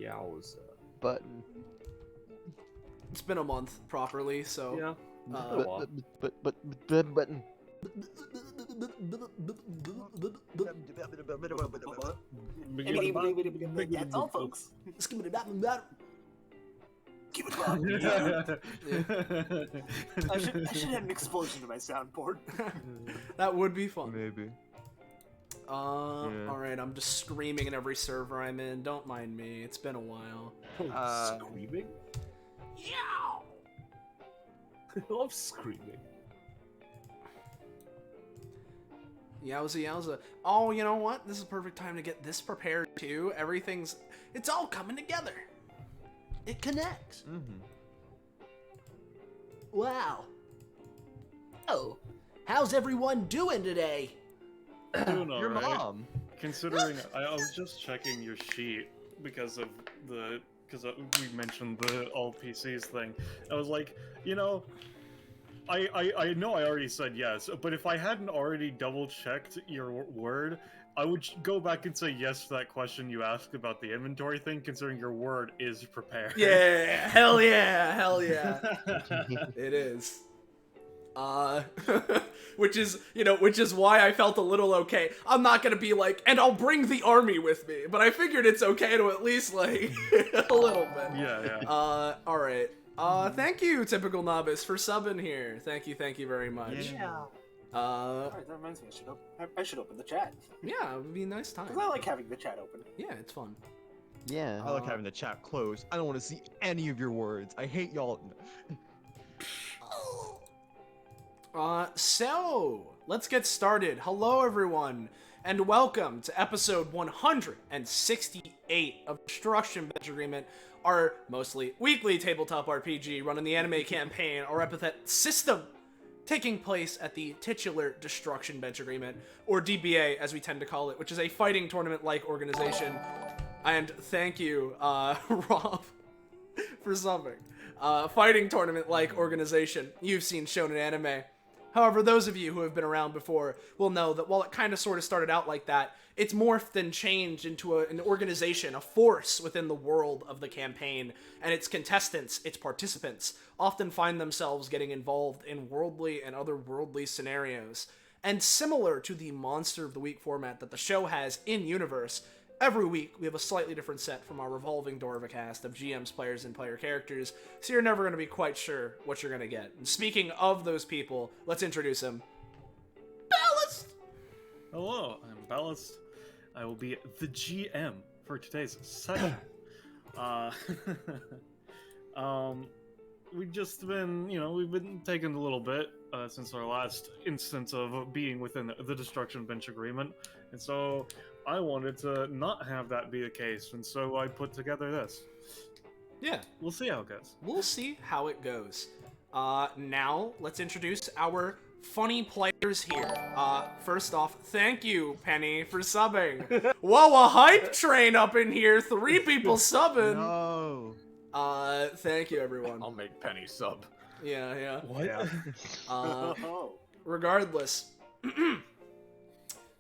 Yowza. Button. It's been a month properly, so. Yeah. Button. That's all, folks. Keep it up. I should have an explosion to my soundboard. That would be fun. Maybe. Alright, I'm just screaming in every server I'm in. Don't mind me. It's been a while. Screaming? Yeah! I love screaming. Yowza, yowza. Oh, you know what? This is a perfect time to get this prepared, too. It's all coming together. It connects. Mm-hmm. Wow. Oh, how's everyone doing today? Doing all Your right. mom. Considering I was just checking your sheet because we mentioned the all PCs thing. I was like, you know, I know I already said yes, but if I hadn't already double checked your word, I would go back and say yes to that question you asked about the inventory thing, considering your word is prepared. Yeah, hell yeah, hell yeah. It is. Which is why I felt a little okay. I'm not gonna be like, and I'll bring the army with me, but I figured it's okay to at least, like, a little bit. Yeah. Alright. Thank you, Typical Novice, for subbing here. Thank you very much. Yeah. Alright, that reminds me, I should open the chat. Yeah, it would be a nice time. Because I like having the chat open. Yeah, it's fun. Yeah. I like having the chat closed. I don't want to see any of your words. I hate y'all. So, let's get started. Hello, everyone, and welcome to episode 168 of Destruction Bench Agreement, our mostly weekly tabletop RPG run in the anime campaign, or Epithet System, taking place at the titular Destruction Bench Agreement, or DBA as we tend to call it, which is a fighting tournament-like organization. And thank you, Rob, for subbing. Fighting tournament-like organization. You've seen shonen anime. However, those of you who have been around before will know that while it kind of sort of started out like that, it's morphed and changed into an organization, a force within the world of the campaign, and its contestants, its participants, often find themselves getting involved in worldly and otherworldly scenarios. And similar to the Monster of the Week format that the show has in-universe, every week, we have a slightly different set from our revolving door of a cast of GMs, players, and player characters, so you're never going to be quite sure what you're going to get. And speaking of those people, let's introduce him. Ballast! Hello, I'm Ballast. I will be the GM for today's session. We've just been, we've been taking a little bit since our last instance of being within the Destruction Bench Agreement, and so I wanted to not have that be the case, and so I put together this. Yeah. We'll see how it goes. We'll see how it goes. Now, let's introduce our funny players here. First off, thank you, Penny, for subbing. Whoa, a hype train up in here. 3 people subbing. No. Thank you, everyone. I'll make Penny sub. Yeah. What? Yeah. Regardless.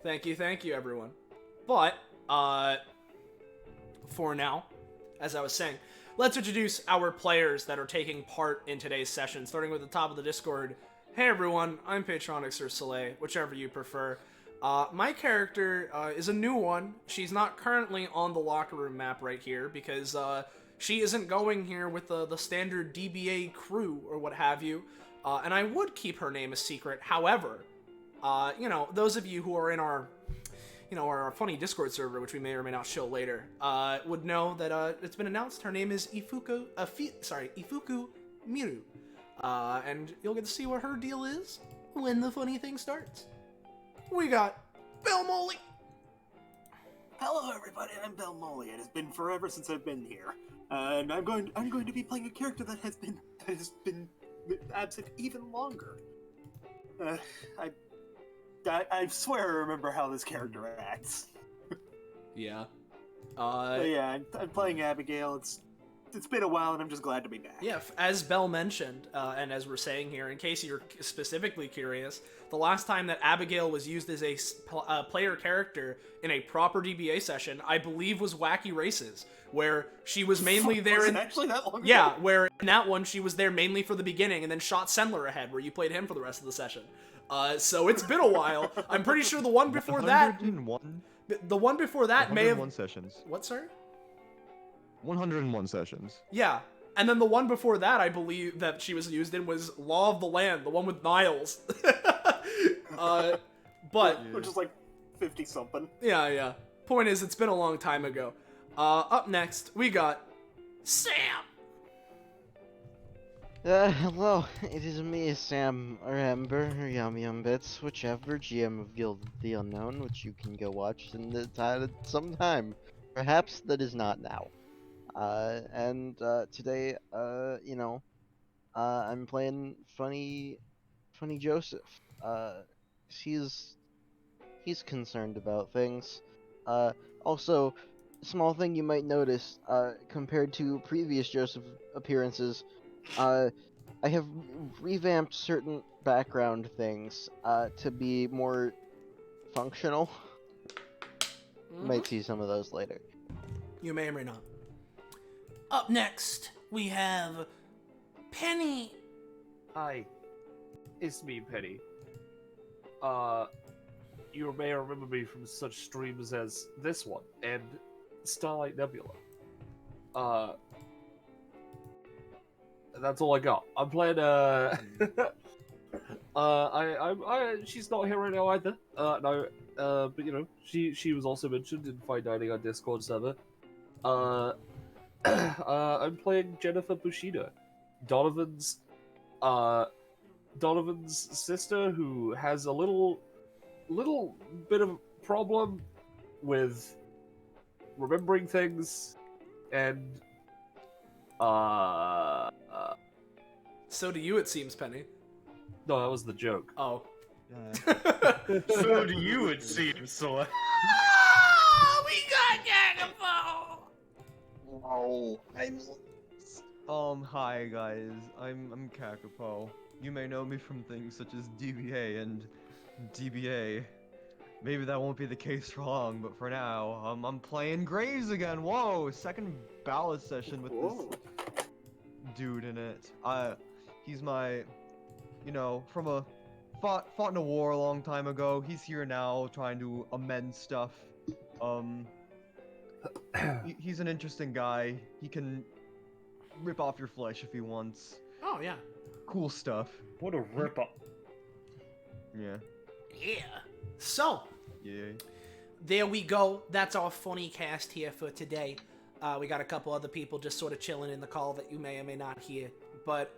Thank you, everyone. But, for now, as I was saying, let's introduce our players that are taking part in today's session, starting with the top of the Discord. Hey everyone, I'm Patronix or Soleil, whichever you prefer. My character is a new one. She's not currently on the locker room map right here because she isn't going here with the standard DBA crew or what have you. And I would keep her name a secret. However, those of you who are in our funny Discord server, which we may or may not show later, would know that it's been announced her name is Ifuku Miru. And you'll get to see what her deal is when the funny thing starts. We got Bill Moley. Hello, everybody. I'm Bell Moley. It has been forever since I've been here, and I'm going to be playing a character that has been absent even longer. I swear I remember how this character acts. Yeah. But yeah, I'm playing Abigail. it's been a while, and I'm just glad to be back. Yeah, as Bell mentioned, and as we're saying here, in case you're specifically curious, the last time that Abigail was used as a player character in a proper DBA session, I believe was Wacky Races, where she was mainly there in... actually that long ago? Yeah, where in that one she was there mainly for the beginning and then shot Sendler ahead, where you played him for the rest of the session. So it's been a while. I'm pretty sure the one before that... 101? The one before that may have... 101 sessions. What, sorry? 101 sessions. Yeah. And then the one before that, I believe, that she was used in was Law of the Land, the one with Niles. But... Which is like 50-something. Yeah. Point is, it's been a long time ago. Up next, we got... Sam! Hello, it is me, Sam, or Ember, or Yum Bits, whichever, GM of Guild of the Unknown, which you can go watch in the sometime. Perhaps that is not now. Today, I'm playing funny Joseph. He's concerned about things. Also, small thing you might notice, compared to previous Joseph appearances, I have revamped certain background things, to be more functional. Might see some of those later. You may or may not. Up next, we have Penny. Hi, it's me, Penny. You may remember me from such streams as this one and Starlight Nebula. That's all I got. I'm playing. She's not here right now either. No. But you know, she was also mentioned in Fine Dining on Discord server. I'm playing Jennifer Bushido, Donovan's sister, who has a little bit of problem with remembering things, and So do you, it seems, Penny. no, that was the joke. Oh. So do you, it seems, so... We got Gagapo! Oh, Hi guys, I'm Kakapo. You may know me from things such as DBA and DBA. Maybe that won't be the case for long, but for now, I'm playing Graves again. Whoa, second Ballast session with this dude in it. He's my, from a fought in a war a long time ago. He's here now, trying to amend stuff. He's an interesting guy. He can rip off your flesh if he wants. Oh, yeah. Cool stuff. What a rip-up. Yeah. Yeah. So, Yeah. there we go. That's our funny cast here for today. We got a couple other people just sort of chilling in the call that you may or may not hear. But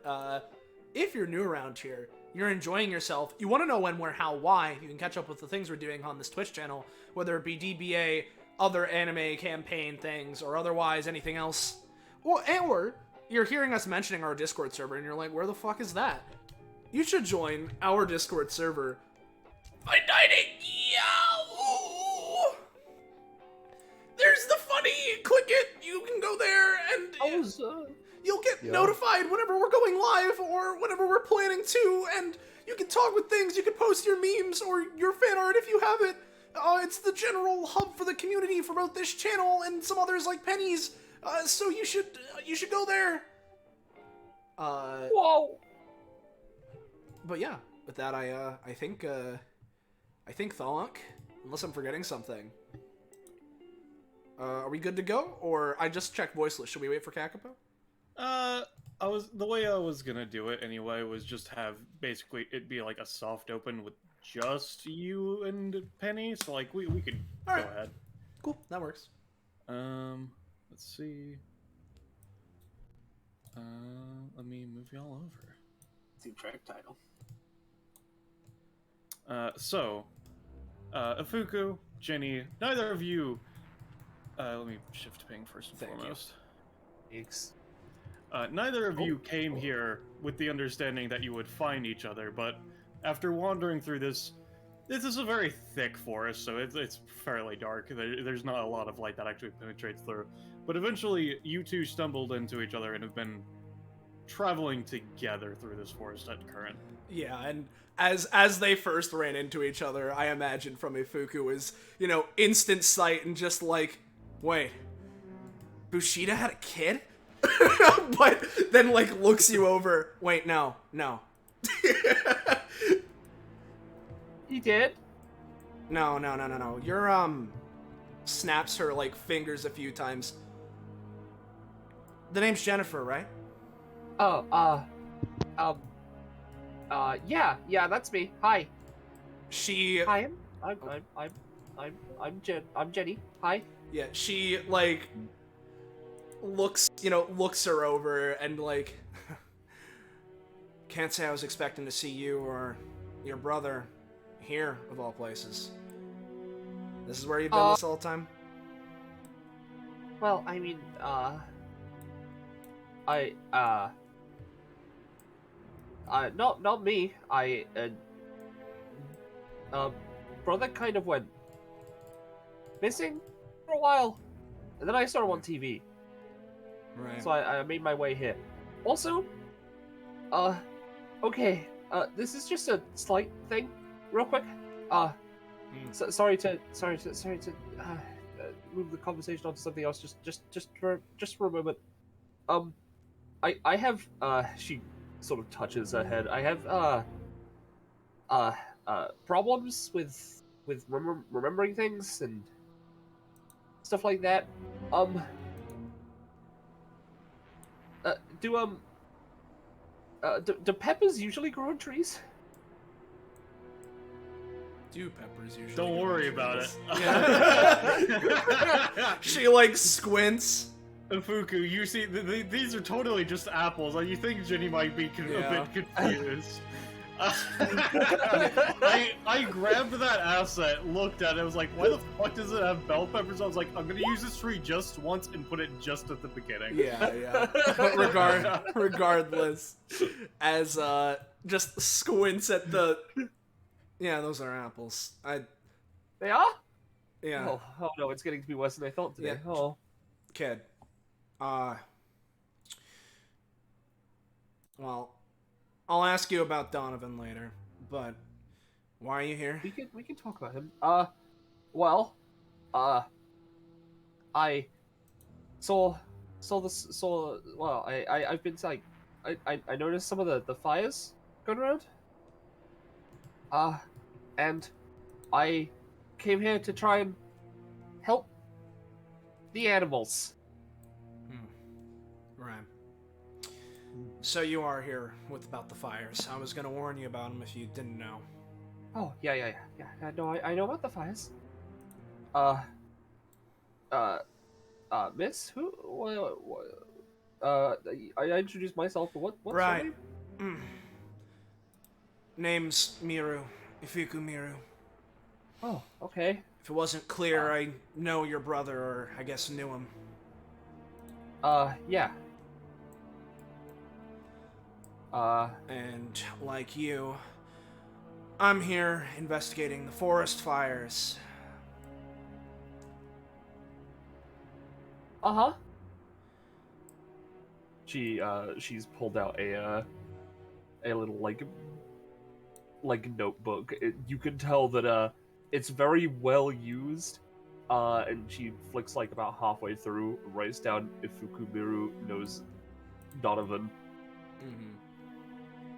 if you're new around here, you're enjoying yourself, you want to know when, where, how, why, you can catch up with the things we're doing on this Twitch channel, whether it be DBA, other anime campaign things, or otherwise anything else. Or you're hearing us mentioning our Discord server, and you're like, where the fuck is that? You should join our Discord server by dining. Yahoo! There's the funny. Click it. You can go there, and you'll get notified whenever we're going live or whenever we're planning to, and you can talk with things. You can post your memes or your fan art if you have it. It's the general hub for the community for both this channel and some others like Penny's. So you should go there. Whoa! But yeah, with that, I think Thalunk, unless I'm forgetting something. Are we good to go? Or I just checked voiceless. Should we wait for Kakapo? The way I was gonna do it anyway was just have basically it be like a soft open with just you and Penny, so like we could go ahead. Cool, that works. Let's see. Let me move y'all over. See track title. Ifuku, Jenny, neither of you. Let me shift ping first and foremost. Thanks. Neither of you came here with the understanding that you would find each other, but after wandering through this This is a very thick forest, so it's fairly dark. There's not a lot of light that actually penetrates through. But eventually, you two stumbled into each other and have been traveling together through this forest at current. Yeah, and as they first ran into each other, I imagine from Ifuku was, instant sight and just like, wait, Bushida had a kid? But then like looks you over, wait, no. He did? No. You're, snaps her like fingers a few times. The name's Jennifer, right? Oh, yeah, that's me. Hi. Hi, I'm Jenny. Hi. Yeah, she like looks her over and like can't say I was expecting to see you or your brother here of all places. This is where you've been this whole time? Well, I mean, not me. Brother kind of went missing for a while, and then I saw him on TV. Right. So I made my way here. Also, okay, this is just a slight thing, real quick. Sorry to move the conversation on to something else. Just for a moment. I have she sort of touches her head. I have problems with remembering things and stuff like that. Do peppers usually grow on trees? Do peppers usually? Don't worry about it. Yeah. She like squints. Fuku, you see, these are totally just apples. You think Jenny might be a bit confused. I grabbed that asset, looked at it, I was like, why the fuck does it have bell peppers? I was like, I'm gonna use this tree just once and put it just at the beginning. Yeah. But regardless, as just squints at the... Yeah, those are apples. They are? Yeah. Oh no, it's getting to be worse than I thought today. Yeah. Oh. Kid. Well, I'll ask you about Donovan later, but why are you here? We can talk about him. I I've been like I noticed some of the fires going around. And I came here to try and help the animals. Right. So you are here about the fires. I was gonna warn you about them if you didn't know. Oh, yeah. No, I know about the fires. Miss? Who? I introduced myself, but what's right. your name? Name's Miru. Ifuku Miru. Oh, okay. If it wasn't clear, I know your brother, or I guess knew him. Yeah. And like you, I'm here investigating the forest fires. Uh-huh. She's pulled out a little like notebook. You can tell that it's very well used. And she flicks like about halfway through, writes down Ifuku Miru knows Donovan.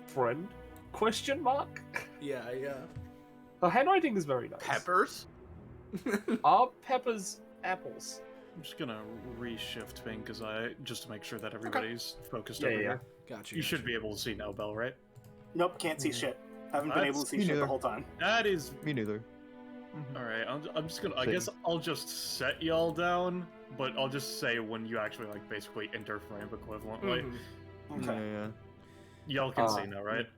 Friend? Question mark? Yeah. Her handwriting is very nice. Peppers? Are peppers apples? I'm just gonna reshift thing just to make sure that everybody's focused Yeah, over yeah. here. Gotcha. You should be able to see now, Bell, right? Nope, can't see shit. Haven't been able to see Me shit the neither. whole time. That is Me neither. alright. I'm just gonna. I Same. guess I'll just set y'all down, but I'll just say when you actually like basically enter frame equivalently. Okay. Yeah. Y'all can see now, right?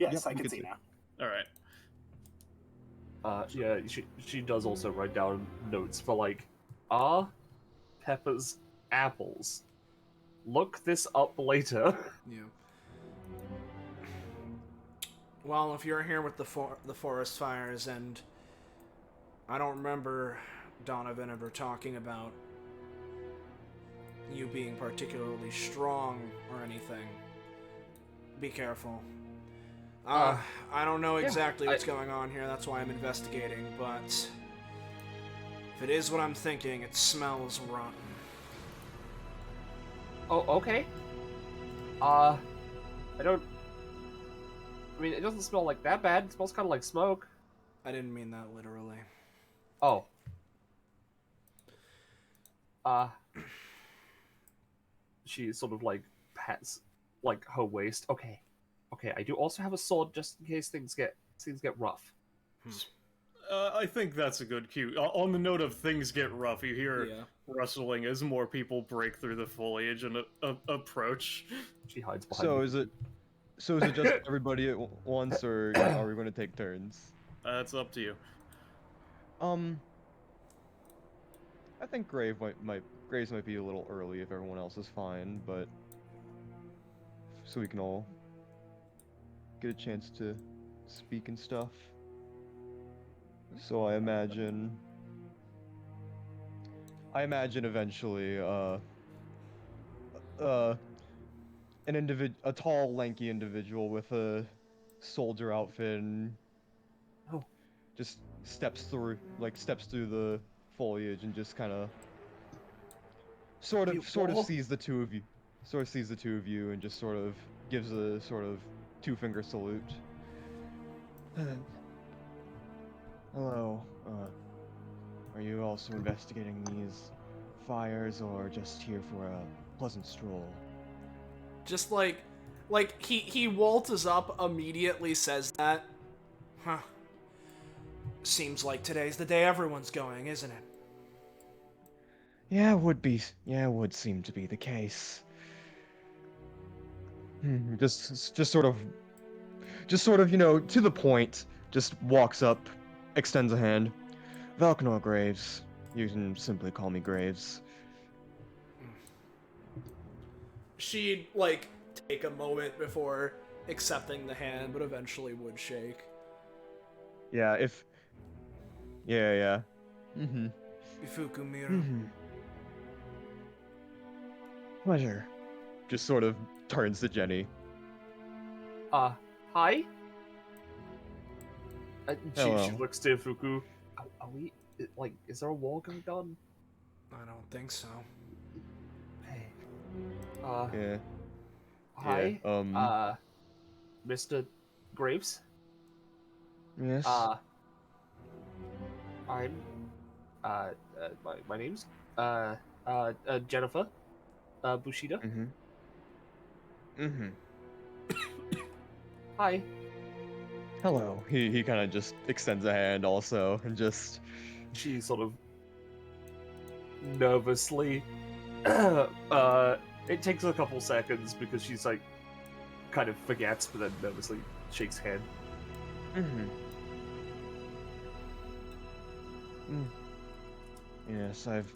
Yes, Yep, I you can can see see. now. All right. Yeah, she does also write down notes for like, are peppers apples? Look this up later. Yeah. Well, if you're here with the forest fires, and I don't remember Donovan ever talking about you being particularly strong or anything, be careful. I don't know exactly what's going on here, that's why I'm investigating, but if it is what I'm thinking, it smells rotten. Oh, okay. I mean, it doesn't smell like that bad. It smells kind of like smoke. I didn't mean that literally. Oh. She sort of like pats like her waist. Okay. I do also have a sword just in case things get rough. I think that's a good cue. On the note of things get rough, you hear rustling as more people break through the foliage and approach. She hides behind. So is it just everybody at once, or are we going to take turns? That's up to you. I think Graves might be a little early if everyone else is fine, but so we can all get a chance to speak and stuff. So I imagine eventually a tall, lanky individual with a soldier outfit and just steps through the foliage and just kind of sort of sees the two of you and just sort of gives a sort of two-finger salute. Hello, are you also investigating these fires or just here for a pleasant stroll? Just like he waltzes up, immediately says that. Huh. Seems like today's the day everyone's going, isn't it? Yeah, it would seem to be the case. Just sort of, to the point, just walks up, extends a hand. Valkenor Graves. You can simply call me Graves. She'd, take a moment before accepting the hand, but eventually would shake. Yeah, Yeah. Mm-hmm. Ifukumiro. Pleasure. Just sort of turns to Jenny. Hi? Hello. She looks to Fuku. Are we, is there a war going on? I don't think so. Hey. Yeah. Hi? Yeah, Mr. Graves? Yes. I'm, my name's, Jennifer, Bushida. Hi. Hello. He kind of just extends a hand also, and just... She sort of nervously, it takes a couple seconds because she's kind of forgets, but then nervously shakes hand. Yes, I've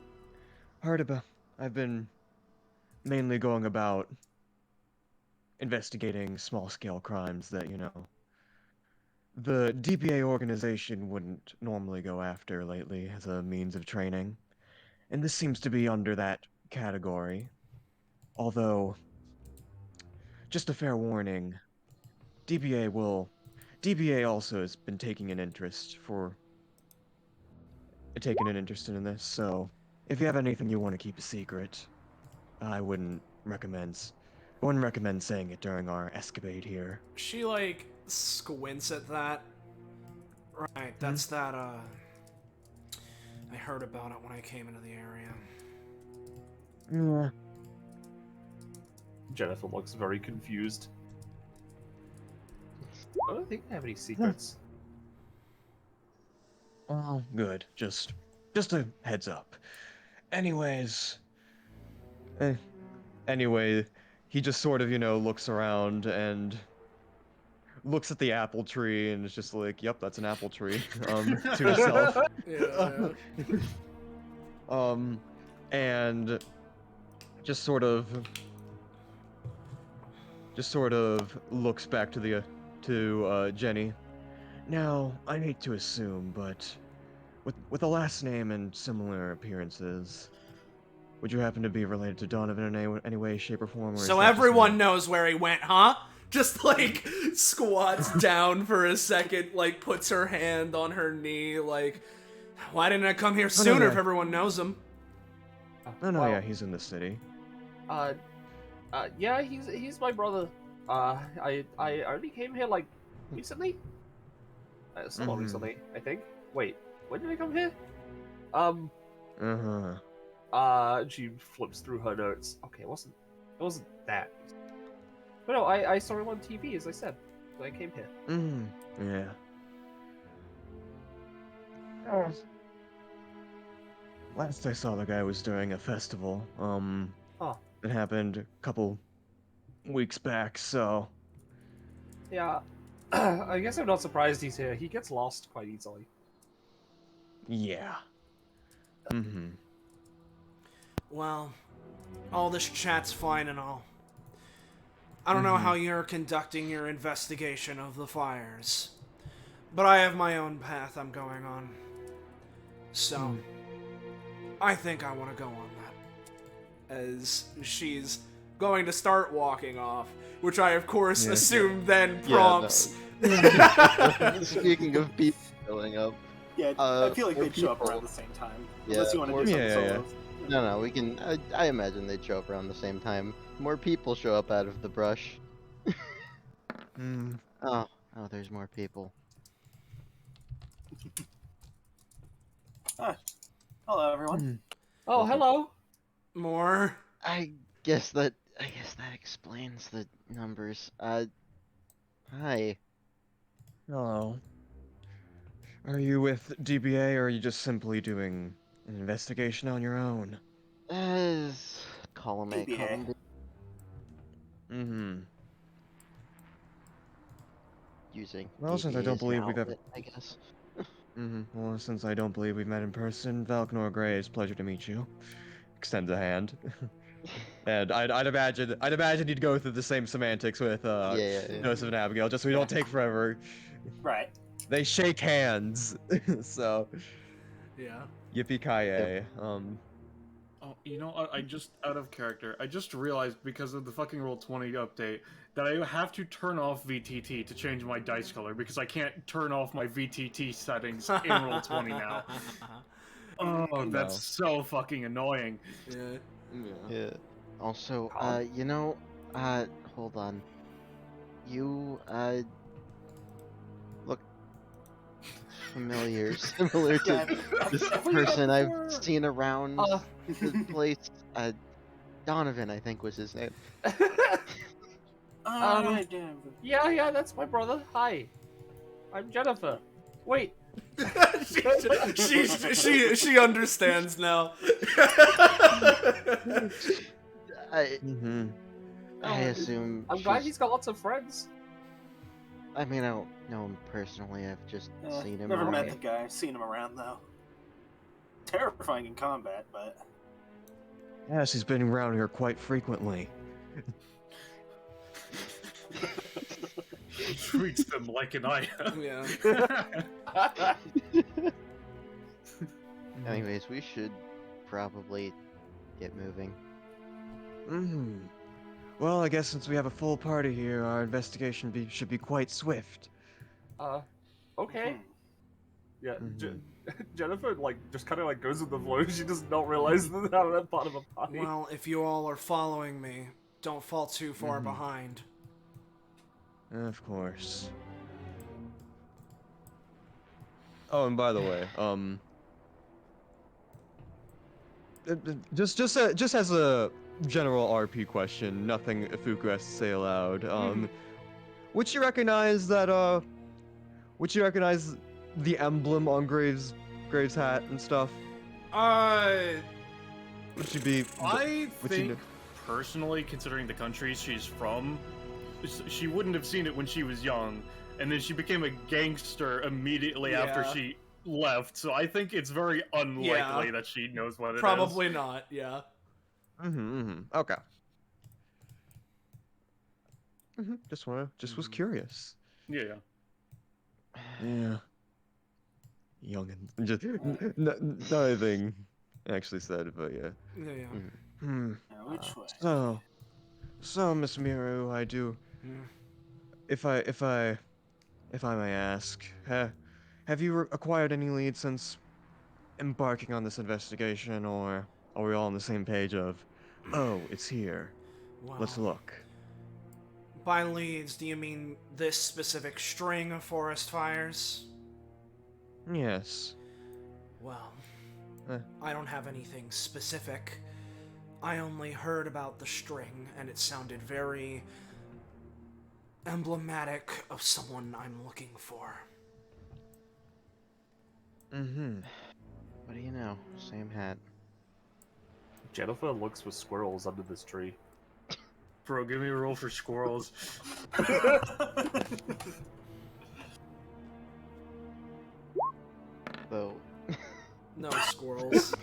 been mainly going about investigating small-scale crimes that, the DBA organization wouldn't normally go after lately as a means of training. And this seems to be under that category. Although, just a fair warning, DBA also has been taking an interest in this, so if you have anything you want to keep a secret, I wouldn't recommend saying it during our escapade here. She, squints at that. Right, that's that, I heard about it when I came into the area. Yeah. Jennifer looks very confused. I don't think they have any secrets. Oh, good. Just a heads up. Anyways... Anyway, he just sort of, looks around and looks at the apple tree and is just like, yep, that's an apple tree, to himself. And just sort of looks back to the to Jenny. Now, I hate to assume, but with a last name and similar appearances, would you happen to be related to Donovan in any way, shape, or form? Or is So that just everyone me? knows where he went, huh? Just like squats down for a second, like puts her hand on her knee, like, why didn't I come here sooner yeah. if everyone knows him? Oh no, Well, yeah, he's in the city. Yeah, he's my brother. I only came here like recently. Somewhat recently, I think. Wait, when did I come here? She flips through her notes. Okay, it wasn't that. But no, I saw him on TV, as I said. So I came here. Yeah. Last I saw the guy was during a festival. Huh. It happened a couple weeks back, so. Yeah. I guess I'm not surprised he's here. He gets lost quite easily. Yeah. Well, all this chat's fine and all. I don't know how you're conducting your investigation of the fires, but I have my own path I'm going on. So, I think I want to go on that. As she's going to start walking off, which I, of course, assume then prompts. Speaking of people showing up. Yeah, I feel like more they'd show up people. around the same time. Yeah, Unless you want to more- do something yeah, solo. No, we can. I imagine they'd show up around the same time. More people show up out of the brush. Oh, there's more people. Hello, everyone. Oh, hello. More. I guess that explains the numbers. Hi. Hello. Are you with DBA, or are you just simply doing an investigation on your own? Column A, DBA. column B. Using Well, since I DBA don't as an believe we've ever- outlet, I guess. Well, since I don't believe we've met in person, Valknor Gray, it's a pleasure to meet you. Extends a hand. And I'd imagine you'd go through the same semantics with Yeah. Joseph and Abigail, just so we don't take forever. Right. They shake hands. So Yeah. yippee-ki-yay. Oh, you know what? I just, out of character, I just realized because of the fucking Roll20 update that I have to turn off VTT to change my dice color because I can't turn off my VTT settings in Roll20 now. Oh, no. that's so fucking annoying. Yeah. Also, hold on. You, look familiar, similar to this person I've seen around the place. Donovan, I think was his name. Yeah, that's my brother. Hi. I'm Jennifer. Wait. she understands now. I assume I'm glad she's- he's got lots of friends. I mean, I don't know him personally. I've just seen him. Never around. met the guy. I've seen him around though. Terrifying in combat, but Yes, he's been around here quite frequently. He treats them like an item. Yeah. Anyways, we should probably get moving. Well, I guess since we have a full party here, our investigation should be quite swift. Okay. Yeah, Jennifer, like, just kind of, like, goes with the flow. She does not realize that that part of a party. Well, if you all are following me, don't fall too far behind. Of course. Oh, and by the way, just as a general RP question, nothing Ifuku has to say aloud. Would you recognize that? Would you recognize the emblem on Graves' hat and stuff? I Would you be? think, would you know- personally, considering the country she's from, she wouldn't have seen it when she was young, and then she became a gangster immediately after Yeah. she left, so I think it's very unlikely that she knows what it is. Probably not, yeah. Okay. Just was curious. Yeah. Yeah. Youngin. Just not anything actually said, but yeah. Yeah, yeah. Hmm. Now, which way? So Miss Miru, I do. Hmm. If I may ask, have you acquired any leads since embarking on this investigation, or are we all on the same page of, oh, it's here, let's Well, look? by leads, do you mean this specific string of forest fires? Yes. Well, Eh. I don't have anything specific. I only heard about the string, and it sounded very emblematic of someone I'm looking for. Mm-hmm. What do you know? Same hat. Jennifer looks for squirrels under this tree. Bro, give me a roll for squirrels. Though. No squirrels.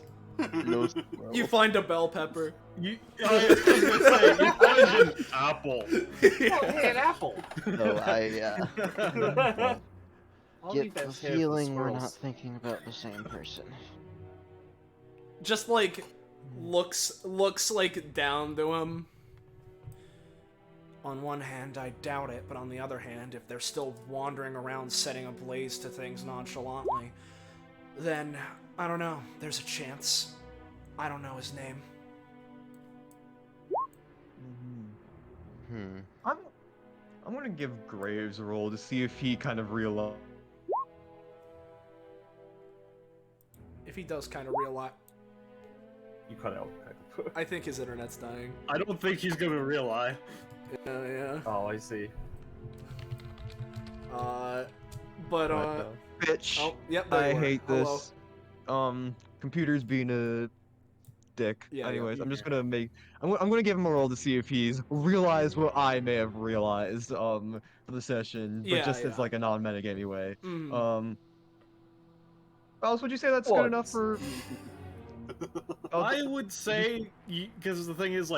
No squirrel. You find a bell pepper. I was gonna say, you find an apple. Oh, hey, an apple! Though I I'll get leave that the here for feeling we're squirrels. not thinking about the same person. Just like looks like down to him. On one hand, I doubt it, but on the other hand, if they're still wandering around setting ablaze to things nonchalantly, then I don't know. There's a chance. I don't know his name. I'm gonna give Graves a roll to see if he kind of realized. If he does kind of realize, You cut out. I think his internet's dying. I don't think he's gonna realize. Yeah. Oh, I see. Bitch. Oh, yep. There I you are. hate Hello. this. Computers being a dick. Yeah, Anyways, yeah. I'm just gonna I'm gonna give him a roll to see if he's realized what I may have realized for the session, but Yeah, just as yeah. like a non-metagame anyway. Mm. Alice, would you say that's good enough for? I would say, because the thing is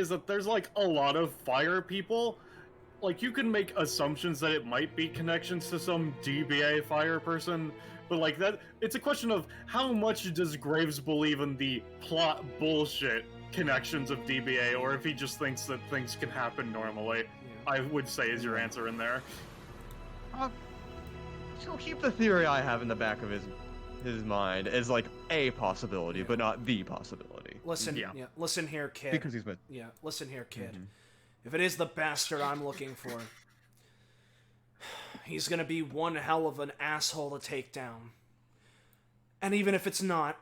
that there's like a lot of fire people. Like, you can make assumptions that it might be connections to some DBA fire person, but like that, it's a question of how much does Graves believe in the plot bullshit connections of DBA, or if he just thinks that things can happen normally. I would say is your answer in there. He'll keep the theory I have in the back of his mind as like a possibility, but not the possibility. Listen, Yeah. listen here, kid. Because he's with. Yeah, listen here, kid. If it is the bastard I'm looking for, he's gonna be one hell of an asshole to take down. And even if it's not,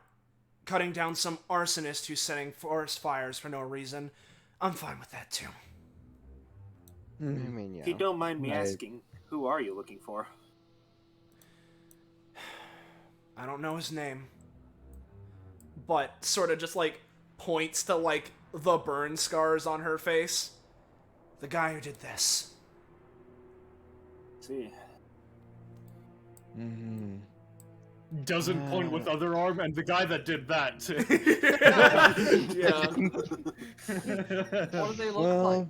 cutting down some arsonist who's setting forest fires for no reason, I'm fine with that too. I mean, yeah. If you don't mind me asking, who are you looking for? I don't know his name, but sort of just like points to like the burn scars on her face. The guy who did this. See. Doesn't point with other arm, and the guy that did that too. Yeah. What do they look like?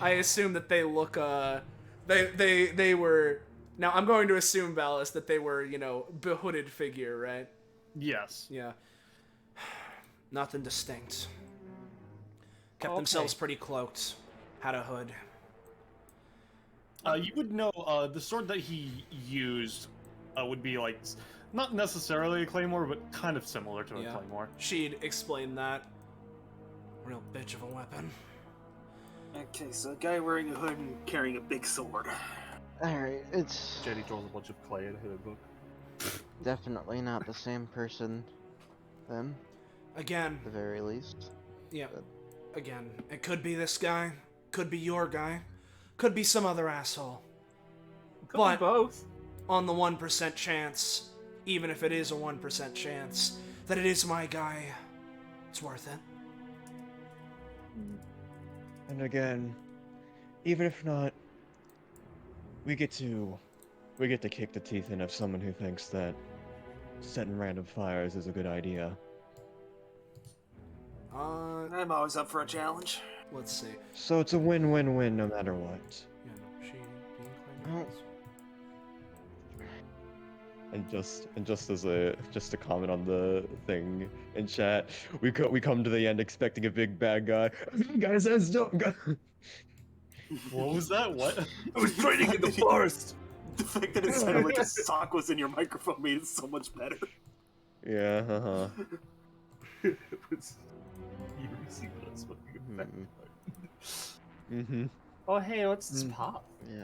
I assume that they look they were, now I'm going to assume, Ballast, that they were, behooded figure, right? Yes. Yeah. Nothing distinct. Kept themselves pretty cloaked. Had a hood. You would know the sword that he used would be like not necessarily a claymore, but kind of similar to a claymore. She'd explain that. Real bitch of a weapon. Okay, so a guy wearing a hood and carrying a big sword. Alright, it's Jenny draws a bunch of clay in her book. definitely not the same person, then, Again, at the very least. yeah. Again, it could be this guy, could be your guy, could be some other asshole. Could be both. On the 1% chance, even if it is a 1% chance, that it is my guy, it's worth it. And again, even if not, we get to kick the teeth in of someone who thinks that setting random fires is a good idea. I'm always up for a challenge. Let's see. So it's a win-win-win no matter what. Yeah, no, she being Oh. And just as a comment on the thing in chat, we come to the end expecting a big bad guy. Guys, that's dope. What was that? What? I was training in the forest. The fact that it sounded like a sock was in your microphone made it so much better. Yeah, It was. You see what I was fucking affected by. Mm-hmm. Oh hey, what's this pop? Yeah.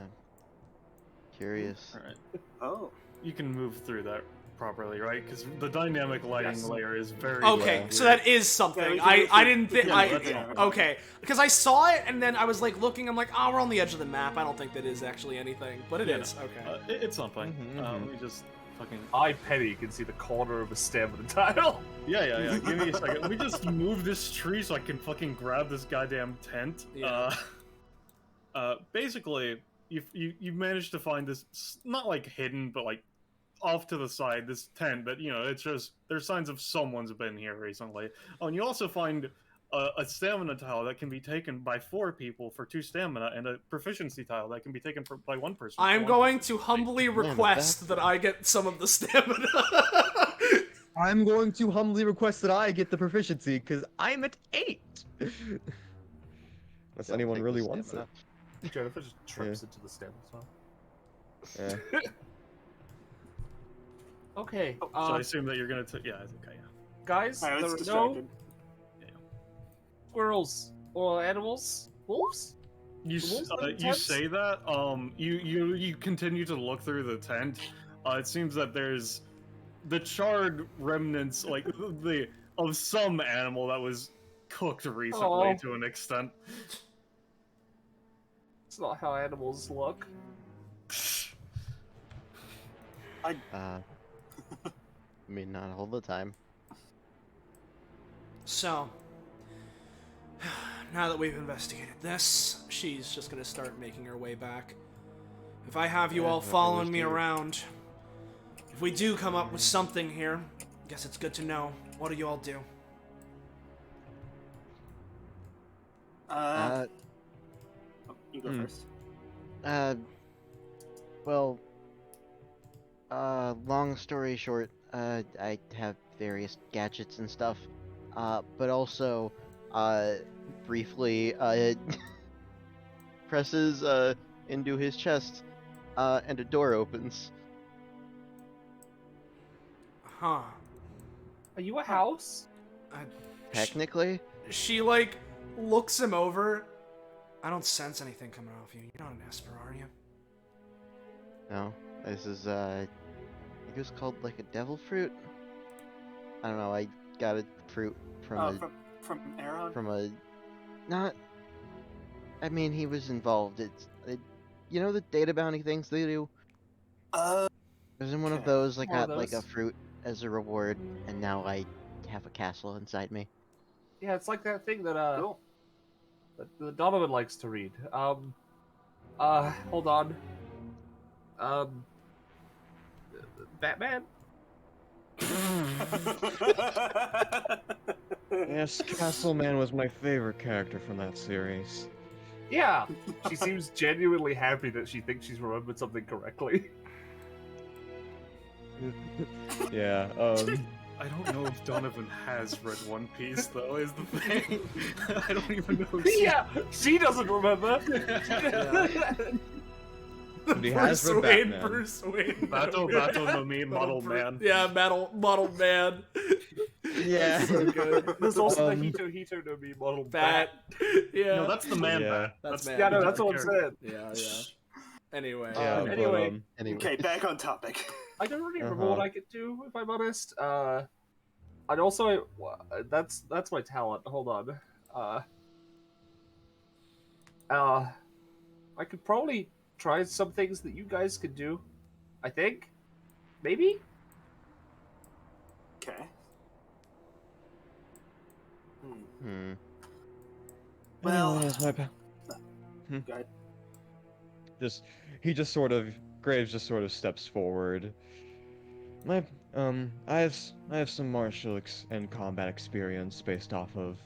Curious. Alright. Oh. You can move through that properly, right? Because the dynamic lighting Yes. layer is very Okay, well so lit. that is something. Yeah, I didn't think. Yeah, that's yeah. all. Okay, because I saw it and then I was like looking. I'm like, oh, we're on the edge of the map. I don't think that is actually anything, but it Yeah, is. Okay. It's something. Mhm, We just fucking. I, Penny, can see the corner of a stamina tile. Yeah. Give me a second. Let me just move this tree so I can fucking grab this goddamn tent. Yeah. Basically, you managed to find this not like hidden, but like off to the side, this tent that, you know, it's just there's signs of someone's been here recently. Oh, and you also find a stamina tile that can be taken by 4 people for 2 stamina, and a proficiency tile that can be taken by 1 person. for I'm 1 going proficiency. to humbly request that I get some of the stamina. I'm going to humbly request that I get the proficiency because I'm at 8. Unless Don't anyone take really the wants it. stamina. Jennifer just trips into the stamina tile. Yeah. Okay, So I assume that you're gonna yeah, okay, yeah. guys, I there was are no distracted. squirrels or animals. Wolves? You The wolves live in you tents? say that you continue to look through the tent. It seems that there's the charred remnants like the of some animal that was cooked recently Oh. to an extent. It's not how animals look. I mean, not all the time. So, now that we've investigated this, she's just gonna start making her way back. If I have you Yeah, all whoever following was me here. around, if we do come up with something here, guess it's good to know. What do you all do? Uh, You go Hmm. first. Well, long story short, I have various gadgets and stuff, but also, briefly, presses, into his chest, and a door opens. Huh. Are you a house? Technically? She, like, looks him over. I don't sense anything coming off you. You're not an Esper, are you? No. This is, I think it was called, like, a devil fruit? I don't know, I got a fruit from From Aaron? from a, not, I mean, he was involved. You know the data bounty things they do? Uh, I was in one of Okay. those, I One of got, like, a those. fruit as a reward, and now I have a castle inside me. Yeah, it's like that thing that cool. that Donovan likes to read. Hold on. Batman? Yes, Castleman was my favorite character from that series. Yeah. She seems genuinely happy that she thinks she's remembered something correctly. Yeah, I don't know if Donovan has read One Piece though, is the thing. I don't even know if Yeah, she doesn't remember. But he has read Batman. Bruce Wayne. Battle no me, model man. Yeah, model man. Yeah. So good. There's also Um, the Hito no Mi model Bat. Yeah. No, that's the man Yeah. bat. That's man. Yeah, no, Bat. that's what I'm saying. Yeah. Anyway. Yeah, but, Anyway. Anyway. Okay, back on topic. I don't really remember what I could do, if I'm honest. I'd also that's my talent. Hold on. I could probably try some things that you guys could do. I think, maybe. Okay. Hmm. Well, Anyways, my pa- go ahead. Graves just sort of steps forward. I have some martial and combat experience based off of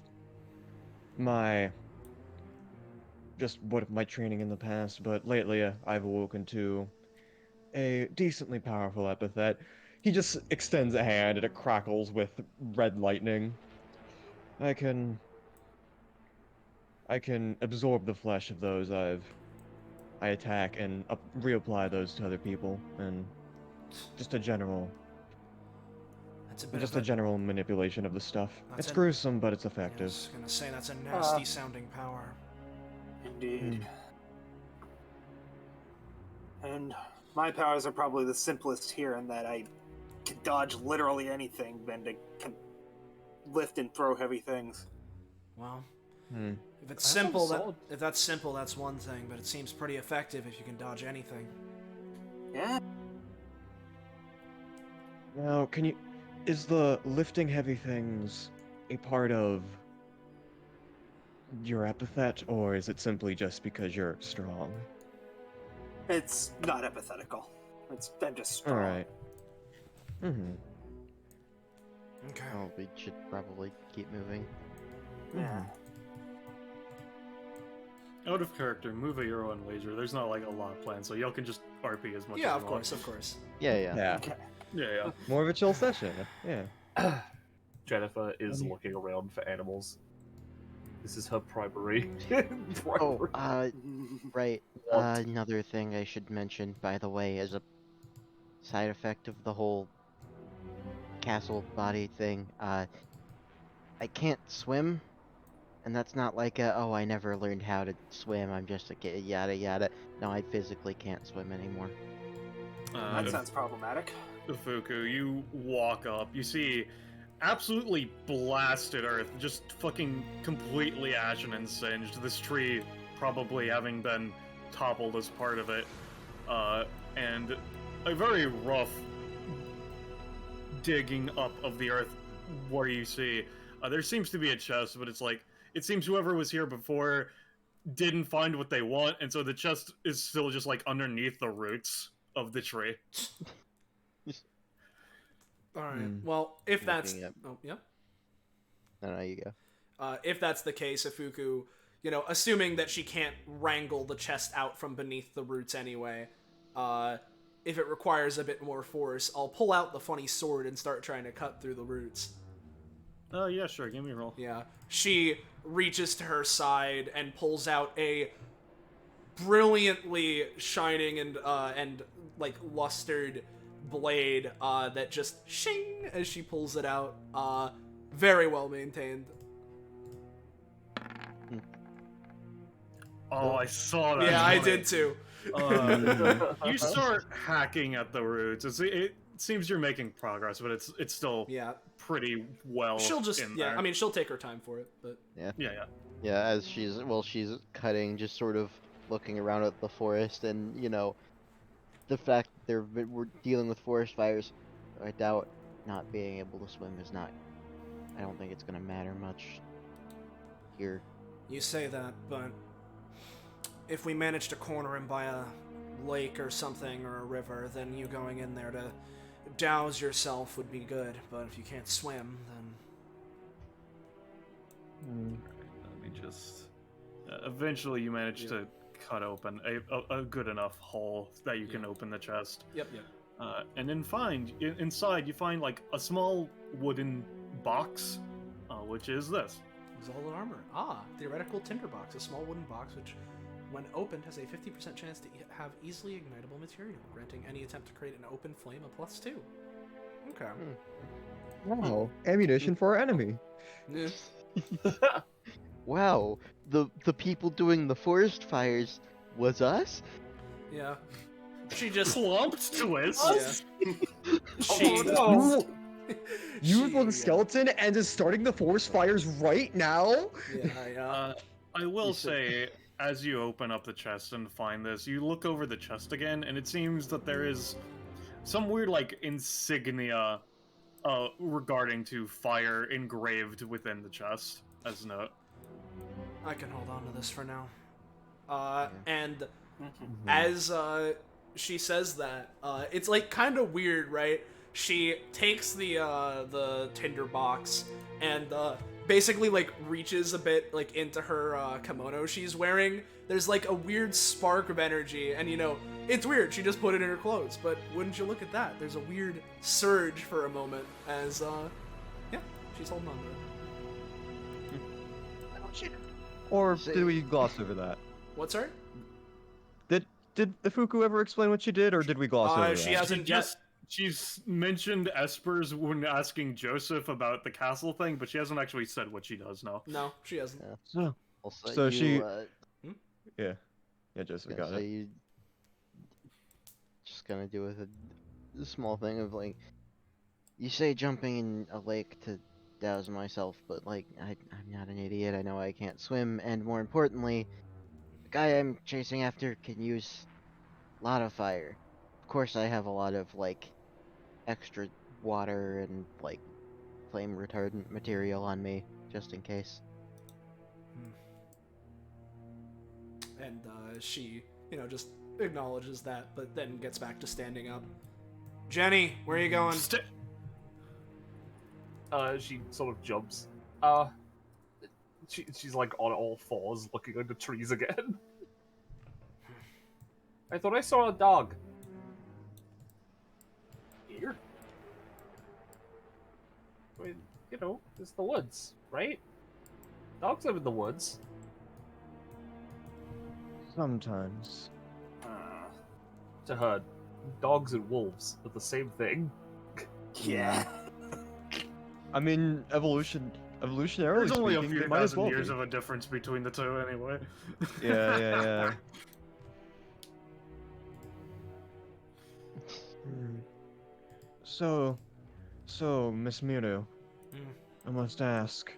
my just what of my training in the past, but lately I've awoken to a decently powerful epithet. He just extends a hand and it crackles with red lightning. I can absorb the flesh of those I attack and reapply those to other people, and just a general That's a bit just of a general manipulation of the stuff. That's It's a- gruesome, but it's I effective. was gonna say that's a nasty sounding power. Indeed. And my powers are probably the simplest here in that I can dodge literally anything and I can lift and throw heavy things. Well, Hmm. if it's That simple, sounds solid. if that's simple, that's one thing. But it seems pretty effective if you can dodge anything. Yeah? Now, is the lifting heavy things a part of your epithet, or is it simply just because you're strong? It's not empathetical. I'm just strong. Alright. Mm-hmm. Okay. Oh, we should probably keep moving. Yeah. Out of character, move at your own leisure. There's not like a lot planned, so y'all can just RP as much Yeah, as of you course, want. of course. Yeah, yeah. Yeah. Okay. Yeah. More of a chill session. Yeah. Jennifer is looking around for animals. This is her primary. Oh, primary right. want. Another thing I should mention, by the way, as a side effect of the whole castle body thing, I can't swim, and that's not like a, oh, I never learned how to swim, I'm just a kid, yada yada. No, I physically can't swim anymore. That sounds problematic. Fuku, you walk up, you see absolutely blasted earth, just fucking completely ashen and singed. This tree probably having been toppled as part of it, and a very rough digging up of the earth where you see there seems to be a chest, but it's like it seems whoever was here before didn't find what they want, and so the chest is still just like underneath the roots of the tree. All right. Hmm. Well, if that's Looking at- oh yeah, No, you go. if that's the case, Ifuku, assuming that she can't wrangle the chest out from beneath the roots anyway, if it requires a bit more force, I'll pull out the funny sword and start trying to cut through the roots. Oh yeah, sure, give me a roll. Yeah. She reaches to her side and pulls out a brilliantly shining and like lustered blade that just shing as she pulls it out. Very well maintained. Oh, I saw that. Yeah, I coming. did too. You start hacking at the roots. It seems you're making progress, but it's still Yeah. pretty well She'll just in yeah, there. I mean she'll take her time for it, but yeah. Yeah, as she's cutting, just sort of looking around at the forest, and the fact that we're dealing with forest fires, I doubt not being able to swim is not. I don't think it's gonna matter much here. you say that, but if we manage to corner him by a lake or something or a river, then you going in there to douse yourself would be good. But if you can't swim, then Let me just. Eventually, you manage to cut open a good enough hole that you can open the chest. yep. And then inside you find like a small wooden box, which is this. Exalted armor. Theoretical tinderbox, a small wooden box which, when opened, has a 50% chance to have easily ignitable material, granting any attempt to create an open flame a +2. Okay. Wow. Ammunition for our enemy. Yeah. Wow, the people doing the forest fires was us? Yeah. She just Clumped twist. Yeah. She, Oh, You She- look a skeleton and is starting the forest fires right now? Yeah. I will You said- say, as you open up the chest and find this, you look over the chest again, and it seems that there is some weird, like, insignia regarding to fire engraved within the chest, as a note. I can hold on to this for now. And as she says that, it's like kind of weird, right? She takes the tinder box and basically like reaches a bit like into her kimono she's wearing. There's like a weird spark of energy, and you know, it's weird. She just put it in her clothes, but wouldn't you look at that? There's a weird surge for a moment as yeah, she's holding on to it. Or did we gloss over that? What's her? Did the Fuku ever explain what she did, or did we gloss over She that? hasn't yet. She's mentioned espers when asking Joseph about the castle thing, but she hasn't actually said what she does now. No, she hasn't. Yeah. So, Also, So you, she- yeah, yeah, Joseph gonna got say it. you just gonna do with a small thing of like, you say jumping in a lake to douse myself, but like I'm not an idiot. I know I can't swim, and more importantly, the guy I'm chasing after can use a lot of fire. Of course, I have a lot of like extra water and like flame retardant material on me just in case. And she, you know, just acknowledges that, but then gets back to standing up. Jenny, where are you going? She sort of jumps. She's like on all fours, looking under trees again. I thought I saw a dog. Here? I mean, you know, it's the woods, right? Dogs live in the woods. Sometimes. To her, dogs and wolves are the same thing. Yeah. I mean, evolutionarily There's only a speaking, few they might as thousand well years be. of a difference between the two, anyway. Yeah. So, Miss Miru, I must ask.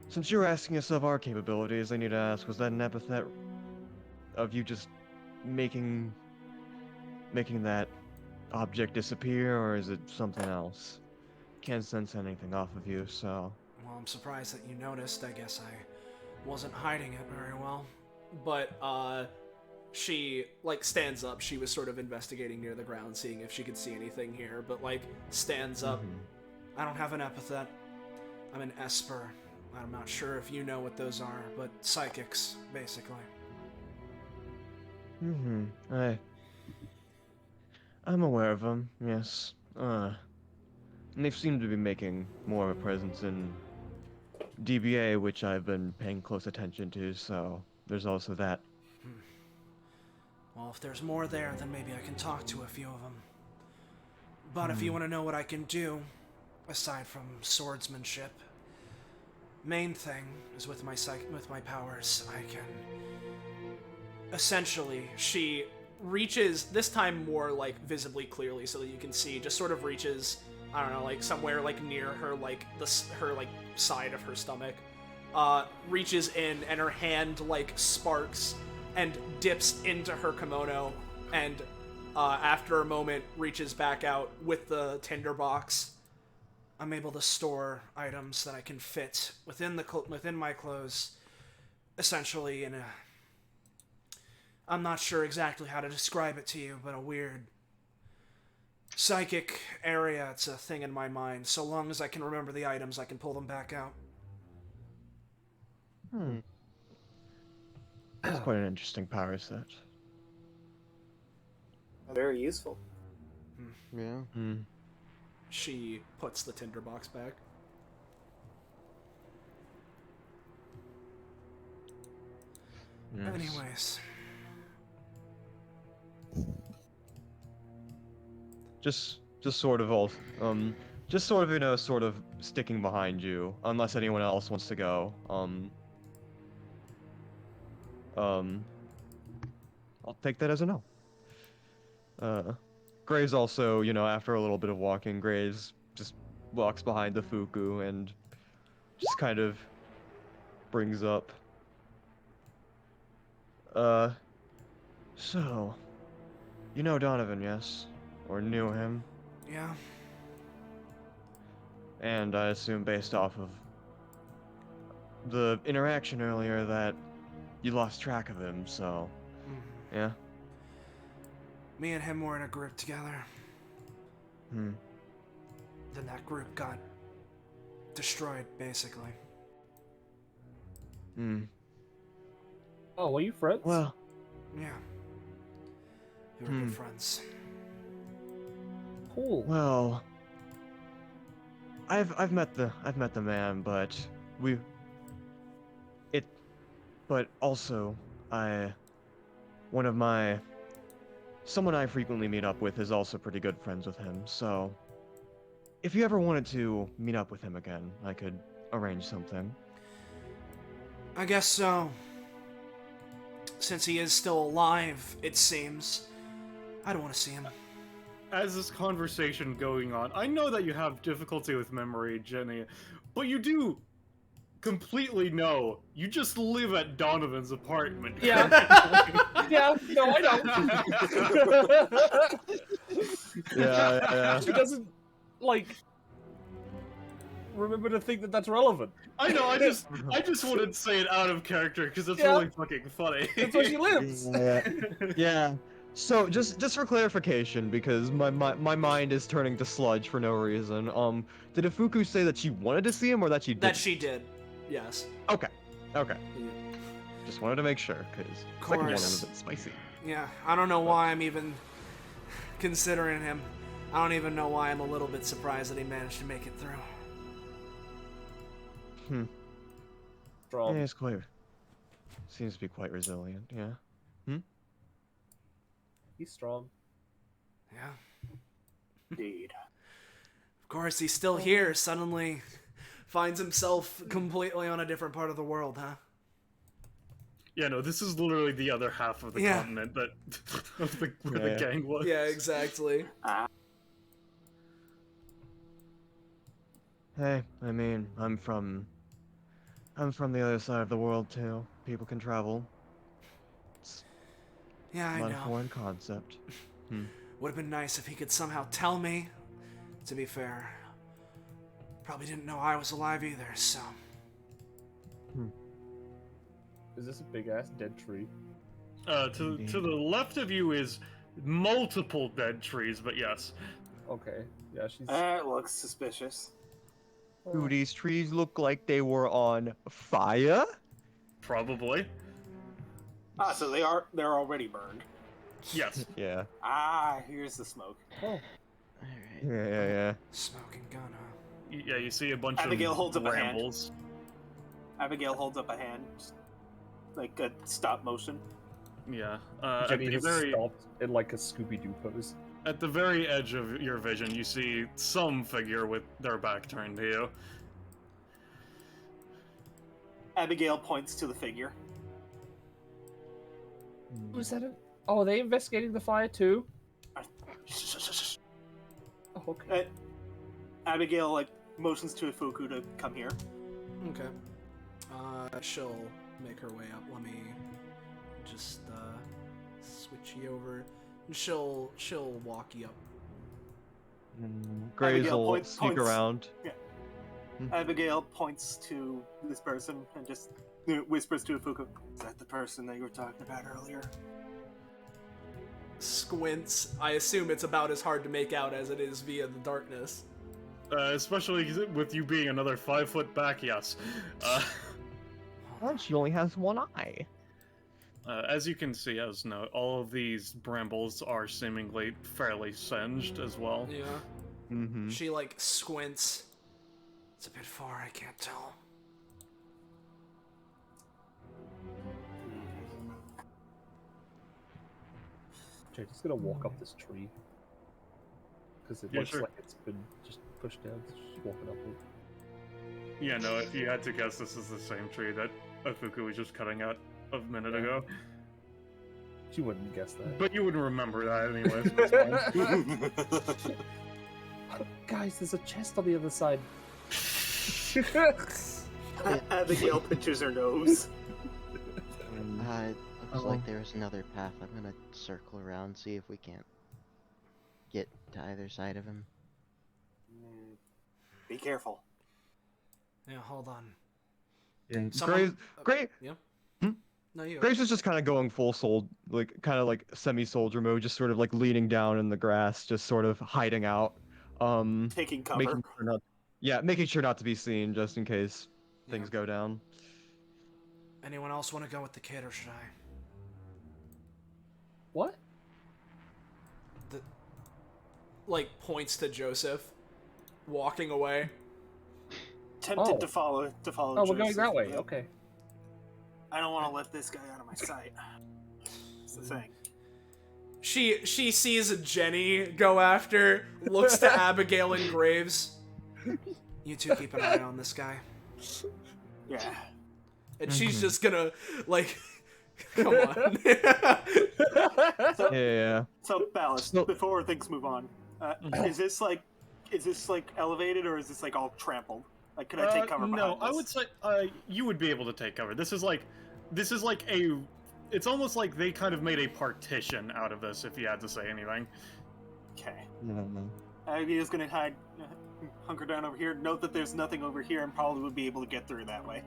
Since you were asking us of our capabilities, I need to ask, was that an epithet of you just making that object disappear, or is it something else? Can't sense anything off of you, so... Well, I'm surprised that you noticed. I guess I wasn't hiding it very well. But, she, like, stands up. She was sort of investigating near the ground, seeing if she could see anything here, but, like, stands up. I don't have an epithet. I'm an esper. I'm not sure if you know what those are, but psychics, basically. I'm aware of them, yes. And they've seemed to be making more of a presence in DBA, which I've been paying close attention to, so there's also that. Well, if there's more there, then maybe I can talk to a few of them. But if you want to know what I can do, aside from swordsmanship, main thing is with my powers, I can... Essentially, she reaches, this time more, like, visibly clearly so that you can see, just sort of reaches, I don't know, like, somewhere, like, near her, like, her, like, side of her stomach, reaches in, and her hand, like, sparks and dips into her kimono, and after a moment reaches back out with the tinder box. I'm able to store items that I can fit within my clothes, essentially in a... I'm not sure exactly how to describe it to you, but a weird psychic area. It's a thing in my mind. So long as I can remember the items, I can pull them back out. That's quite an interesting power set. Very useful. Yeah. She puts the tinderbox back. Yes. Anyways. Just sort of all, just sort of, you know, sort of sticking behind you, unless anyone else wants to go. I'll take that as a no. Gray's also, you know, after a little bit of walking, Gray's just walks behind the Fuku and just kind of brings up. So, you know Donovan, yes? Or knew him? Yeah. And I assume based off of the interaction earlier that you lost track of him, so... Yeah? Me and him were in a group together. Then that group got destroyed, basically. Hmm. Oh, were you friends? Well, Yeah. We were good friends. cool. well. I've met the man, but but also someone I frequently meet up with is also pretty good friends with him. So if you ever wanted to meet up with him again, I could arrange something. I guess so. Since he is still alive, it seems. I don't want to see him. As this conversation going on, I know that you have difficulty with memory, Jenny, but you do completely know you just live at Donovan's apartment. Yeah. Yeah, no, I know. Yeah. She doesn't, like, remember to think that that's relevant. I know, I just wouldn't say it out of character because it's Yeah. really fucking funny. That's where she lives. Yeah. So just for clarification, because my mind is turning to sludge for no reason. Did Ifuku say that she wanted to see him or that she did? That she did. Yes. Okay. Yeah. Just wanted to make sure, because second one was a bit spicy. Yeah, I don't know why I'm even considering him. I don't even know why I'm a little bit surprised that he managed to make it through. Strong. Yeah, it's quite. Seems to be quite resilient. Yeah. He's strong. Yeah. Indeed. Of course, he's still here. Suddenly finds himself completely on a different part of the world, huh? Yeah, no, this is literally the other half of the Yeah. continent that where the gang was. Yeah, exactly. Hey, I mean, I'm from the other side of the world too. People can travel. It's Yeah, I not a know. foreign concept. Would have been nice if he could somehow tell me. To be fair, probably didn't know I was alive either, so. Is this a big ass dead tree? To the left of you is multiple dead trees, but yes. Okay. Yeah, she's. That looks suspicious. Do these trees look like they were on fire? Probably. Ah, so they're already burned. Yes. Yeah. Ah, here's the smoke. Alright. Yeah. Smoking gun, huh? Yeah, you see a bunch Abigail of holds up a hand. brambles. Abigail holds up a hand, just like a stop motion. Yeah. At Jenny the has very stopped in like a Scooby-Doo pose. at the very edge of your vision, you see some figure with their back turned to you. Abigail points to the figure. Who's that? Oh, are they investigating the fire too? Shh, shh, shh, shh. Oh, okay. Abigail like motions to Ifuku to come here. Okay. She'll make her way up. Let me just switch you over. She'll walk you up. Grays Abigail will points- sneak points. around. Abigail points to this person and just whispers to Ifuku, "Is that the person that you were talking about earlier?" Squints. I assume it's about as hard to make out as it is via the darkness. Especially with you being another 5 foot back, yes. Oh, she only has one eye. As you can see, Esno, all of these brambles are seemingly fairly singed as well. Yeah. Mm-hmm. She like squints. It's a bit far, I can't tell. Jade's gonna walk up this tree. Because it Yeah, looks sure. like it's been just pushed down. So she's walking up it. Yeah, no, if you had to guess, this is the same tree that Ifuku was just cutting out a minute ago. She wouldn't guess that. But you wouldn't remember that anyways. It's fine. Guys, there's a chest on the other side. Abigail pinches her nose. It looks like there's another path. I'm gonna circle around, see if we can't get to either side of him. Be careful. Yeah, hold on. Yeah. Someone- Grace Yeah. Hmm? No, you. Grace is just kind of going full soul, like kind of like semi-soldier mode, just sort of like leaning down in the grass, just sort of hiding out. Taking cover. Making sure not. Yeah, making sure not to be seen just in case things go down. Anyone else want to go with the kid, or should I? What? Like, points to Joseph, walking away. Tempted to follow. Oh, we're going Joseph, that way. but Okay. I don't want to let this guy out of my sight. That's the thing. She sees Jenny go after, looks to Abigail and Graves. You two keep an eye on this guy. Yeah. And she's just gonna, like, come on. Yeah. So Ballast, So- before things move on, is this like elevated or is this like all trampled? Like, could I take cover behind No, this? I would say you would be able to take cover. This is like a. It's almost like they kind of made a partition out of this. If you had to say anything. Okay. Mhm. Abigail's gonna hide, hunker down over here. Note that there's nothing over here, and probably would be able to get through that way.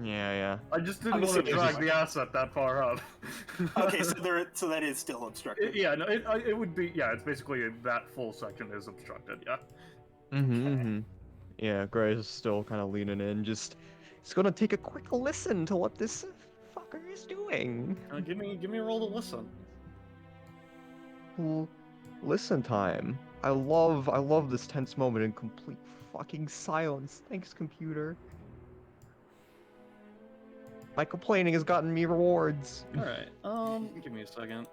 Yeah. I just didn't I'm want to assuming drag it's the asset that far up. Okay, so that is still obstructed. Yeah, no, it would be. Yeah, it's basically that full section is obstructed. Yeah. Yeah, Grace is still kind of leaning in, just it's gonna take a quick listen to what this fucker is doing. Give me a roll to listen. Listen time. I love this tense moment in complete fucking silence. Thanks, computer. My complaining has gotten me rewards. All right. Give me a second.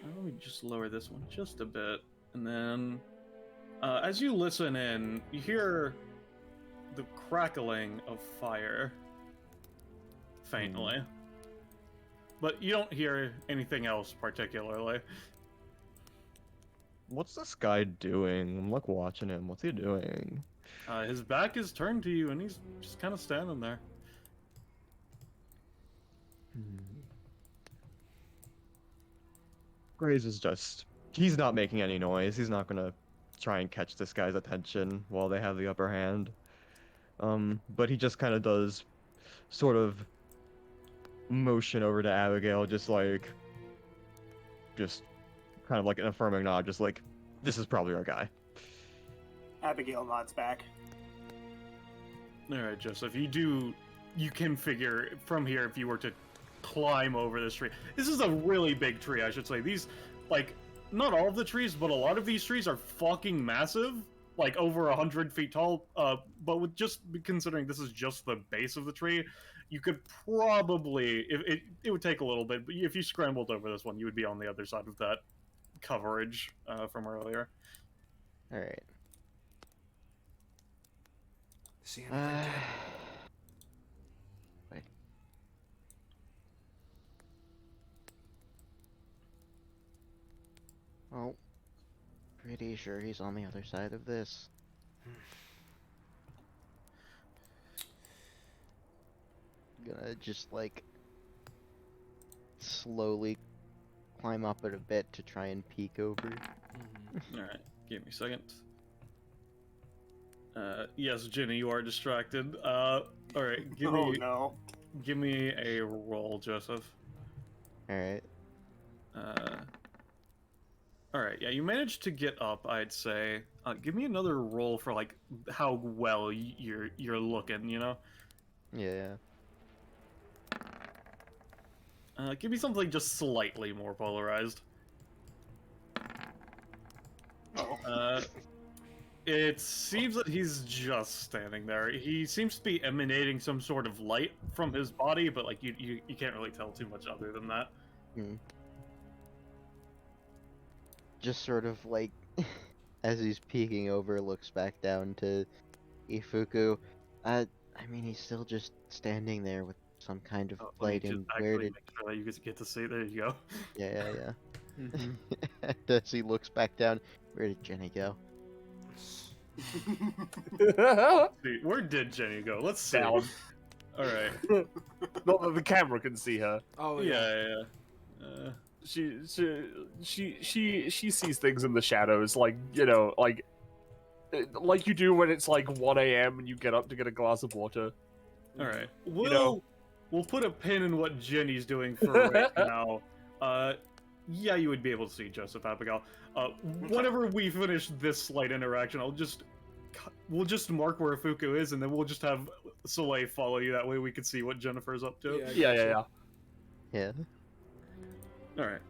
Let me just lower this one just a bit, and then, as you listen in, you hear the crackling of fire faintly, but you don't hear anything else particularly. What's this guy doing? I'm like watching him. What's he doing? His back is turned to you, and he's just kind of standing there. Grace is just... He's not making any noise. He's not gonna try and catch this guy's attention while they have the upper hand. But he just kind of does sort of motion over to Abigail, just kind of like an affirming nod, just like, this is probably our guy. Abigail nods back. Alright, Joseph, you can figure from here if you were to climb over this tree. This is a really big tree, I should say. These, like, not all of the trees, but a lot of these trees are fucking massive, like over 100 feet tall. But with just considering this is just the base of the tree, you could probably, it would take a little bit, but if you scrambled over this one, you would be on the other side of that coverage from earlier. Alright. See anything, kid? Wait. Oh. Pretty sure he's on the other side of this. Gonna just, like, slowly climb up it a bit to try and peek over. Alright, give me a second. Yes, Ginny, you are distracted. Alright, give me a roll, Joseph. Alright. Alright, yeah, you managed to get up, I'd say. Give me another roll for, like, how well you're looking, you know? Yeah. Give me something just slightly more polarized. It seems that he's just standing there. He seems to be emanating some sort of light from his body, but, like, you can't really tell too much other than that. Just sort of, like, as he's peeking over, looks back down to Ifuku. I mean, he's still just standing there with some kind of lighting. Where did... Make sure that you get to see. There you go. Yeah. As he looks back down, where did Jenny go? Where did Jenny go? Let's see. Down. Alright. Not that the camera can see her. Oh, Yeah. She sees things in the shadows, like, you know, like you do when it's like 1 a.m. and you get up to get a glass of water. Alright. We'll put a pin in what Jenny's doing for right now. Yeah, you would be able to see Joseph, Abigail. Whenever we finish this slight interaction, I'll just we'll just mark where Fuku is, and then we'll just have Soleil follow you. That way we can see what Jennifer's up to. Yeah. Yeah. All right.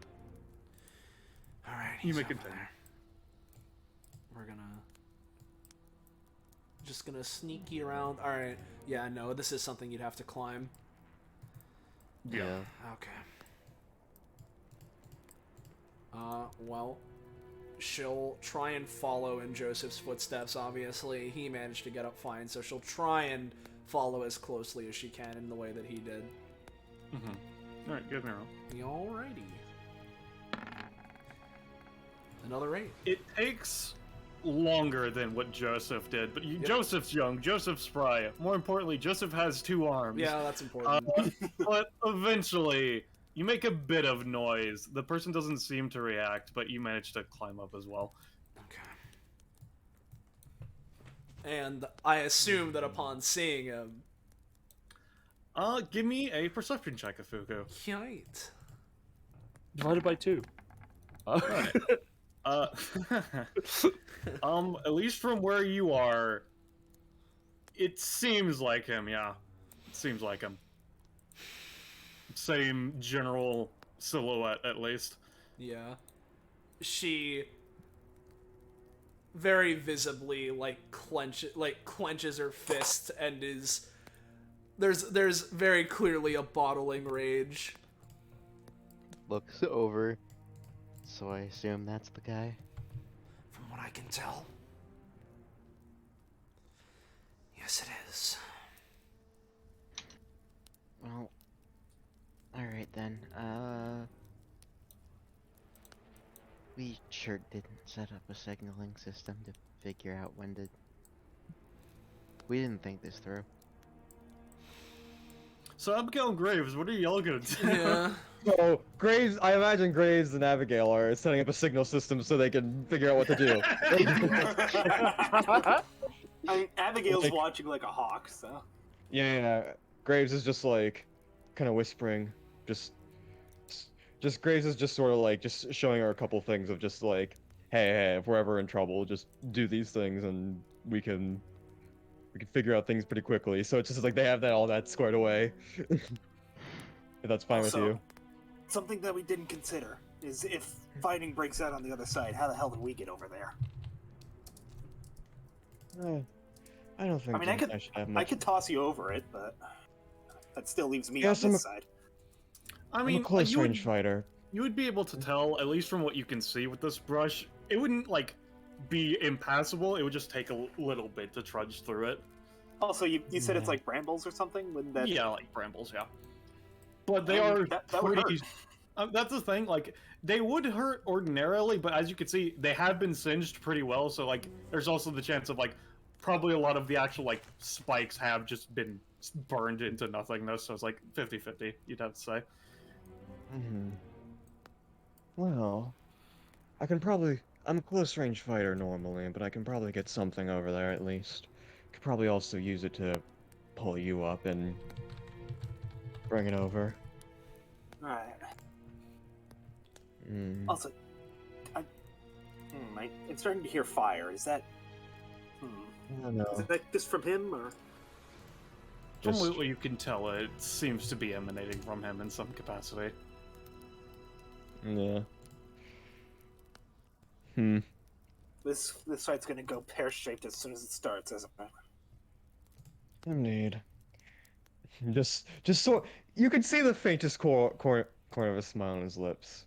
All right. You he's may over continue. there. We're just gonna sneaky around. All right. Yeah. No, this is something you'd have to climb. Yeah. Okay. Well, she'll try and follow in Joseph's footsteps, obviously. He managed to get up fine, so she'll try and follow as closely as she can in the way that he did. Mm-hmm. Alright, give me a roll. Alrighty. Another 8. It takes longer than what Joseph did, but Yep. Joseph's young, Joseph's spry. More importantly, Joseph has 2 arms. Yeah, that's important. But eventually, you make a bit of noise. The person doesn't seem to react, but you manage to climb up as well. Okay. And I assume that upon seeing him... Give me a perception check, Fuku. Yite. Divided by 2. At least from where you are, it seems like him, yeah. It seems like him. Same general silhouette, at least. Yeah. She very visibly clenches her fist and is there's very clearly a bottling rage. Looks over. So I assume that's the guy. From what I can tell. Yes, it is. Well, alright then. We sure didn't set up a signaling system to figure out when to... We didn't think this through. So, Abigail Graves, what are y'all gonna do? Yeah. So, Graves, I imagine Graves and Abigail are setting up a signal system so they can figure out what to do. I mean, Abigail's Like- watching like a hawk, so. Yeah. Graves is just like, kind of whispering, just Graves is just sort of like, just showing her a couple things of just like, hey, if we're ever in trouble, just do these things and we can figure out things pretty quickly. So it's just like they have all that squared away. If that's fine with Also, you. Something that we didn't consider is if fighting breaks out on the other side, how the hell do we get over there? I don't think I mean, I could- should have I much. could toss you over it, but that still leaves me Yes, on I'm this a- side. I I'm mean, a close you would, range fighter. you would be able to tell, at least from what you can see with this brush, it wouldn't, like, be impassable. It would just take a little bit to trudge through it. Also, you said it's Yeah. like brambles or something? Wouldn't that... Yeah, like brambles, yeah. But they are that would pretty... that's the thing, like, they would hurt ordinarily, but as you can see, they have been singed pretty well, so, like, there's also the chance of, like, probably a lot of the actual, like, spikes have just been burned into nothingness, so it's like 50-50, you'd have to say. Well, I'm a close range fighter normally, but I can probably get something over there at least. Could probably also use it to pull you up and bring it over. Alright. Mm. Also, I'm starting to hear fire. Is that... I don't know. Is that just from him, or... From Just- what you can tell, it seems to be emanating from him in some capacity. Yeah. This fight's gonna go pear-shaped as soon as it starts, isn't it? Indeed. Just so you can see the faintest corner of a smile on his lips.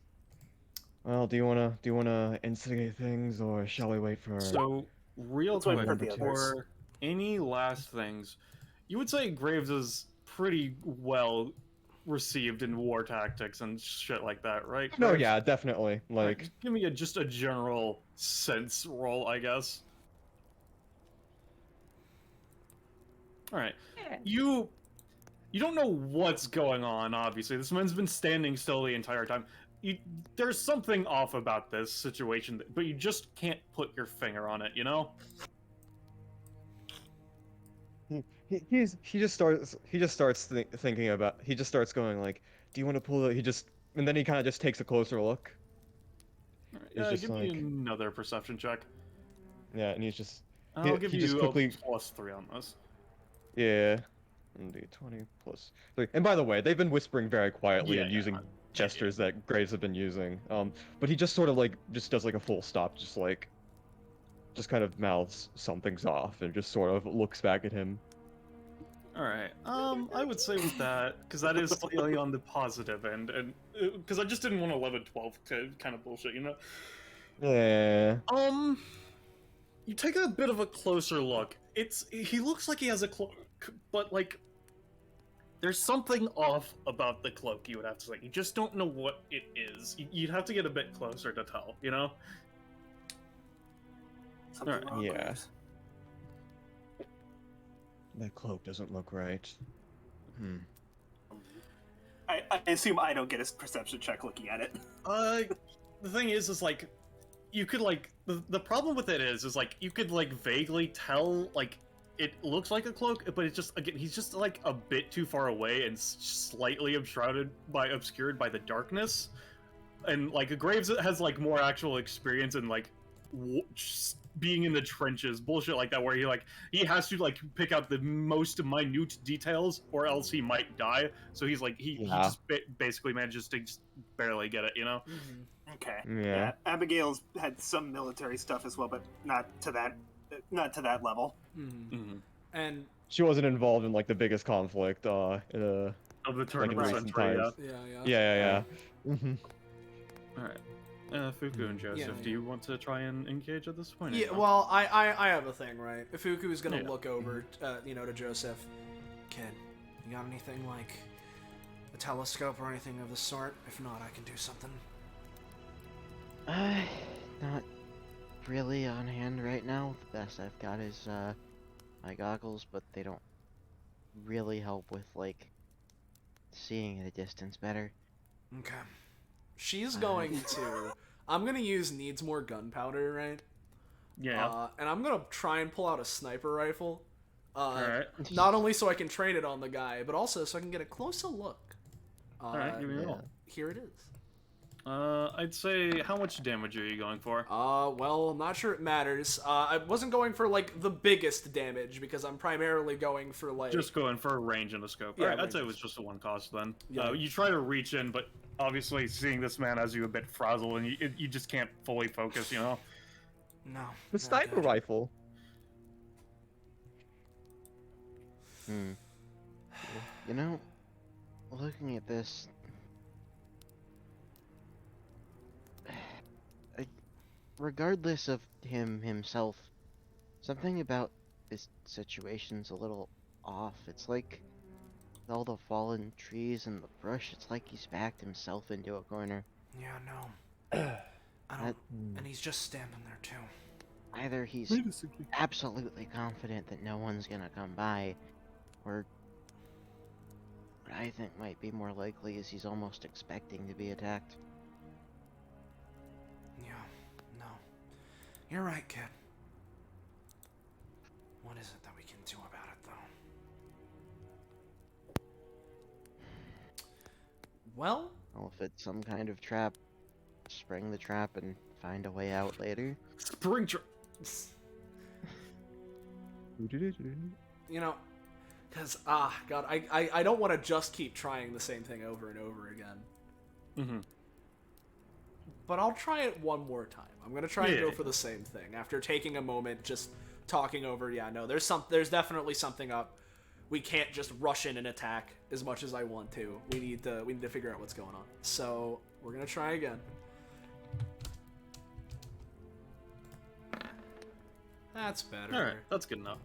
Well, do you wanna instigate things, or shall we wait for? So, real Let's wait quick, for the others. for any last things, you would say Graves is pretty well received in war tactics and shit like that, right? No, Graves? yeah, definitely. Alright, Like, give me just a general sense roll, I guess. Alright. You don't know what's going on, obviously. This man's been standing still the entire time. There's something off about this situation, but you just can't put your finger on it, you know? he just starts thinking about. He just starts going like, "Do you want to pull it?" And then he kind of just takes a closer look. Alright, It's just give me like- another perception check. Yeah, and he's just I'll give he you just quickly- a +3 on this. Yeah. D20 plus 3. And by the way, they've been whispering very quietly Yeah, and yeah, using yeah. gestures that Graves have been using. But he just sort of like just does like a full stop, just kind of mouths something's off and just sort of looks back at him. All right. I would say with that, because that is slightly on the positive end, and because I just didn't want 11-12 to kind of bullshit, you know. Yeah. You take a bit of a closer look. He looks like he has a cloak, but like, there's something off about the cloak. You would have to say. You just don't know what it is. You'd have to get a bit closer to tell, you know. Something Alright. wrong, Yeah. Graves? That cloak doesn't look right. I assume I don't get a perception check looking at it. The thing is like, you could like the problem with it is like you could like vaguely tell like it looks like a cloak, but it's just again he's just like a bit too far away and slightly obscured by the darkness, and like Graves has like more actual experience in like just being in the trenches, bullshit like that, where he has to like pick out the most minute details or else he might die. So he's like he just basically manages to just barely get it, you know. Okay. Yeah. Abigail's had some military stuff as well, but not to that level. And She wasn't involved in like the biggest conflict Of the turn of the recent century, times. yeah. Yeah. All right. Fuku and Joseph, Yeah. do you want to try and engage at this point? Yeah, well, I have a thing, right? Ifuku is gonna Yeah. look over, to Joseph. Kid, you got anything like a telescope or anything of the sort? If not, I can do something. Not really on hand right now. The best I've got is my goggles, but they don't really help with like seeing at a distance better. Okay. She's going to. I'm gonna use needs more gunpowder, right? Yeah. And I'm gonna try and pull out a sniper rifle. All right. Not only so I can train it on the guy, but also so I can get a closer look. All right. Give me a roll. Here it is. I'd say how much damage are you going for? Well, I'm not sure it matters. I wasn't going for, like, the biggest damage, because I'm primarily going for, like... Just going for a range and a scope. Yeah, Alright, I'd say it range. was just a one cost then. Yeah. You try to reach in, but obviously seeing this man has you a bit frazzled, and you just can't fully focus, you know? No. The not sniper good. rifle. You know, looking at this, regardless of himself, something about this situation's a little off. It's like all the fallen trees and the brush, it's like he's backed himself into a corner. Yeah, no. I don't... And he's just standing there, too. Either he's absolutely confident that no one's gonna come by, or what I think might be more likely is he's almost expecting to be attacked. Yeah, no. You're right, kid. What is it that we can do about it, though? Well... Well, if it's some kind of trap, spring the trap and find a way out later. Spring trap! You know, because, God, I don't want to just keep trying the same thing over and over again. Mm-hmm. But I'll try it one more time. I'm going to try and go for the same thing. After taking a moment, just talking over, there's definitely something up. We can't just rush in and attack as much as I want to. We need to figure out what's going on. So, we're going to try again. That's better. Alright, that's good enough.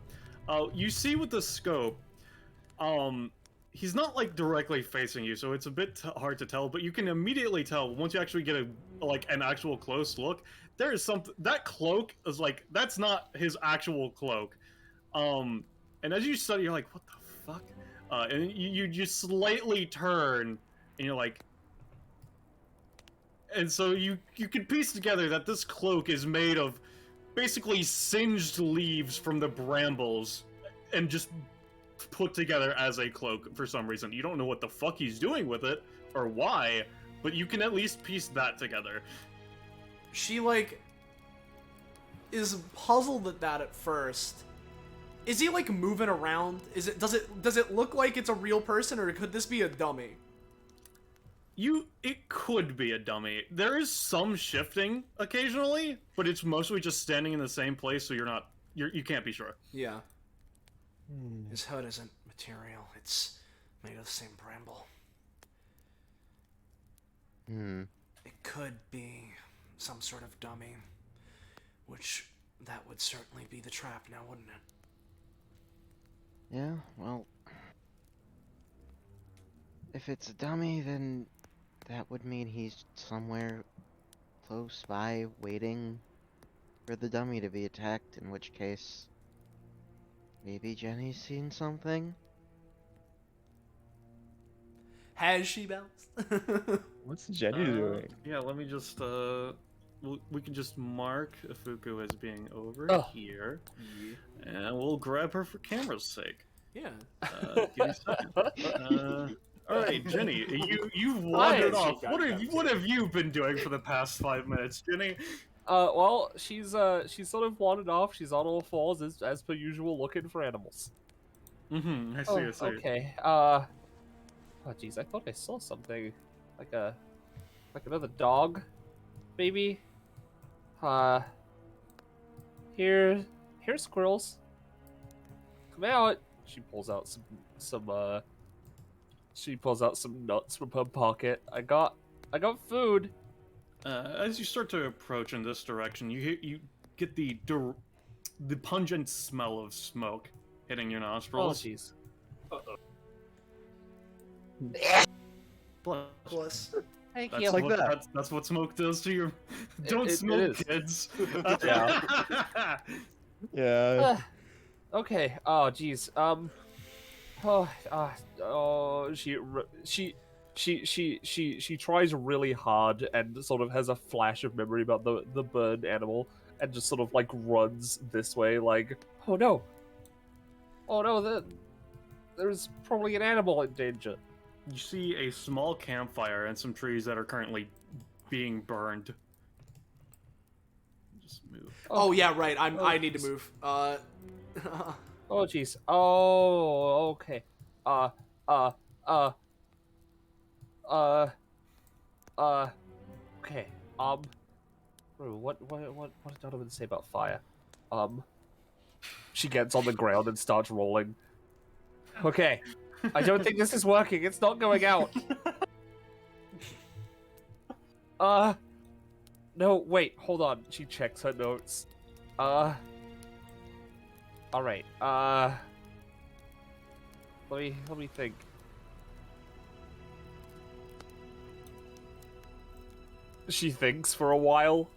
You see with the scope, he's not like directly facing you, so it's a bit hard to tell, but you can immediately tell once you actually get an actual close look, there is something, that cloak is like, that's not his actual cloak. And as you study, you're like, what the fuck? And you just slightly turn, and you're like, and so you can piece together that this cloak is made of basically singed leaves from the brambles and just put together as a cloak for some reason. You don't know what the fuck he's doing with it or why, but you can at least piece that together. She, like... is puzzled at that at first. Is he like moving around? Does it look like it's a real person, or could this be a dummy? It could be a dummy. There is some shifting occasionally, but it's mostly just standing in the same place, so you can't be sure. Yeah. His hood isn't material. It's made of the same bramble. It could be some sort of dummy, which that would certainly be the trap now, wouldn't it? Yeah, well, if it's a dummy, then that would mean he's somewhere close by waiting for the dummy to be attacked, in which case maybe Jenny's seen something? Has she bounced? What's Jenny doing? Yeah, let me just we can just mark Ifuku as being over here, and we'll grab her for camera's sake. Yeah. Give me a second. All right, Jenny, you've wandered off. What have you been doing for the past 5 minutes, Jenny? Well, she's sort of wandered off. She's on all fours as per usual, looking for animals. I see. I see. Okay. Oh, jeez, I thought I saw something, like another dog, maybe. Here's squirrels. Come out. She pulls out some nuts from her pocket. I got food. As you start to approach in this direction, you get the pungent smell of smoke hitting your Oh, nostrils. jeez. Bless. Thank That's you. like what, that. That's what smoke does to your. Don't it smoke, is. kids. Yeah. Yeah. Okay. Oh, jeez. She tries really hard and sort of has a flash of memory about the bird animal and just sort of like runs this way, like, oh no, there's probably an animal in danger. You see a small campfire and some trees that are currently being burned. Just move. Oh yeah, right. I need to move. Oh jeez. Oh, okay. Okay. What did Donovan say about fire? She gets on the ground and starts rolling. Okay. I don't think this is working. It's not going out. No, wait, hold on. She checks her notes. Alright, let me think. She thinks for a while.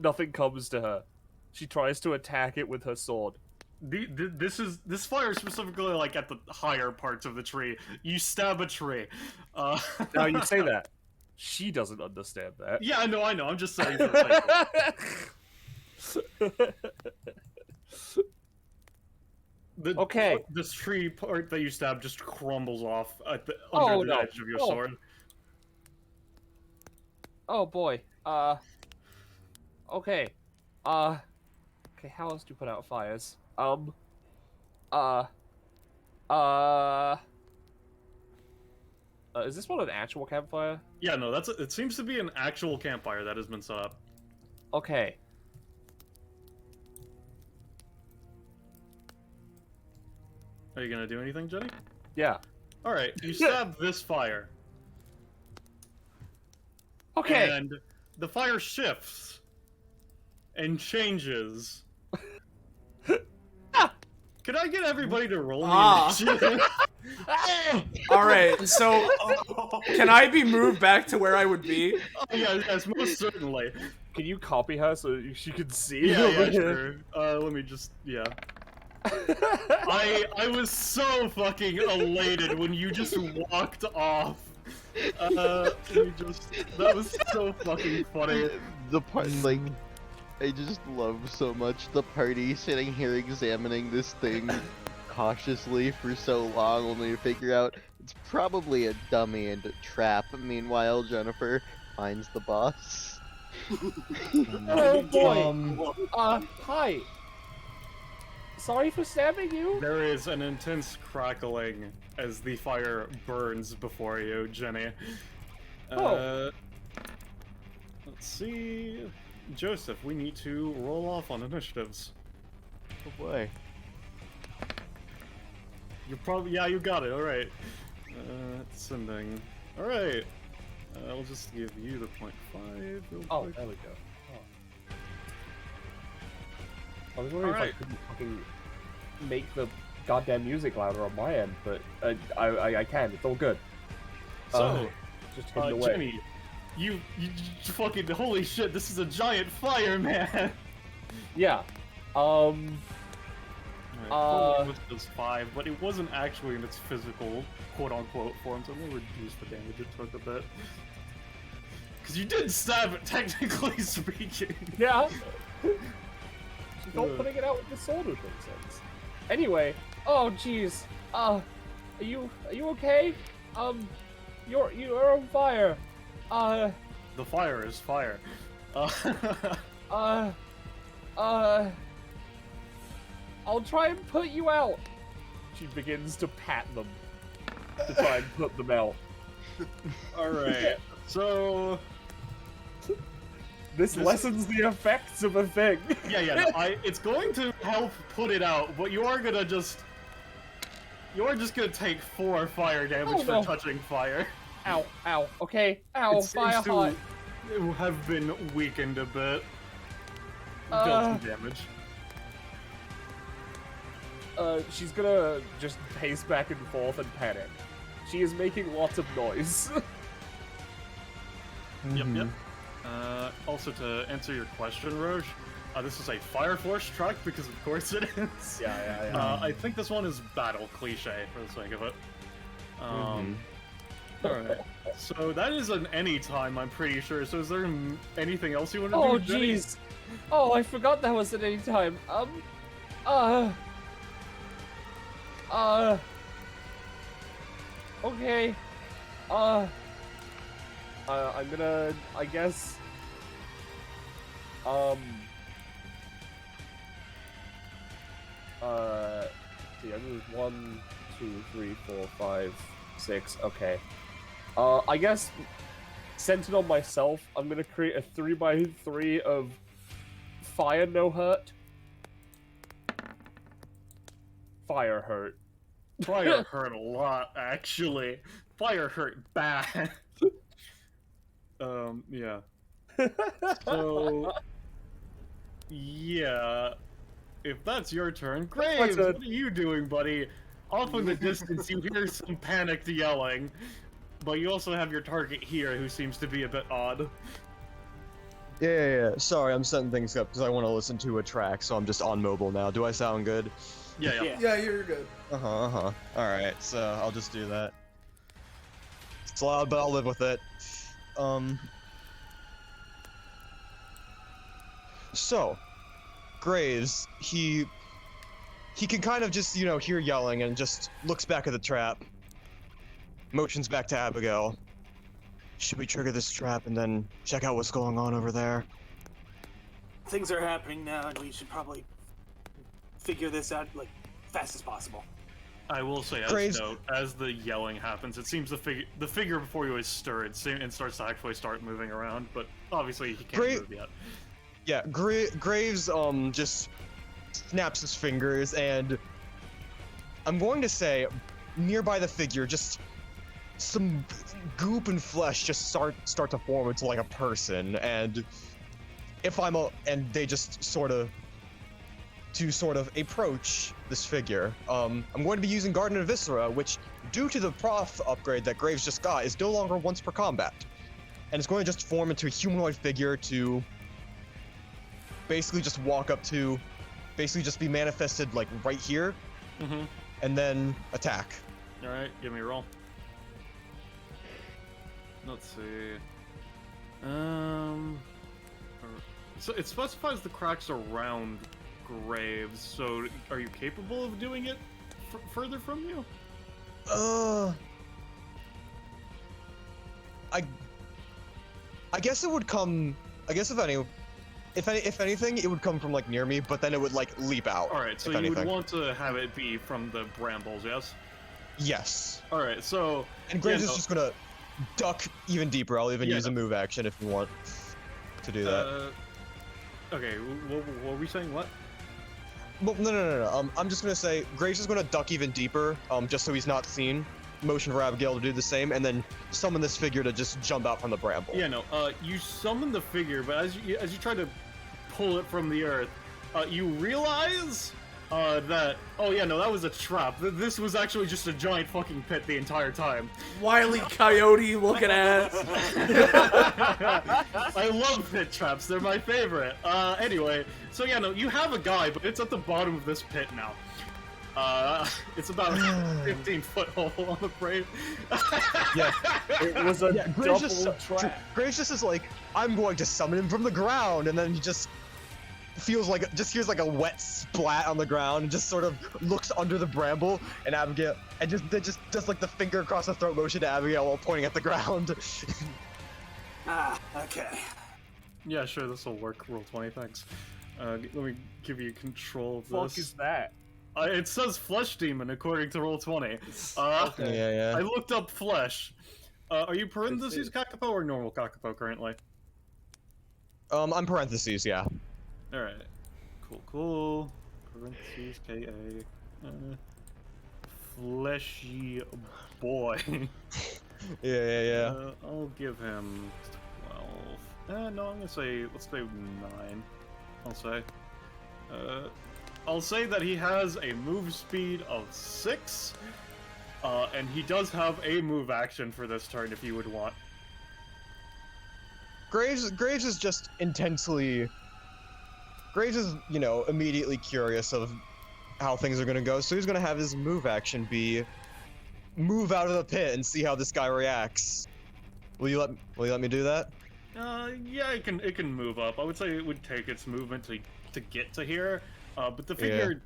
Nothing comes to her. She tries to attack it with her sword. This fire is specifically like at the higher parts of the tree. You stab a tree. Now you say that. She doesn't understand that. Yeah, I know. I'm just saying. For the sake of- Okay. This tree part that you stab just crumbles off at the Oh, under the no. edge of your Oh. sword. Oh boy. Okay. Okay, how else do you put out fires? Is this one an actual campfire? Yeah, no, it seems to be an actual campfire that has been set up. Okay. Are you gonna do anything, Jenny? Yeah. Alright, you stab this fire. Okay. And the fire shifts and changes. Can I get everybody to roll me initiative? All right. So, can I be moved back to where I would be? Oh, yeah, yes, most certainly. Can you copy her so she can see? Yeah, sure. Let me just, yeah. I was so fucking elated when you just walked off. That was so fucking funny. The part, like, I just love so much the party sitting here examining this thing cautiously for so long, only to figure out it's probably a dummy and a trap. Meanwhile, Jennifer finds the boss. Oh boy. Um, Hi. Sorry for stabbing you. There is an intense crackling as the fire burns before you, Jenny. Oh. Let's see. Joseph, we need to roll off on initiatives. Oh boy. You probably, yeah, you got it. All right. Sending. All right. I'll just give you the 0.5. real Oh, quick. there we go. I was wondering if Alright. I couldn't fucking make the goddamn music louder on my end, but I can. It's all good. So, Just hidden away. Jenny, you fucking holy shit! This is a giant fire, man. Yeah. This was 5, but it wasn't actually in its physical quote-unquote form, so I'm gonna reduce the damage it took a bit. Because you did stab it, technically speaking. Yeah. Just not putting it out with the sword would make sense. Anyway, oh jeez. Are you okay? You're on fire. The fire is fire. I'll try and put you out. She begins to pat them to try and put them out. Alright, so... This lessens the effects of a thing. Yeah, no, it's going to help put it out, but you are just gonna take 4 fire damage for touching fire. Ow, ow, okay, ow, It fire seems hot. to have been weakened a bit. Dealt some damage. She's gonna just pace back and forth and panic. She is making lots of noise. Yep. Also, to answer your question, Roche, this is a Fire Force truck because of course it is. Yeah. I think this one is battle cliche for the sake of it. Alright. So that is an any time, I'm pretty sure. So is there anything else you want to Oh do, Jenny? jeez. Oh, I forgot that was at any time. Okay. I'm gonna, I guess, see, I moved 1, 2, 3, 4, 5, 6, okay. I guess, centered on myself, I'm gonna create a 3x3 of fire no hurt. Fire hurt. Fire hurt a lot, actually. Fire hurt bad. Yeah. So, yeah. If that's your turn, Graves, what are you doing, buddy? Off in the distance, you hear some panicked yelling, but you also have your target here, who seems to be a bit odd. Yeah. Sorry, I'm setting things up because I want to listen to a track, so I'm just on mobile now. Do I sound good? Yeah. Yeah, you're good. Alright, so I'll just do that. It's loud, but I'll live with it. So, Graves, he can kind of just, hear yelling and just looks back at the trap. Motions back to Abigail. Should we trigger this trap and then check out what's going on over there? Things are happening now, and we should probably figure this out, like, fast as possible. I will say, as the yelling happens, it seems the figure before you is stirred and starts to actually start moving around, but obviously he can't move yet. Yeah, Graves just snaps his fingers, and I'm going to say, nearby the figure, just some goop and flesh just start to form into like a person, and they just sort of approach this figure. I'm going to be using Garden of Viscera, which, due to the prof upgrade that Graves just got, is no longer once per combat. And it's going to just form into a humanoid figure to basically just walk up to, basically just be manifested like right here, and then attack. Alright, give me a roll. Let's see. So it specifies the cracks around Graves, so are you capable of doing it further from you? I guess it would come guess if anything, it would come from like near me, but then it would like leap out. All right, so if you would anything. want to have it be from the brambles, yes? Yes. All right, so And Graves is just gonna duck even deeper. I'll even Yeah, use a move action if you want to do that. Okay, what were we saying? What? Well, no. I'm just gonna say Graves is gonna duck even deeper, just so he's not seen. Motion for Abigail to do the same, and then summon this figure to just jump out from the bramble. Yeah, no. You summon the figure, but as you try to pull it from the earth, you realize that that was a trap. This was actually just a giant fucking pit the entire time. Wily Coyote looking ass. I love pit traps. They're my favorite. Anyway, so yeah, no, you have a guy, but it's at the bottom of this pit now. It's about a 15-foot hole, I'm afraid. Yeah. It was a Graves double trap. Graves just is like, I'm going to summon him from the ground, and then he just hears like a wet splat on the ground, and just sort of looks under the bramble, and Abigail, and just does like the finger across the throat motion to Abigail while pointing at the ground. Okay. Yeah, sure, this will work. Roll 20, thanks. Let me give you control of Fuck this. is that? It says Flesh Demon according to Roll 20. Yeah. I looked up Flesh. Are you parentheses Kakapo or normal Kakapo currently? I'm parentheses, yeah. Alright. Cool. Parentheses K-A. Fleshy boy. Yeah. I'll give him 12. No, I'm gonna say, let's say 9. I'll say that he has a move speed of 6, and he does have a move action for this turn if you would want. Graves is just intensely. Graves is, immediately curious of how things are gonna go, so he's gonna have his move action be move out of the pit and see how this guy reacts. Will you let me do that? Yeah, it can move up. I would say it would take its movement to get to here, but the figure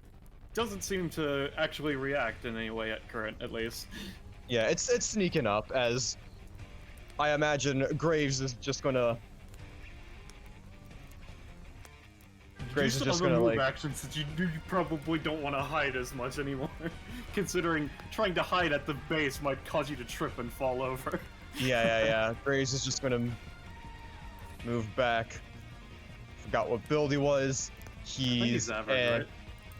doesn't seem to actually react in any way at least. Yeah, it's sneaking up, as I imagine Graves is just gonna. Graves is just gonna move actions that you probably don't want to hide as much anymore, considering trying to hide at the base might cause you to trip and fall over. Yeah. Graves is just gonna move back. Forgot what build he was. I think he's average, right?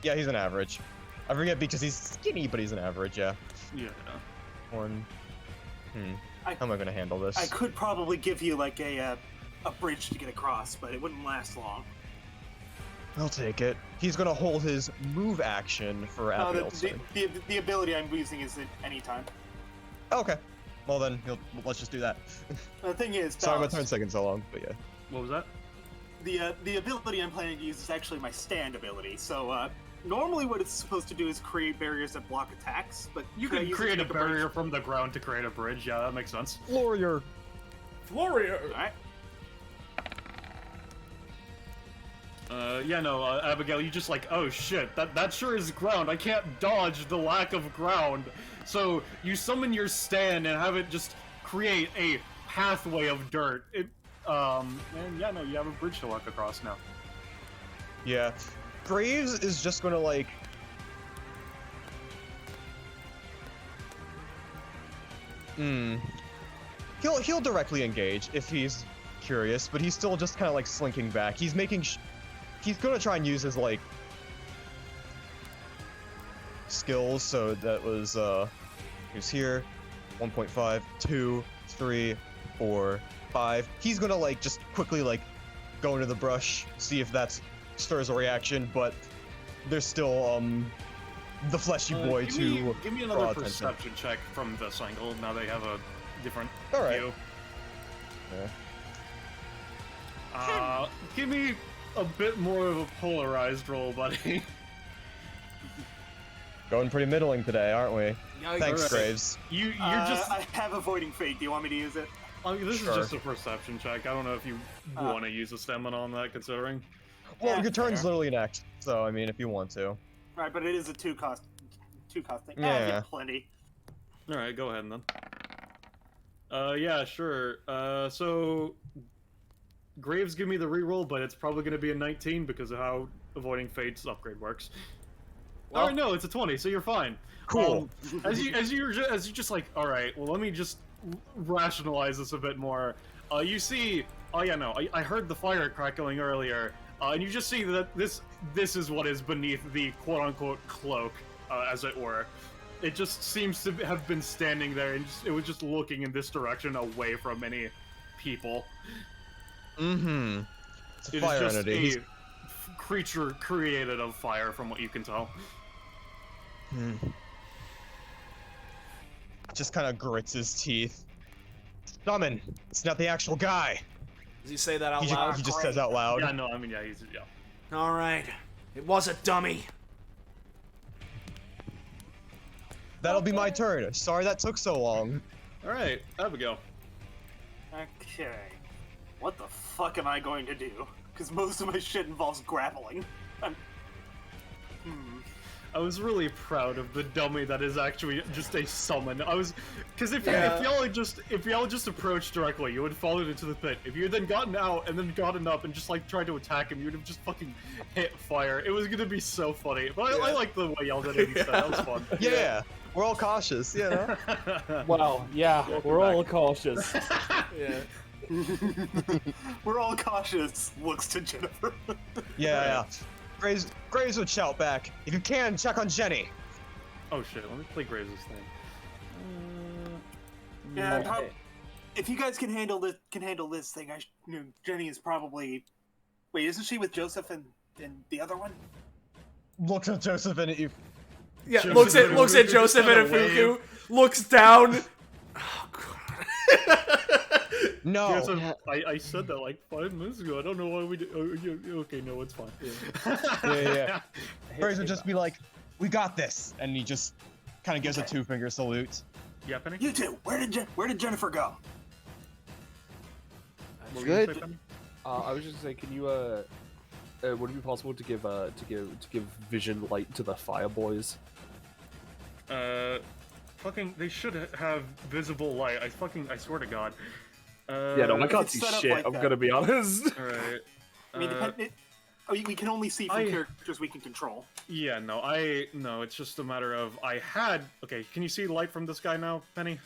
Yeah, he's an average. I forget because he's skinny, but he's an average, yeah. Yeah. How am I gonna handle this? I could probably give you like a bridge to get across, but it wouldn't last long. I'll take it. He's gonna hold his move action for Abigail's turn. The ability I'm using is at any time. Okay. Well then, let's just do that. The thing is, Sorry my turn's taking so long, but yeah. What was that? The ability I'm planning to use is actually my stand ability. So normally what it's supposed to do is create barriers that block attacks, but You can create a barrier from the ground to create a bridge. Yeah, that makes sense. Florier. Florier. All right. Abigail, you just like, oh shit, that sure is ground. I can't dodge the lack of ground. So you summon your stand and have it just create a pathway of dirt. You have a bridge to walk across now. Yeah. Graves is just gonna like. He'll directly engage if he's curious, but he's still just kind of like slinking back. He's making. He's gonna try and use his like skills. So that was he's here, 1.5, 2, 3, 4, 5. He's gonna like just quickly like go into the brush, see if that stirs a reaction, but there's still the fleshy boy to give me another perception check from this angle. Now they have a different view. Yeah. Give me a bit more of a polarized roll, buddy. Going pretty middling today, aren't we? Yikes. Thanks, Right. Graves. You're just. I have avoiding fate. Do you want me to use it? This Sure. is just a perception check. I don't know if you want to use a stamina on that, considering. Well, Yeah, your turn's fair. literally next, so I mean, if you want to. Right, but it is a two cost thing. Yeah. Plenty. All right, go ahead then. Yeah, sure. So Graves give me the reroll, but it's probably going to be a 19 because of how Avoiding Fate's upgrade works. Well- Alright, no, it's a 20, so you're fine. Cool. As you just like, alright, well let me just rationalize this a bit more. You see, oh yeah, no, I heard the fire crackling earlier, and you just see that this is what is beneath the quote-unquote cloak, as it were. It just seems to have been standing there, and it was just looking in this direction away from any people. Mm-hmm. It's a It fire is just entity. a creature created of fire, from what you can tell. Just kind of grits his teeth. Summon. It's not the actual guy. Does he say that out He loud? just says out loud. Yeah, no, I mean, yeah, he's, yeah. All right. It was a dummy. That'll be my turn. Sorry that took so long. Alright, Abigail. Okay. What the fuck am I going to do? Because most of my shit involves grappling. I was really proud of the dummy that is actually just a summon. I was, because if Yeah. y'all just approached directly, you would have fallen into the pit. If you had then gotten out and then gotten up and just like tried to attack him, you would have just fucking hit fire. It was gonna be so funny. But I like the way y'all did it instead. That was fun. Yeah. We're all cautious, you know? Well, yeah, Welcome we're all back. cautious. Yeah. We're all cautious. Looks to Jennifer. Yeah. Graves would shout back. If you can, check on Jenny. Oh shit, let me play Graves' thing. Yeah, if you guys can handle this thing, Jenny is probably. Wait, isn't she with Joseph and the other one? Looks at Joseph and you. Yeah. Joseph Looks at and Joseph Ifuku and just kinda Ifuku. Looks down. Oh god. No. Joseph, I said that like 5 minutes ago. I don't know why we did. Okay, no, it's fine. Yeah. Graves would just be like, "We got this," and he just kind of gives a Okay. 2-finger salute. Yeah, Penny? You two, where did Jennifer go? What were you gonna Good. say, Penny? I was just gonna say, can you would it be possible to give vision light to the fire boys? Fucking, they should have visible light. I swear to God. Yeah, no, I can't it's see set up shit. like I'm that. gonna be honest. Alright. I mean, we can only see from I- characters we can control. Yeah, no, it's just a matter of, okay, can you see light from this guy now, Penny?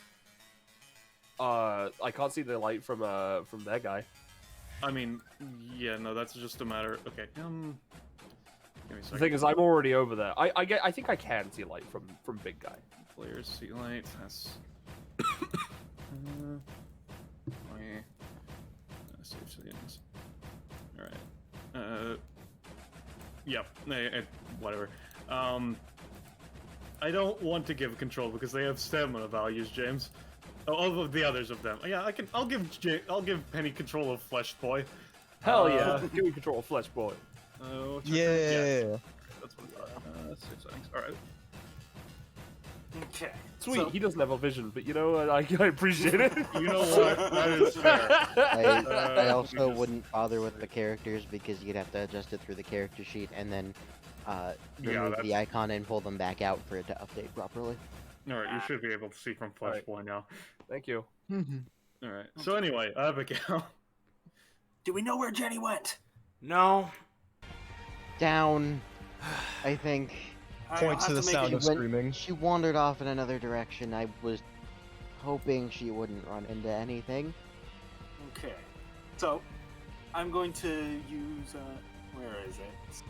I can't see the light from that guy. I mean, yeah, no, that's just a matter, okay, give me a The second. thing is, I'm already over there. I think I can see light from big guy. Players see light, that's... save settings. Alright. Yep, whatever. I don't want to give control because they have stamina values, James. Oh, of the others of them. Yeah, I'll give Penny control of Flesh Boy. Hell yeah! Give me control of Flesh Boy. What's your turn? Yeah. That's what save settings. Alright. Okay. Sweet. So, He doesn't have a vision, but you know, I appreciate it. You know what? That is fair. I Uh, also because- wouldn't bother with the characters because you'd have to adjust it through the character sheet and then remove the that's- icon and pull them back out for it to update properly. Alright, you should be able to see from Flesh Alright. Boy now. Thank you. Alright, so anyway, Abigail. do we know where Jenny went? No. Down, I think. Points to the sound She of went- screaming. She wandered off in another direction. I was hoping she wouldn't run into anything. Okay. So, I'm going to use, where is it?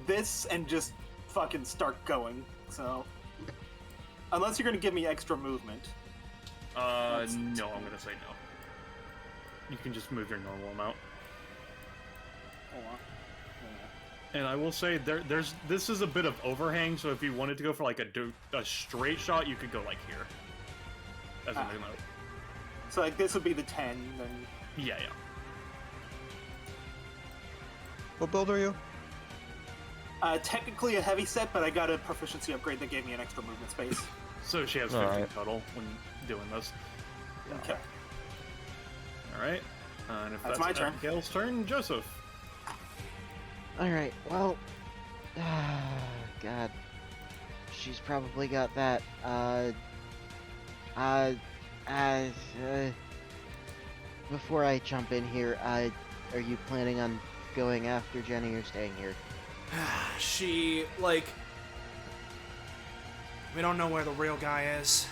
This and just fucking start going. So, unless you're gonna give me extra movement. No, I'm gonna say no. You can just move your normal amount. Hold on. And I will say, this is a bit of overhang, so if you wanted to go for like a straight shot, you could go like here. As a note. So, like, this would be the 10, then. Yeah. What build are you? Technically a heavy set, but I got a proficiency upgrade that gave me an extra movement space. So she has 15 Alright. total when doing this. Okay. Alright. And if That's that's my turn. Abigail's turn, Joseph. Alright, well. God. She's probably got that, before I jump in here, are you planning on going after Jenny or staying here? She, like... We don't know where the real guy is.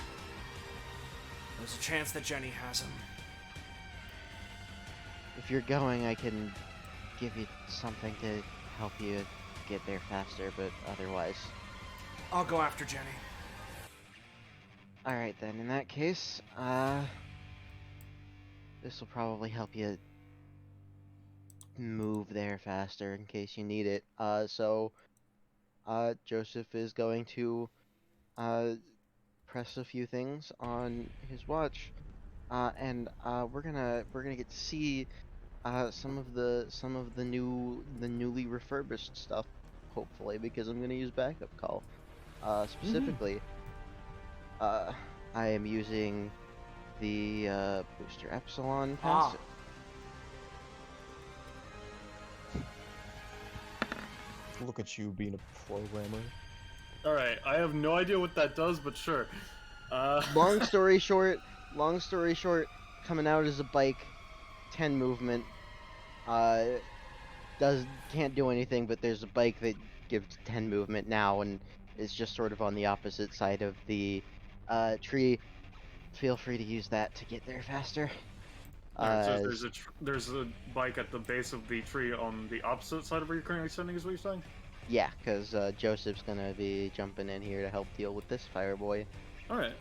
There's a chance that Jenny has him. If you're going, I can give you something to help you get there faster, but otherwise... I'll go after Jenny. Alright then, in that case, this will probably help you move there faster in case you need it. Joseph is going to, press a few things on his watch, and we're gonna get to see some of the newly refurbished stuff, hopefully, because I'm gonna use backup call. Specifically, I am using the booster epsilon passive. Look at you being a programmer. Alright, I have no idea what that does, but sure. Long story short, coming out as a bike, 10 movement. Can't do anything, but there's a bike that gives 10 movement now, and is just sort of on the opposite side of the tree. Feel free to use that to get there faster. Alright, so there's a bike at the base of the tree on the opposite side of where you're currently standing, is what you're saying? Yeah, because Joseph's gonna be jumping in here to help deal with this fireboy. Alright.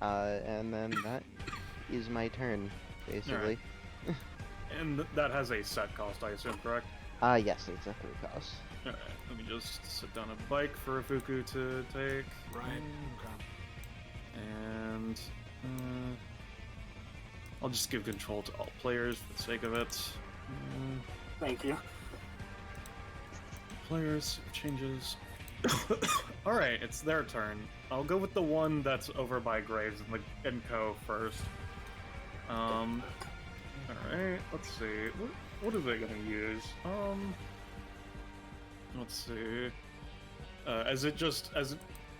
And then that is my turn, basically. Right. And that has a set cost, I assume, correct? Yes, it's a 3 cost. Alright, let me just sit down a bike for Ifuku to take. Right, okay. And I'll just give control to all players for the sake of it. Thank you. Players, changes. Alright, it's their turn. I'll go with the one that's over by Graves and Co. first. Alright, let's see. What are they gonna use? Let's see. As it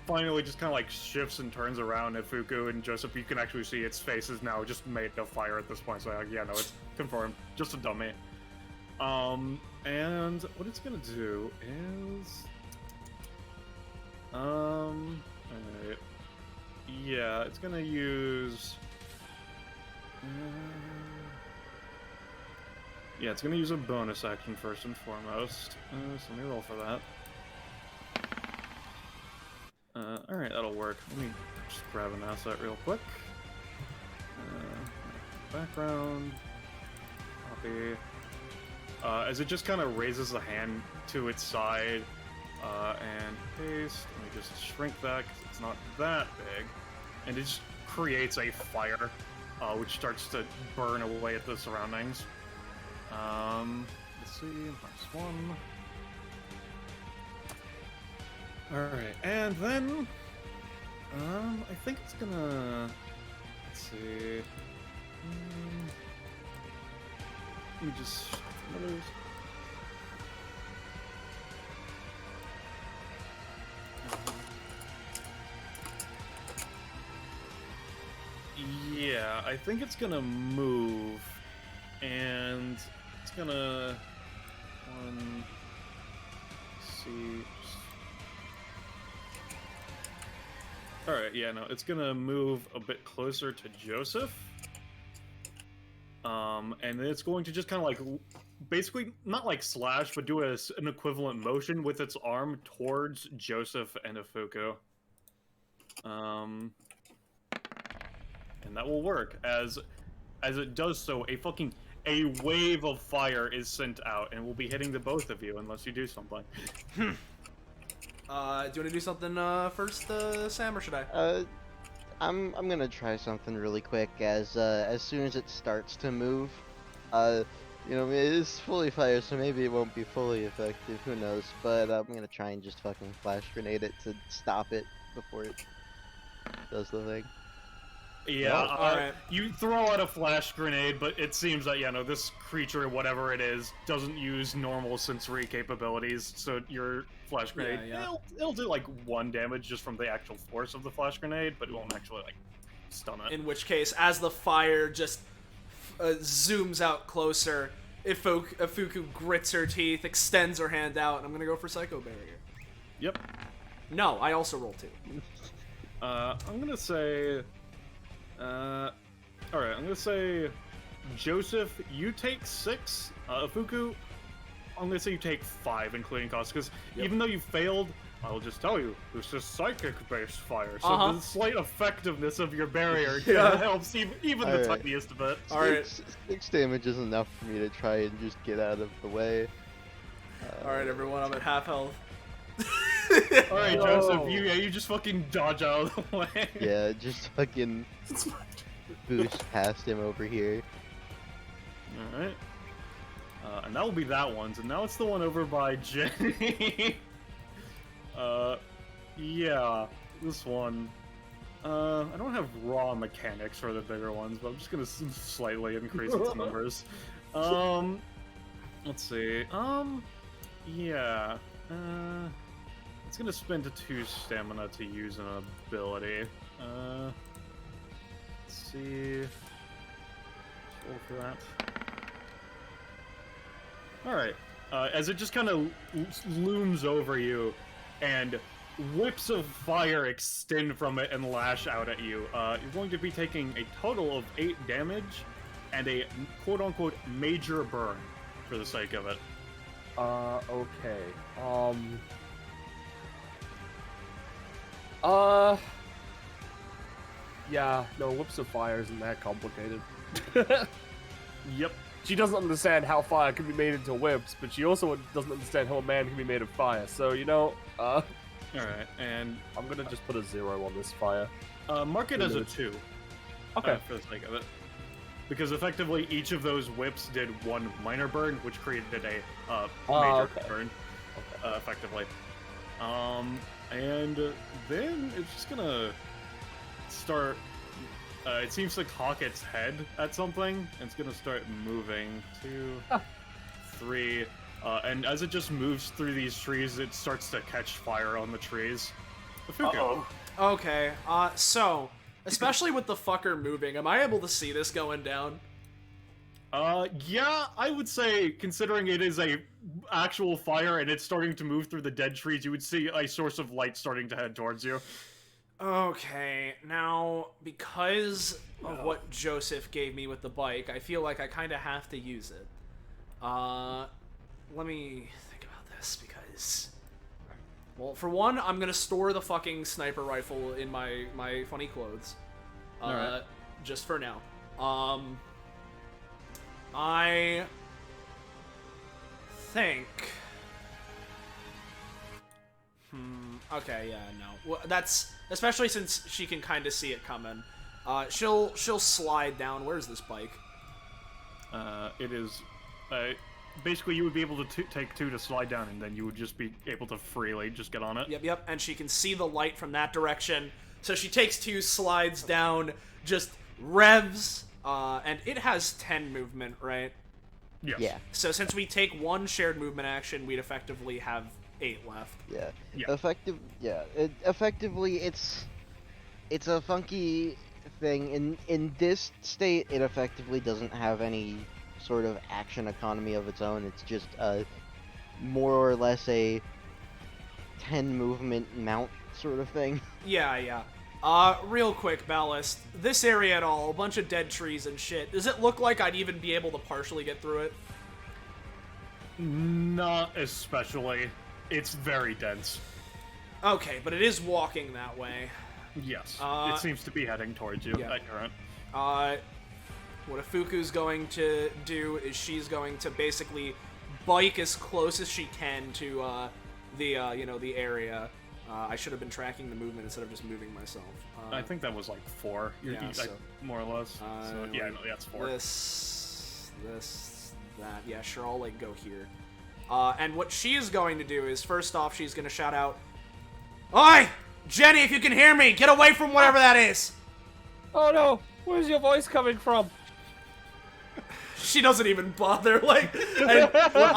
finally just kind of like shifts and turns around at Fuku and Joseph, you can actually see its face is now just made of fire at this point, so like, yeah, no, it's confirmed. Just a dummy. And what it's gonna do is... alright. Yeah, it's gonna use... yeah, it's gonna use a bonus action first and foremost. So let me roll for that. Alright, that'll work. Let me just grab an asset real quick. Background. Copy. As it just kind of raises a hand to its side, and paste. Let me just shrink that because it's not that big. And it just creates a fire, which starts to burn away at the surroundings. Let's see, -1. Alright, and then, I think it's gonna, let's see, let me just, yeah, I think it's gonna move, and it's gonna, see. Alright, yeah, no, it's gonna move a bit closer to Joseph. And then it's going to just kind of like, basically, not like slash, but do an equivalent motion with its arm towards Joseph and Ifuku. And that will work. As it does so, a wave of fire is sent out, and will be hitting the both of you unless you do something. Do you want to do something first, Sam, or should I? I'm gonna try something really quick. As soon as it starts to move, you know, it is fully fire, so maybe it won't be fully effective. Who knows? But I'm gonna try and just fucking flash grenade it to stop it before it does the thing. Yeah, alright. You throw out a flash grenade, but it seems that, this creature, whatever it is, doesn't use normal sensory capabilities, so your flash grenade, it'll do, 1 damage just from the actual force of the flash grenade, but it won't actually, stun it. In which case, as the fire just zooms out closer. Ifuku grits her teeth, extends her hand out, and I'm gonna go for Psycho Barrier. Yep. No, I also roll 2. I'm gonna say... Alright, I'm gonna say... Joseph, you take 6. Ifuku, I'm gonna say you take 5, including cost, because even though you failed, I'll just tell you, this is psychic-based fire, so the slight effectiveness of your barrier helps even the tiniest bit. Alright. 6 damage is enough for me to try and just get out of the way. Alright, everyone, I'm at half health. Alright, Joseph, you just fucking dodge out of the way. Yeah, just fucking boost past him over here. Alright. And that will be that one, so now it's the one over by Jenny. Yeah, this one. I don't have raw mechanics for the bigger ones, but I'm just gonna slightly increase its numbers. Let's see. Yeah. It's gonna spend 2 stamina to use an ability. Let's see. Roll for that. Alright. As it just kind of looms over you, and whips of fire extend from it and lash out at you, you're going to be taking a total of 8 damage and a quote-unquote major burn for the sake of it. Okay. Yeah, no, whips of fire isn't that complicated. Yep. She doesn't understand how fire can be made into whips, but she also doesn't understand how a man can be made of fire. So, you know, Alright, and... I'm gonna just put a 0 on this fire. Mark it as a 2. Okay. For the sake of it. Because effectively, each of those whips did 1 minor burn, which created a major burn, effectively. And then it's just gonna start... it seems to cock its head at something, and it's gonna start moving. 2, 3, and as it just moves through these trees, it starts to catch fire on the trees. Uh-oh. Okay, so, especially with the fucker moving, am I able to see this going down? Yeah, I would say, considering it is a actual fire and it's starting to move through the dead trees, you would see a source of light starting to head towards you. Okay, now, because of what Joseph gave me with the bike, I feel like I kind of have to use it. Let me think about this, because... Well, for one, I'm gonna store the fucking sniper rifle in my funny clothes. Alright. Just for now. I think... Okay, yeah, no. Well, that's... Especially since she can kind of see it coming. She'll slide down. Where's this bike? It is... basically, you would be able to take 2 to slide down, and then you would just be able to freely just get on it. Yep, and she can see the light from that direction. So she takes 2 slides down, just revs, and it has 10 movement, right? Yes. Yeah. So since we take 1 shared movement action, we'd effectively have 8 left. Yeah. Yeah. Effectively, it's a funky thing. In this state, it effectively doesn't have any sort of action economy of its own. It's just more or less a 10 movement mount sort of thing. Yeah. Real quick, Ballast. This area at all, a bunch of dead trees and shit. Does it look like I'd even be able to partially get through it? Not especially. It's very dense. Okay, but it is walking that way. Yes. It seems to be heading towards you at current. What Ifuku's going to do is she's going to basically bike as close as she can to the area. I should have been tracking the movement instead of just moving myself. I think that was like 4, more or less. So, yeah, no, that's 4. This, that. Yeah, sure, I'll like go here. And what she is going to do is, first off, she's going to shout out, "Oi! Jenny, if you can hear me, get away from whatever that is!" Oh no! Where's your voice coming from? She doesn't even bother. Like, and what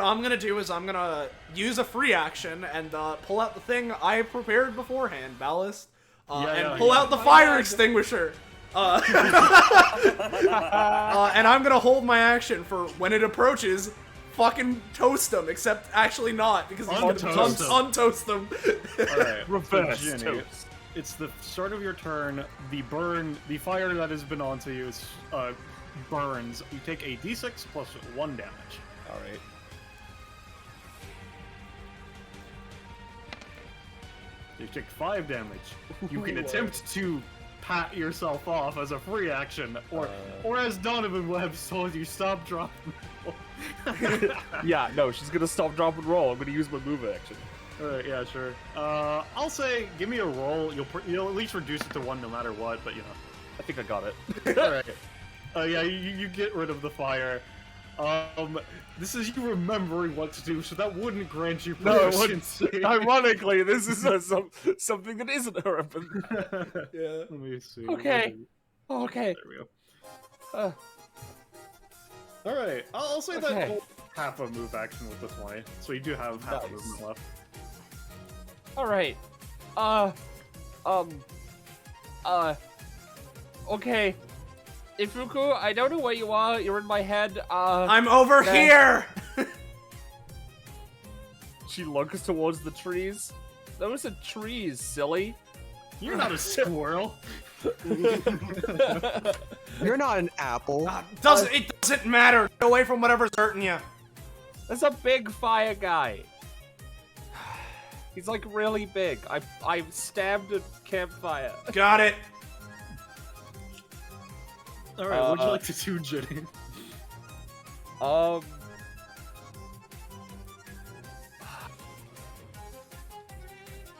I'm gonna do is I'm gonna use a free action and pull out the thing I prepared beforehand, Ballast, and pull out the fire extinguisher. And I'm gonna hold my action for when it approaches. Fucking toast them, except actually not because he's gonna untoast them. All right, Reverse so Ginny, toast. it's the start of your turn. The fire that has been onto you is burns. You take a d6 plus 1 damage. All right. You take 5 damage. You can attempt to pat yourself off as a free action, or as Donovan Webb's told you, stop, drop, and roll. Yeah, no, she's gonna stop, drop, and roll. I'm gonna use my move action. Alright, yeah, sure. I'll say, give me a roll. You'll at least reduce it to 1 no matter what, but you know. I think I got it. Alright. Yeah, you get rid of the fire. This is you remembering what to do, so that wouldn't grant you No, it proficiency. wouldn't. Ironically, this is something that isn't her. Yeah. Let me see. Okay. Okay. There we go. Alright, I'll say that we'll half a move action with the 20, so you do have half a movement left. Alright. Okay. Ifuku, I don't know where you are. You're in my head. I'm over here! She looks towards the trees. Those are trees, silly. You're not a squirrel. You're not an apple. It doesn't matter. Get away from whatever's hurting you. There's a big fire guy. He's like really big. I stabbed a campfire. Got it. Alright, what'd you like to do, Jenny?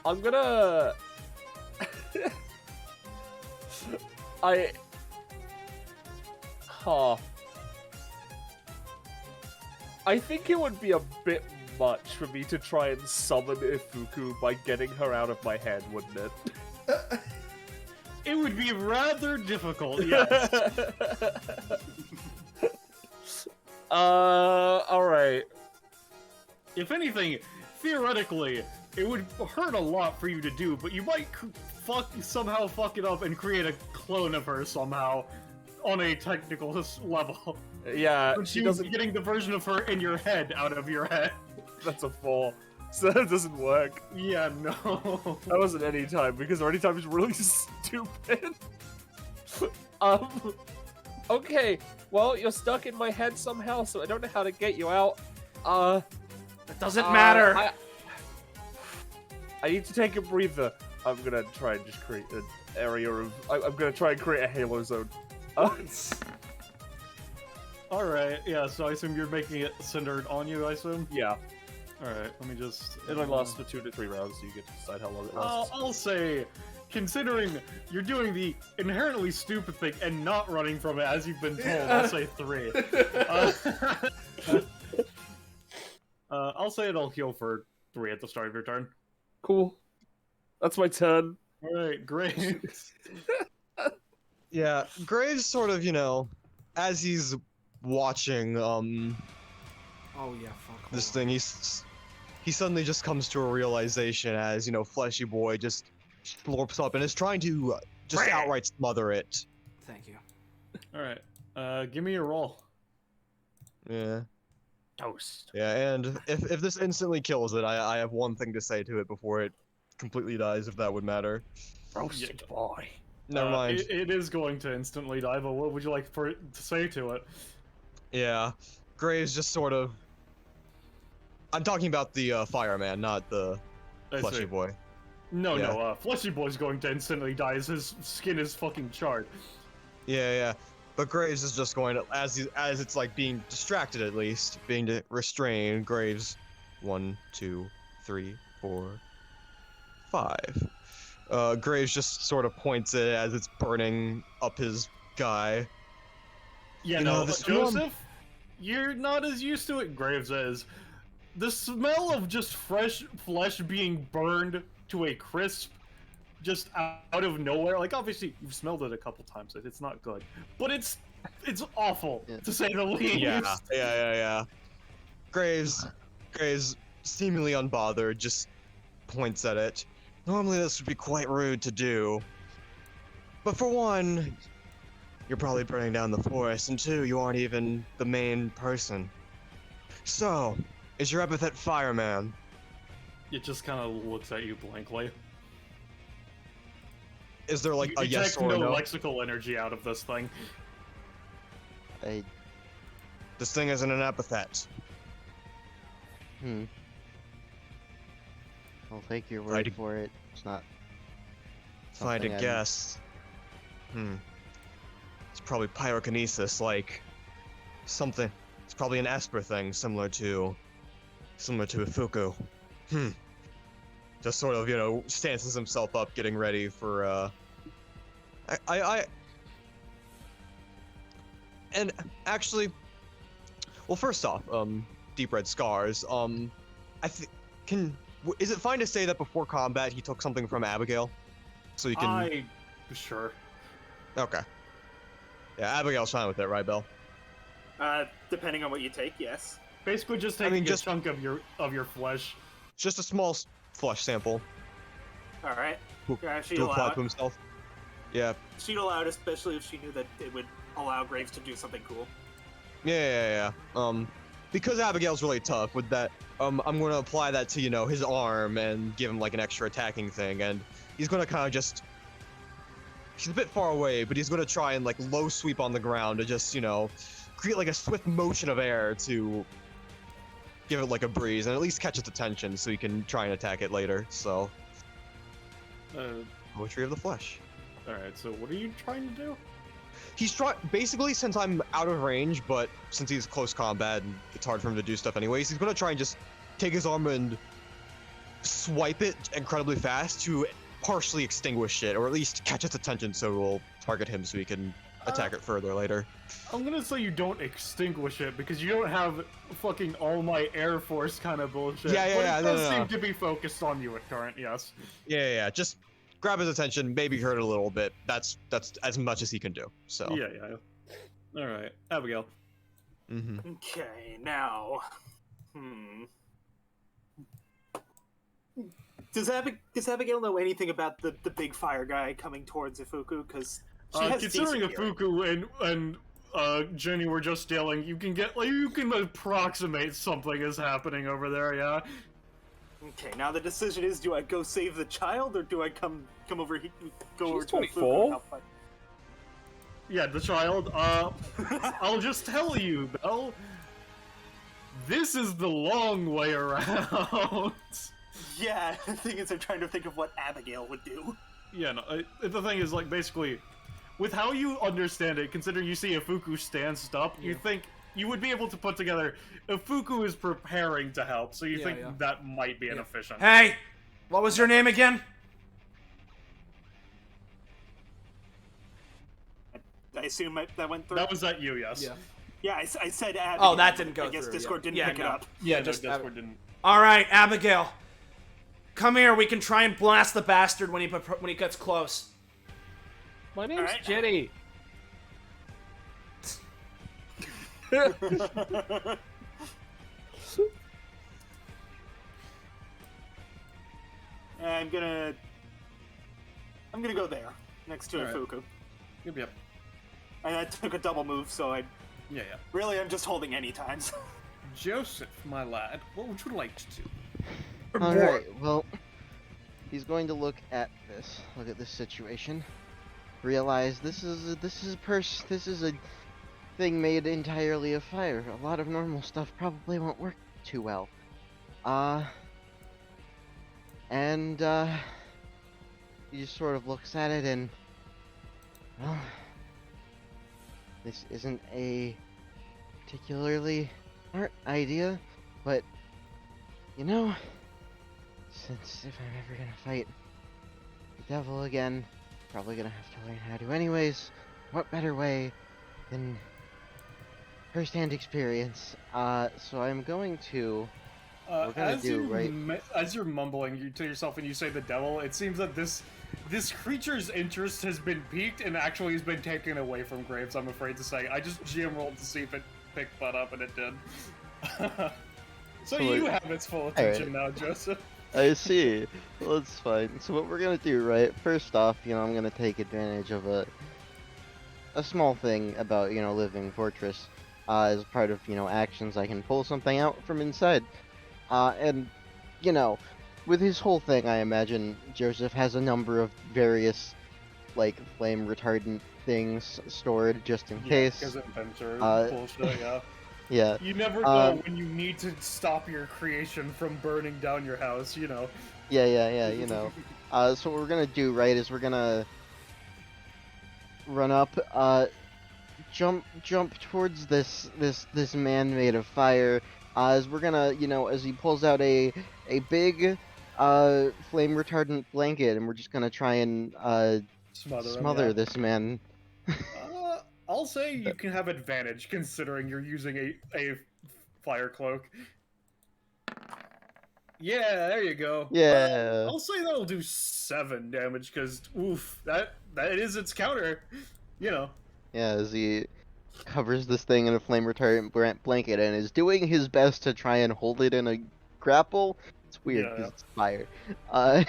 I'm gonna... I think it would be a bit much for me to try and summon Ifuku by getting her out of my head, wouldn't it? It would be rather difficult, yes. Alright. If anything, theoretically, it would hurt a lot for you to do, but you might somehow fuck it up and create a clone of her somehow on a technical level. Yeah, But she you doesn't... getting the version of her in your head out of your head. That's a 4. So that doesn't work. Yeah, no. That wasn't any time, because any time is really stupid. Okay, well, you're stuck in my head somehow, so I don't know how to get you out. It doesn't matter. I need to take a breather. I'm gonna try and just create an area of... I'm gonna try and create a halo zone. Alright, yeah, so I assume you're making it centered on you, I assume? Yeah. Alright, let me just... It only lasts for 2 to 3 rounds, so you get to decide how long it lasts. I'll say, considering you're doing the inherently stupid thing and not running from it as you've been told, I'll say 3. I'll say it'll heal for 3 at the start of your turn. Cool. That's my turn. Alright, great. Yeah, Graves sort of, you know, as he's watching, Oh yeah, fuck. this thing, he suddenly just comes to a realization as, you know, Fleshy Boy just slurps up and is trying to just outright smother it. Thank you. Alright, give me a roll. Yeah. Toast. Yeah, and if this instantly kills it, I have one thing to say to it before it completely dies, if that would matter. Roasted boy. Never mind. It is going to instantly die, but what would you like for it to say to it? Yeah, Graves just sort of... I'm talking about the fireman, not the I Fleshy see. Boy. No, Fleshy Boy's going to instantly die as his skin is fucking charred. Yeah. But Graves is just going to, as it's like being distracted at least, being restrained. Graves, 1, 2, 3, 4, 5. Graves just sort of points it as it's burning up his guy. Yeah, You no, know, this Joseph, you're not as used to it, Graves is. The smell of just fresh flesh being burned to a crisp, just out of nowhere. Like, obviously, you've smelled it a couple times. It's not good, but it's awful, to say the least. Yeah. Graves, seemingly unbothered, just points at it. Normally this would be quite rude to do, but for one, you're probably burning down the forest, and 2, you aren't even the main person. So, is your epithet Fireman? It just kind of looks at you blankly. Is there like You a yes detect or no no? lexical energy out of this thing. This thing isn't an epithet. I'll take your word for it. It's not. If I had to something I'm- guess, it's probably pyrokinesis, like something. It's probably an Esper thing, similar to Ifuku. Just sort of, stances himself up, getting ready for. And actually, well, first off, deep red scars. Is it fine to say that before combat he took something from Abigail? So you can. Sure. Okay. Yeah, Abigail's fine with it, right, Belle? Depending on what you take, yes. Basically, just taking a chunk of your flesh. Just a small flesh sample. All right. She'd To allow apply it. to himself. Yeah. She'd allow it, especially if she knew that it would allow Graves to do something cool. Yeah. Because Abigail's really tough with that, I'm gonna apply that to, his arm and give him like an extra attacking thing, and he's gonna kind of just. He's a bit far away, but he's gonna try and like low sweep on the ground to just, create like a swift motion of air to give it like a breeze and at least catch its attention so he can try and attack it later. So. Poetry of the flesh. Alright, so what are you trying to do? He's basically, since I'm out of range, but since he's close combat and it's hard for him to do stuff anyways, he's gonna try and just take his arm and swipe it incredibly fast to partially extinguish it, or at least catch its attention so it will target him so he can attack it further later. I'm gonna say you don't extinguish it because you don't have fucking All Might Air Force kind of bullshit. Yeah, But it does no. seem to be focused on you at current, yes. Yeah, just grab his attention, maybe hurt it a little bit. That's as much as he can do. So. Yeah. Alright, Abigail. Okay, now. Does Abigail know anything about the big fire guy coming towards Ifuku? Because considering Ifuku and Jenny were just dealing, you can approximate something is happening over there, yeah? Okay, now the decision is: do I go save the child, or do I come over here, over to 24? Ifuku and help fight? Yeah, the child. I'll just tell you, Belle. This is the long way around. Yeah, the thing is, I'm trying to think of what Abigail would do. Yeah, no, the thing is, like, basically, with how you understand it, considering you see Ifuku stands up, you think you would be able to put together Ifuku is preparing to help, so you think that might be inefficient. Hey! What was your name again? I assume that went through. That was at you, yes. Yeah, I said Abigail. Oh, that didn't go I guess through, Discord yeah. didn't pick it up. Yeah, No, just Discord didn't. All right, Abigail. Come here. We can try and blast the bastard when he gets close. My name's Alright. Jenny. I'm gonna go there next to Alright. Ifuku. Yep. I took a double move, so I'm just holding any times. Joseph, my lad, what would you like to do? Alright, well, he's going to look at this situation, realize this is a thing made entirely of fire. A lot of normal stuff probably won't work too well. And he just sort of looks at it and, well, this isn't a particularly smart idea, but, since if I'm ever gonna fight the devil again, probably gonna have to learn how to anyways, what better way than first-hand experience? So I'm going to... we're gonna as you're mumbling to yourself and you say the devil, it seems that this creature's interest has been piqued and actually has been taken away from Graves, I'm afraid to say. I just GM rolled to see if it picked that up, and it did. So you have its full attention now, Joseph. I see. Well, that's fine. So what we're gonna do, right? First off, I'm gonna take advantage of a small thing about, living fortress. As part of, actions, I can pull something out from inside. And, you know, with his whole thing, I imagine Joseph has a number of various, like, flame retardant things stored just in case. Because inventor Uh, bullshit, yeah. Yeah. You never know when you need to stop your creation from burning down your house, you know. Yeah, so what we're gonna do, right, is we're gonna run up, jump towards this man made of fire, as we're gonna, as he pulls out a big, flame retardant blanket, and we're just gonna try and, smother him, this man. I'll say you can have advantage considering you're using a fire cloak. Yeah, there you go. Yeah. I'll say that'll do 7 damage because oof, that is its counter. You know. Yeah, as he covers this thing in a flame retardant blanket and is doing his best to try and hold it in a grapple. It's weird because it's fire. All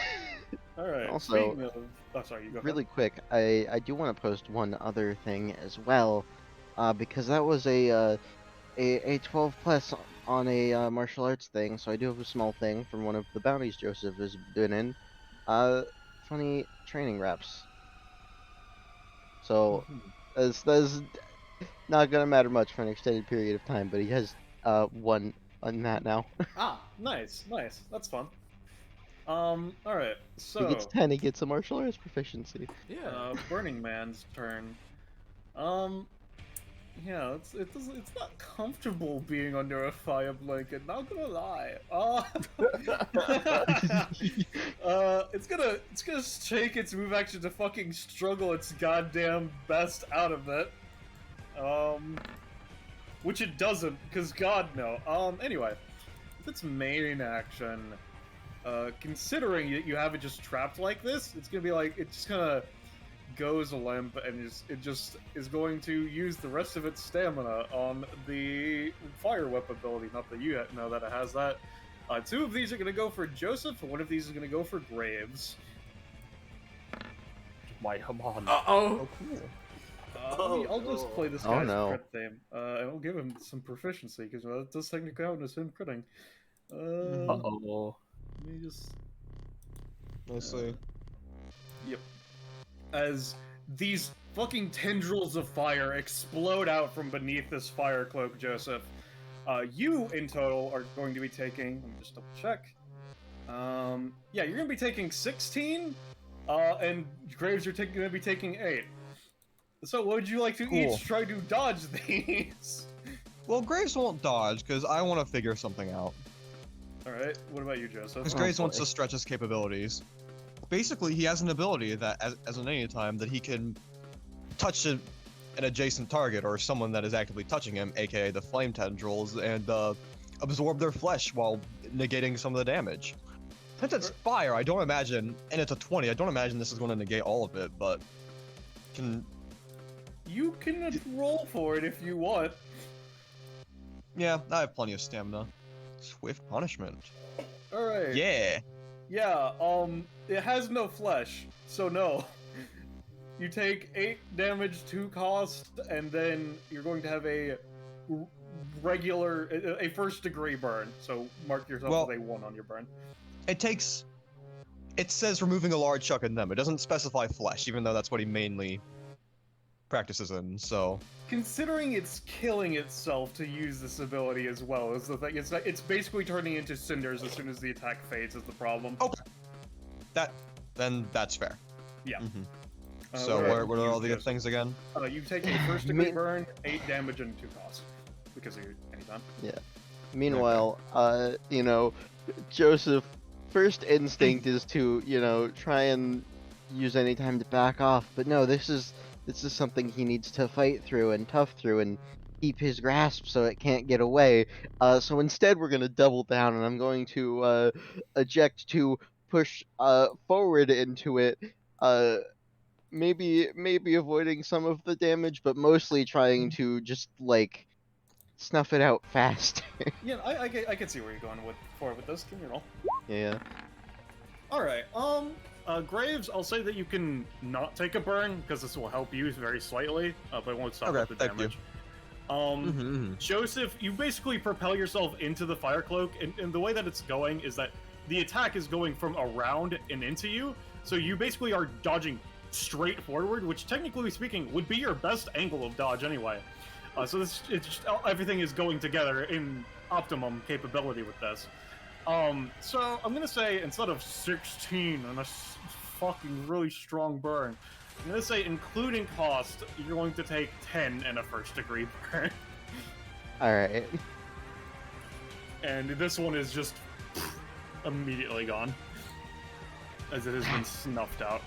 right. Also, speaking of, oh sorry, you go. Really quick, I do want to post one other thing as well, because that was a 12 plus on a martial arts thing. So I do have a small thing from one of the bounties Joseph has been in. Funny training reps. So that's not gonna matter much for an extended period of time, but he has one on that now. Ah, nice. That's fun. All right. So he gets 10. He gets a martial arts proficiency. Yeah. Burning Man's turn. Yeah, it's not comfortable being under a fire blanket. Not gonna lie. It's gonna take its move action to fucking struggle its goddamn best out of it. Which it doesn't, because God no. Anyway, with its main action, considering you have it just trapped like this, it's gonna be like it just kind of goes limp and it just is going to use the rest of its stamina on the fire whip ability. Not that you know that it has that. 2 of these are gonna go for Joseph, and 1 of these is gonna go for Graves. Why, come on. Uh-oh. Cool. I'll just play this guy's crit theme. And I'll give him some proficiency, because that does technically count as him critting. Uh-oh. Let me just... Let's see. Yep. As these fucking tendrils of fire explode out from beneath this fire cloak, Joseph. You, in total, are going to be taking... Let me just double check. Yeah, you're going to be taking 16, and Graves, you're going to be taking 8. So, would you like to each try to dodge these? Well, Graves won't dodge, because I want to figure something out. Alright, what about you, Joseph? Because Graves wants to stretch his capabilities. Basically, he has an ability that, as in any time, that he can touch an adjacent target or someone that is actively touching him, aka the flame tendrils, and absorb their flesh while negating some of the damage. Since it's fire, I don't imagine, and it's a 20, I don't imagine this is going to negate all of it, but you can roll for it if you want. Yeah, I have plenty of stamina. Swift punishment. Alright. Yeah. Yeah, it has no flesh, so no. You take 8 damage to cost, and then you're going to have a regular, a first degree burn. So mark yourself with a 1 on your burn. It says removing a large chunk of them. It doesn't specify flesh, even though that's what he mainly practices in, so... Considering it's killing itself to use this ability as well, is the thing. It's basically turning into cinders as soon as the attack fades is the problem. Okay. Then that's fair. Yeah. So what are all the things again? You take a first degree burn, 8 damage, and 2 cost. Because of your anytime. Yeah. Meanwhile, Joseph, first instinct is to, try and use any time to back off, but no, this is something he needs to fight through and tough through and keep his grasp so it can't get away. So instead we're going to double down, and I'm going to eject to push forward into it, maybe avoiding some of the damage, but mostly trying to just, like, snuff it out fast. Yeah, I can see where you're going with this. Give me a roll. Yeah. Alright, Graves, I'll say that you can not take a burn, because this will help you very slightly, but it won't stop Okay, with the thank you. damage. Joseph, you basically propel yourself into the fire cloak, and the way that it's going is that the attack is going from around and into you, so you basically are dodging straight forward, which technically speaking would be your best angle of dodge anyway. So it's just, everything is going together in optimum capability with this. So I'm gonna say instead of 16 and a fucking really strong burn, I'm gonna say including cost, you're going to take 10 and a first degree burn. Alright. And this one is just immediately gone, as it has been snuffed out.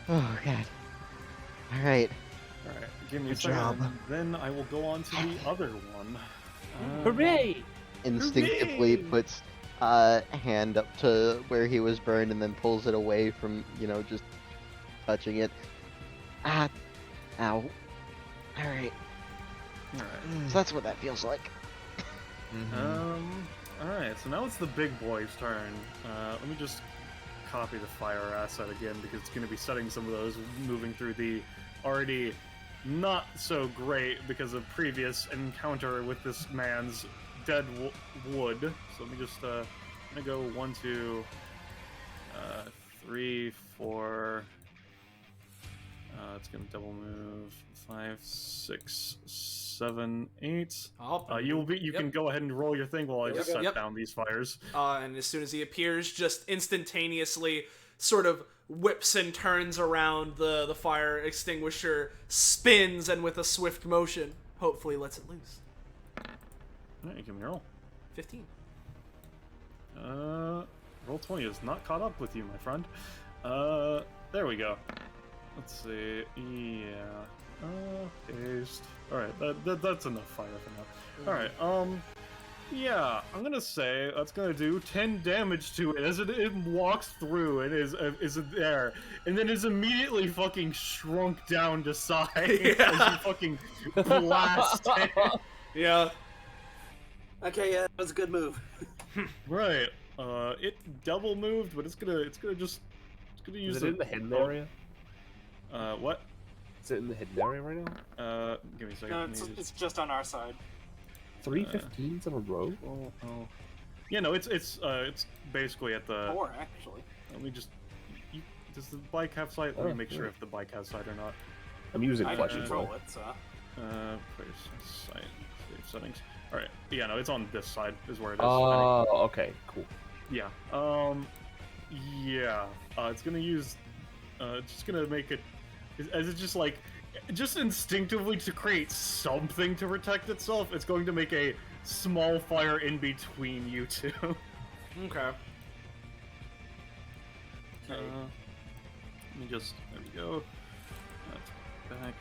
Oh god. Alright. Alright, give me Good a second, job. and then I will go on to the other one. Hooray! Instinctively Hooray! puts a hand up to where he was burned and then pulls it away from, you know, just touching it. Ah. Ow. Alright. Alright. So that's what that feels like. Alright, so now it's the big boy's turn. Let me just copy the fire asset again, because it's going to be setting some of those moving through the already not so great because of previous encounter with this man's dead wood. So let me just, I'm going to go 1, 2, 3, 4, it's going to double move, 5, 6, 7, 8. You can go ahead and roll your thing while I just set down these fires. And as soon as he appears, just instantaneously sort of whips and turns around the fire extinguisher, spins, and with a swift motion, hopefully lets it loose. Alright, give me a roll. 15. Roll 20 is not caught up with you, my friend. There we go. Let's see. Yeah. Paste. Alright, that's enough fire for now. Alright, yeah, I'm gonna say that's gonna do 10 damage to it as it walks through and is there, and then is immediately fucking shrunk down to size as you fucking blast it. Yeah. Okay, yeah, that was a good move. Right. It double moved, but it's gonna use Is it in the hidden area? What? Is it in the hidden area right now? Give me a second. No, Let me it's just on our side. 3 15s in a row? Oh. Yeah, no, it's basically at the. 4, actually. Let me just. Does the bike have sight? Let me make sure if the bike has sight or not. I'm using I flesh control control. it, so. Place sight, save settings. All right. Yeah, no, it's on this side is where it is. Oh, okay, cool. Yeah. Yeah. It's gonna use. It's just gonna make it. As it's just like. Just instinctively to create something to protect itself, it's going to make a small fire in between you two. Okay. Let me just. There we go. That's back.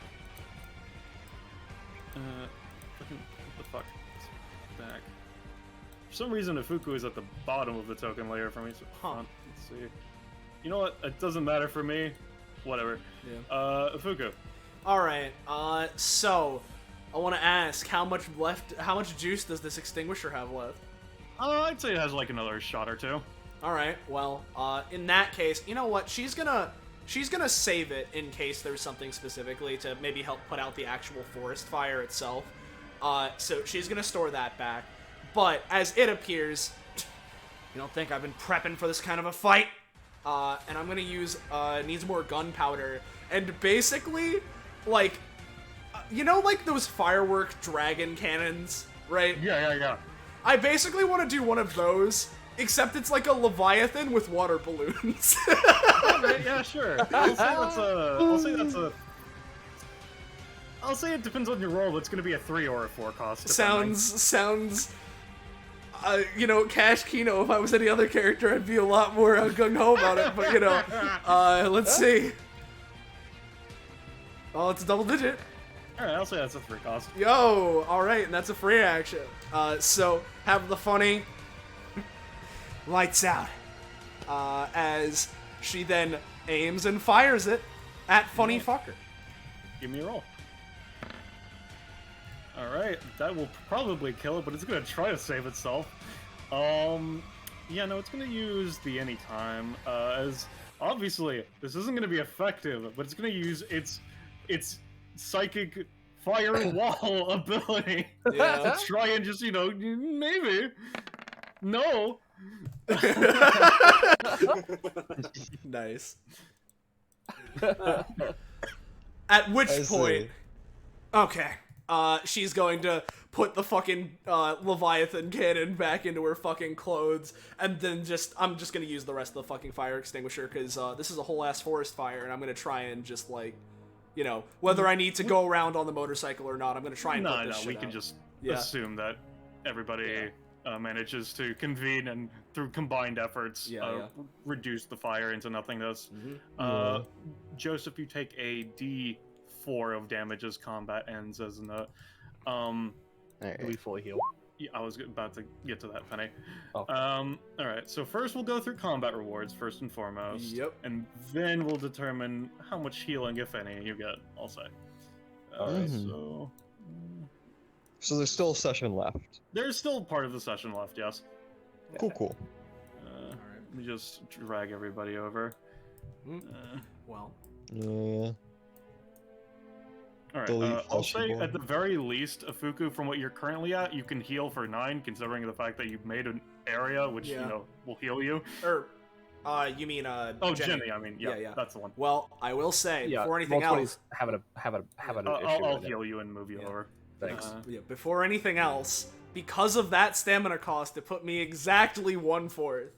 Fucking. What the fuck? It's back. For some reason, Ifuku is at the bottom of the token layer for me. So, let's see. You know what? It doesn't matter for me. Whatever. Yeah. Ifuku. Alright, so, I want to ask, how much juice does this extinguisher have left? I'd say it has like another shot or two. Alright, well, in that case, you know what, she's gonna save it in case there's something specifically to maybe help put out the actual forest fire itself. So she's gonna store that back. But, as it appears, you don't think I've been prepping for this kind of a fight? And I'm gonna use, needs more gunpowder, and basically, like, you know, like those firework dragon cannons, right? Yeah. I basically want to do one of those, except it's like a Leviathan with water balloons. Alright, yeah, sure. I'll say it depends on your role. It's gonna be a 3 or a 4 cost. Depending. Sounds, you know, Cash Kino, if I was any other character, I'd be a lot more gung-ho about it, but, you know, let's see. Oh, it's a double digit. Alright, I'll say that's a 3 cost. Yo, alright, and that's a free action. So, have the funny lights out. As she then aims and fires it at Funny Fucker. Give me a roll. Alright, that will probably kill it, but it's gonna try to save itself. Yeah, no, it's gonna use the anytime, as obviously this isn't gonna be effective, but it's gonna use its psychic firewall ability Yeah. to try and just, maybe. No. Nice. At which I see. point, okay, she's going to put the fucking Leviathan cannon back into her fucking clothes, and then I'm just gonna use the rest of the fucking fire extinguisher, because this is a whole ass forest fire, and I'm gonna try and just, like, whether I need to go around on the motorcycle or not, I'm gonna try and put this shit we can out. just Yeah. assume that everybody manages to convene and through combined efforts reduce the fire into nothingness. Joseph, you take a D4 of damage as combat ends as a note. Do we fully heal? Yeah, I was about to get to that, Penny. Oh. Alright, so first we'll go through combat rewards, first and foremost. Yep. And then we'll determine how much healing, if any, you get, I'll say. Alright, so... So there's still a session left. There's still part of the session left, yes. Cool. Let me just drag everybody over. Well. Yeah. Alright, Delete I'll say flexible. at the very least, Afuku, from what you're currently at, you can heal for 9, considering the fact that you've made an area which, will heal you. You mean Oh, Jenny, I mean, Yeah. that's the one. Well, I will say, before anything Roll20's else... having an issue. I'll with it. heal you and move you over. Thanks. Before anything else, because of that stamina cost, it put me exactly 1/4.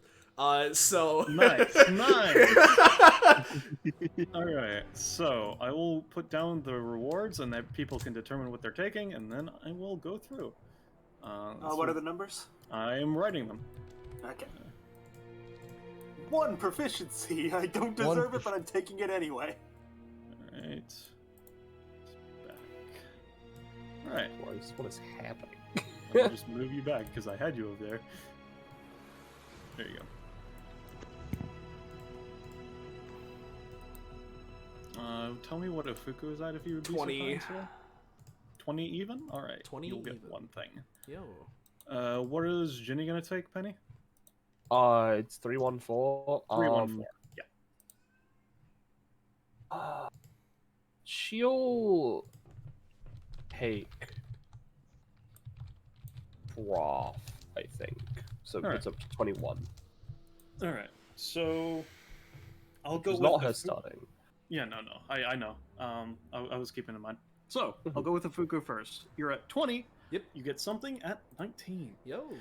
So... Nice. Alright, so I will put down the rewards and that people can determine what they're taking, and then I will go through. What are the numbers? I am writing them. Okay. 1 proficiency. I don't deserve it, but I'm taking it anyway. Alright. Back. Alright. What is happening? I'll just move you back because I had you over there. There you go. Tell me what Afuku is at if you would be 20. so kind, sir. 20 even? Alright. 20 You'll get even. one thing. Yo. What is Ginny gonna take, Penny? It's 314. 314. She'll take Prof, I think. So Alright. it's up to 21. Alright, so I'll go It's with not her Afu- starting. Yeah, no, I know. I was keeping in mind. So, I'll go with Afuku first. You're at 20. Yep. You get something at 19. Yo.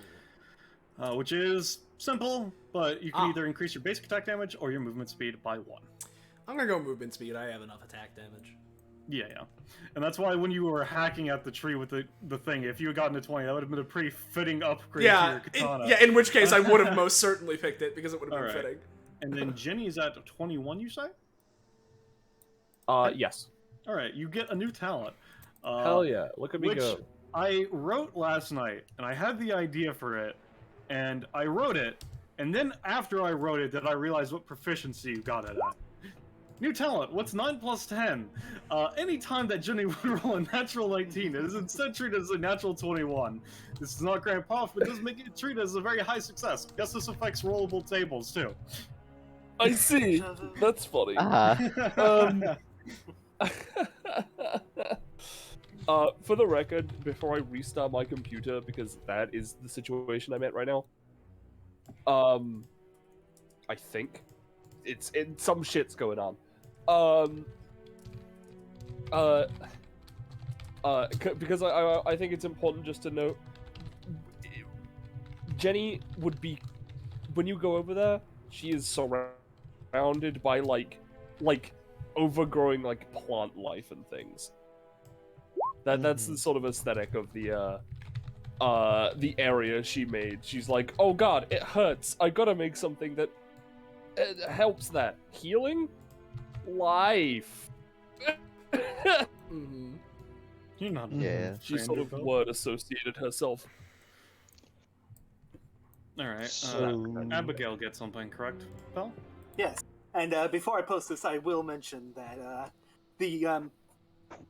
Which is simple, but you can either increase your basic attack damage or your movement speed by 1. I'm gonna go movement speed. I have enough attack damage. Yeah. And that's why when you were hacking at the tree with the thing, if you had gotten to 20, that would have been a pretty fitting upgrade to your katana. In which case I would have most certainly picked it, because it would have been Alright. fitting. And then Jenny's at 21, you say? Yes. Alright, you get a new talent. Hell yeah. Look at me which go. I wrote last night, and I had the idea for it, and I wrote it, and then after I wrote it, did I realize what proficiency you got it at. New talent, what's 9 plus 10? Anytime that Jenny would roll a natural 19, it is instead treated as a natural 21. This is not Grand Puff, but does make it treated as a very high success. Guess this affects rollable tables, too. I see. That's funny. For the record, before I restart my computer, because that is the situation I'm at right now. I think some shit's going on. Because I think it's important just to note, Jenny would be, when you go over there, she is surrounded by like overgrowing like plant life and things. That's the sort of aesthetic of the area she made. She's like, oh god, it hurts. I gotta make something that helps that. Healing? Life. Mm-hmm. You're not. Yeah. She sort of word associated herself. Alright, So- Abigail gets something, correct, Belle? Yes. And before I post this, I will mention that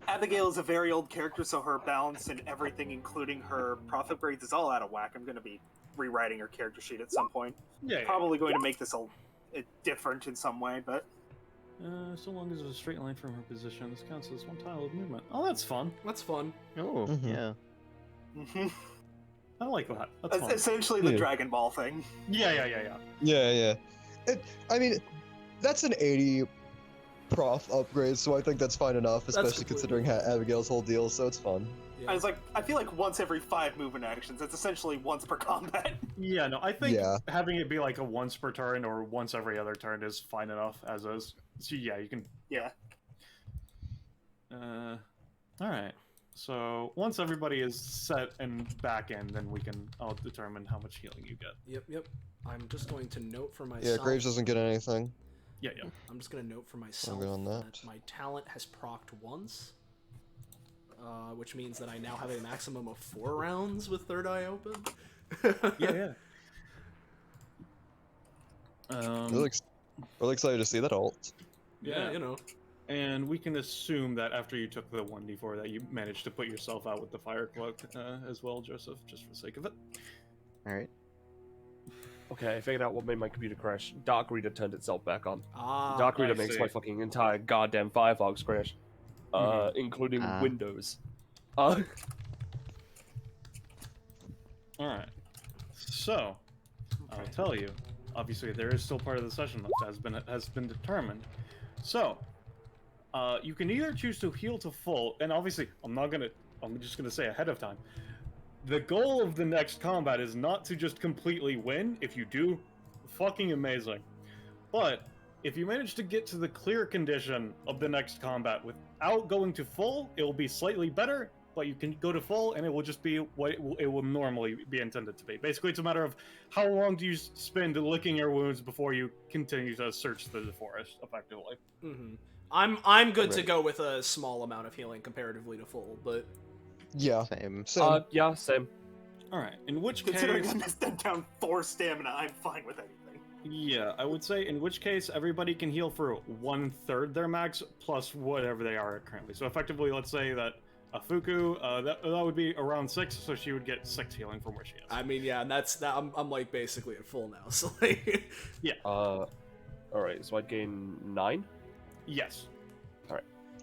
Abigail is a very old character, so her balance and everything, including her profit grades, is all out of whack. I'm going to be rewriting her character sheet at some point. Yeah. Probably going to make this a different in some way, but So long as it's a straight line from her position, this counts as one tile of movement. Oh, that's fun. That's fun. Oh, Mhm. yeah. I like that. That's it's fun. essentially the Yeah. Dragon Ball thing. Yeah. Yeah. I mean, that's an 80 prof upgrade, so I think that's fine enough, That's especially completely considering Abigail's whole deal, so it's fun. Yeah. I feel like once every 5 movement actions. That's essentially once per combat. Yeah, no, I think Yeah. having it be like a once per turn or once every other turn is fine enough as is. So yeah, you can. Yeah. All right. So once everybody is set and back in, then I'll determine how much healing you get. Yep. I'm just going to note for Yeah, myself. Graves doesn't get anything. Yeah. I'm just going to note for myself good on that that. my talent has procced once, which means that I now have a maximum of 4 rounds with third eye open. Yeah. Really excited to see that ult. Yeah, you know. And we can assume that after you took the 1d4 that you managed to put yourself out with the fire cloak as well, Joseph, just for the sake of it. Alright. Okay, I figured out what made my computer crash. Dark Reader turned itself back on. Ah, Dark Reader I makes see. my fucking entire goddamn Firefox crash, including Windows. All right. So, I'll tell you. Obviously, there is still part of the session left has been determined. So, you can either choose to heal to full, and obviously, I'm just gonna say ahead of time. The goal of the next combat is not to just completely win. If you do, fucking amazing. But if you manage to get to the clear condition of the next combat without going to full, it will be slightly better. But you can go to full, and it will just be what it will normally be intended to be. Basically, it's a matter of how long do you spend licking your wounds before you continue to search through the forest, effectively. Mm-hmm. I'm good to go with a small amount of healing comparatively to full, but Yeah. Same. Yeah, same. All right. In which Considering case, I missed them down 4 stamina, I'm fine with anything. yeah, I would say in which case everybody can heal for 1/3 their max plus whatever they are currently. So effectively, let's say that Fuku, that would be around 6, so she would get 6 healing from where she is. I mean, yeah, and that's that. I'm like basically at full now, so like, All right, so I'd gain 9. Yes.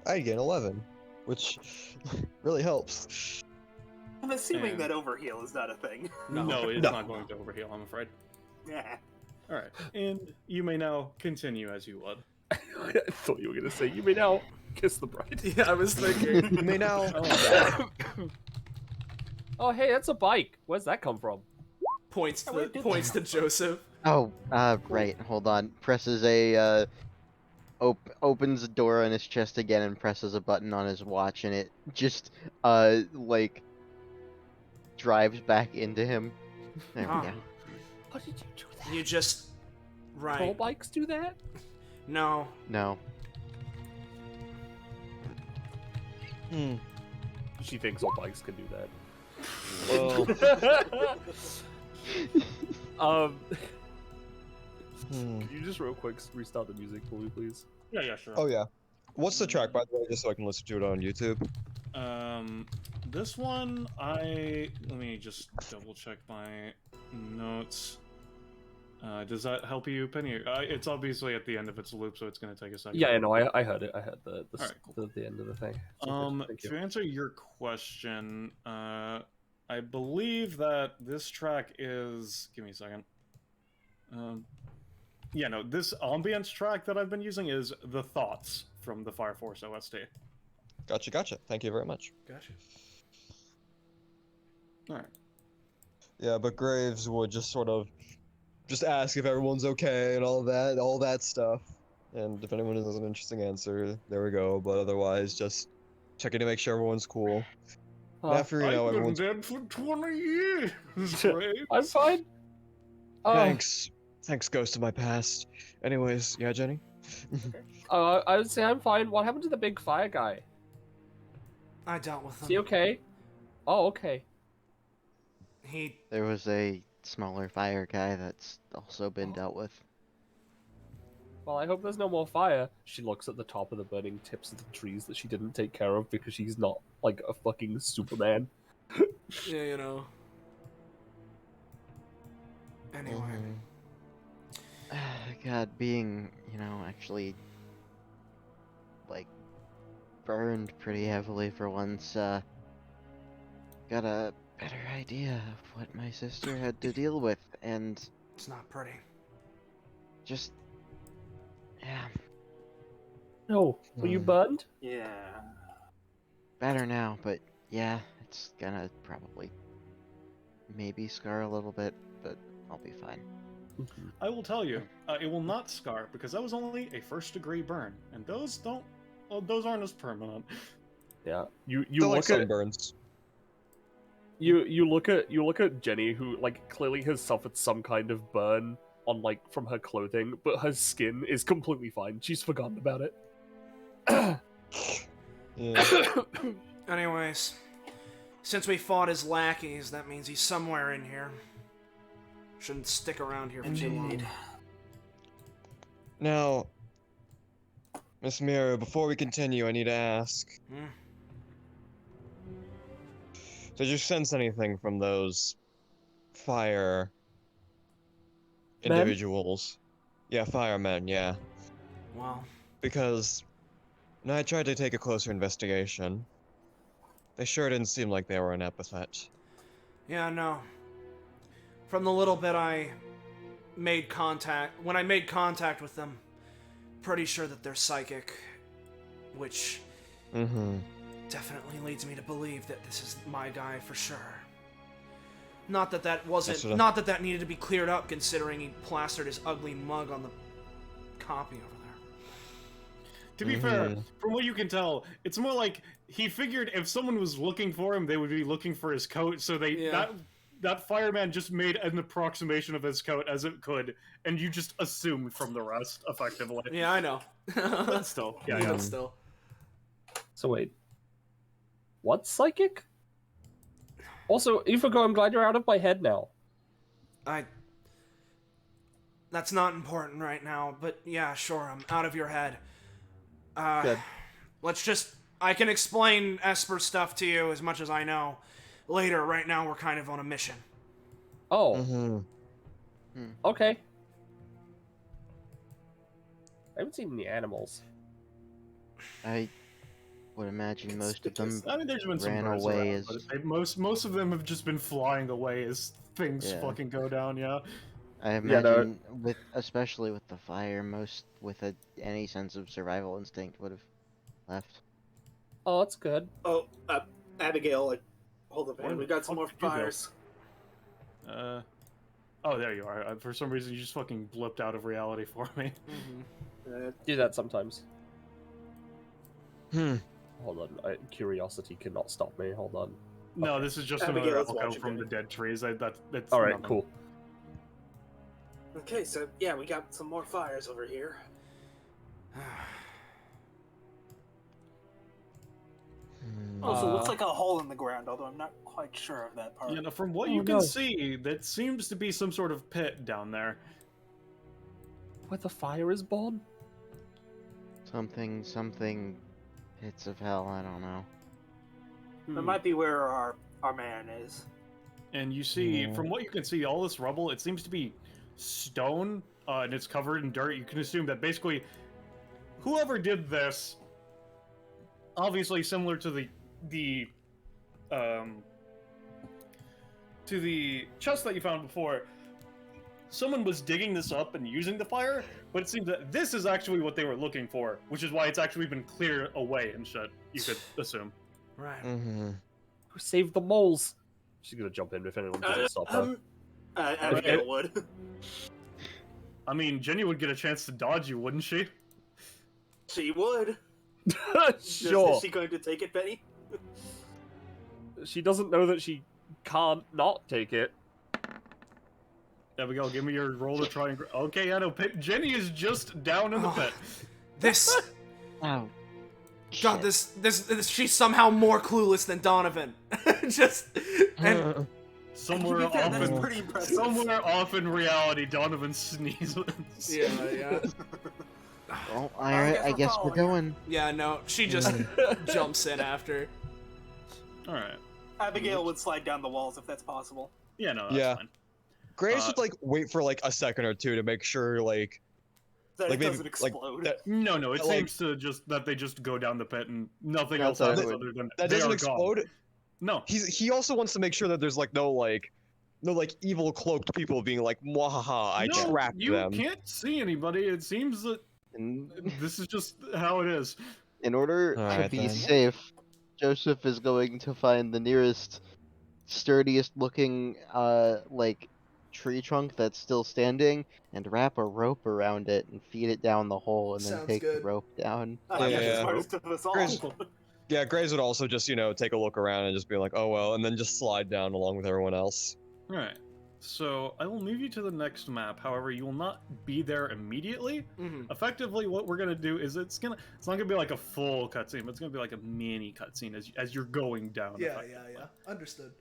I gain 11, which really helps. I'm assuming And- that overheal is not a thing. No, it's No. not going to overheal, I'm afraid. Yeah. All right, and you may now continue as you would. I thought you were gonna say you may now kiss the bride. yeah, I was thinking. You may now. Oh, hey, that's a bike. Where's that come from? points Yeah, we to did points to that. Joseph. Oh, right. Hold on. Presses a opens the door on his chest again and presses a button on his watch, and it just like drives back into him. There we Ah. go. How did you do that? You just All right. bikes do that? No. No. Hmm. She thinks all bikes can do that. Well. um, Hmm. Can you just real quick restart the music for me, please? Yeah, sure. Oh yeah. What's the track, by the way, just so I can listen to it on YouTube? This one, let me just double check my notes. Does that help you, Penny? It's obviously at the end of its loop, so it's going to take a second. Yeah, no, I heard it. I heard the Alright, cool. the end of the thing. It's all good. Thank you. To answer your question, I believe that this track is. Give me a second. Yeah, no, this ambience track that I've been using is The Thoughts from the Fire Force OST. Gotcha. Thank you very much. Gotcha. Alright. Yeah, but Graves would just sort of just ask if everyone's okay and all that stuff. And if anyone has an interesting answer, there we go. But otherwise, just checking to make sure everyone's cool. And after you know I've been everyone's dead for 20 years, Graves. I'm fine. Thanks, ghost of my past. Anyways, yeah, Jenny. I would say I'm fine. What happened to the big fire guy? I dealt with Is he him. okay? Oh, okay. He There was a smaller fire guy that's also been dealt with. Well, I hope there's no more fire. She looks at the top of the burning tips of the trees that she didn't take care of because she's not like a fucking Superman. yeah, you know. Anyway. God, being, actually, like, burned pretty heavily for once, got a better idea of what my sister had to deal with, and It's not pretty. just, yeah, No, were you burned? Yeah. better now, but yeah, it's gonna probably maybe scar a little bit, but I'll be fine. I will tell you, it will not scar because that was only a first-degree burn, and those aren't as permanent. Yeah. You Still like look at sunburns. you look at Jenny, who like clearly has suffered some kind of burn on like from her clothing, but her skin is completely fine. She's forgotten about it. Yeah. Anyways, since we fought his lackeys, that means he's somewhere in here. Shouldn't stick around here for too long. Indeed. Now, Miss Mira, before we continue, I need to ask. Hmm? Did you sense anything from those fire Men? individuals? Yeah, firemen, yeah. Well, Because when I tried to take a closer investigation, they sure didn't seem like they were an epithet. yeah, no. From the little bit I made contact, when I made contact with them, pretty sure that they're psychic, which Mm-hmm. definitely leads me to believe that this is my guy for sure. Not that that wasn't, That's what I- not that that needed to be cleared up, considering he plastered his ugly mug on the copy over there. To be fair, from what you can tell, it's more like he figured if someone was looking for him, they would be looking for his coat. So that fireman just made an approximation of his coat as it could, and you just assumed from the rest, effectively. Yeah, I know. But still, yeah. But still. So wait, what's psychic? Also, Ifugo, I'm glad you're out of my head now. That's not important right now, but yeah, sure, I'm out of your head. Good. I can explain Esper stuff to you as much as I know later. Right now, we're kind of on a mission. Oh, Mm-hmm. okay. I haven't seen any animals. I would imagine most of them I mean, there's been some ran birds away around, as... but most of them have just been flying away as things Yeah. fucking go down. Yeah. I imagine, especially with the fire, most with any sense of survival instinct would have left. Oh, that's good. Oh, Abigail, hold up, Where man. We the got some more fuck did you go? fires. Oh, there you are. For some reason, you just fucking blipped out of reality for me. Do that sometimes. Hmm. Hold on, curiosity cannot stop me. Hold on. No, Okay. this is just Abigail's another elko watching from me. the dead trees. That's All right, nothing. cool. Okay, so yeah, we got some more fires over here. Also, looks like a hole in the ground, although I'm not quite sure of that part. You know, from what Oh, you can no. see, that seems to be some sort of pit down there. Where the fire is born? Something, pits of hell, I don't know. That might be where our man is. And you see, from what you can see, all this rubble, it seems to be stone, and it's covered in dirt. You can assume that basically, whoever did this, obviously similar to the chest that you found before, someone was digging this up and using the fire, but it seems that this is actually what they were looking for, which is why it's actually been cleared away and shit, you could assume. Right. Mm-hmm. Who saved the moles? She's gonna jump in if anyone doesn't stop her. Abigail would. I mean, Jenny would get a chance to dodge you, wouldn't she? She would. Sure. Is she going to take it, Benny? She doesn't know that she can't not take it. Abigail, give me your roll to try and... Okay, I know. Jenny is just down in the pit. This, Oh, God, shit. this, she's somehow more clueless than Donovan. And Somewhere To be fair, off that's in, pretty impressive. somewhere off in reality, Donovan sneezes. yeah. Well, I alright, guess I we're guess we're following going. Yeah, no, she just jumps in after. Alright. Abigail would slide down the walls if that's possible. Yeah, no, that's Yeah. fine. Grace should like wait for like a second or two to make sure like That Like, it maybe, doesn't like, explode. that- No, it like- seems to just that they just go down the pit and nothing else That's happens how it other than that they doesn't are gone. explode. No. He also wants to make sure that there's like no evil cloaked people being like, "Mwahaha, I No, trapped you them." can't see anybody. It seems that In, this is just how it is. in order to Alright, be then. safe, Joseph is going to find the nearest sturdiest looking like tree trunk that's still standing and wrap a rope around it and feed it down the hole and then Sounds take the good. rope down. I guess Yeah. the smartest of us all. Grace- Yeah, Grace would also just take a look around and just be like, "Oh well," and then just slide down along with everyone else. All right. So I will move you to the next map. However, you will not be there immediately. Mm-hmm. Effectively, what we're gonna do is it's not gonna be like a full cutscene, but it's gonna be like a mini cutscene as you're going down. Yeah, effectively. Understood.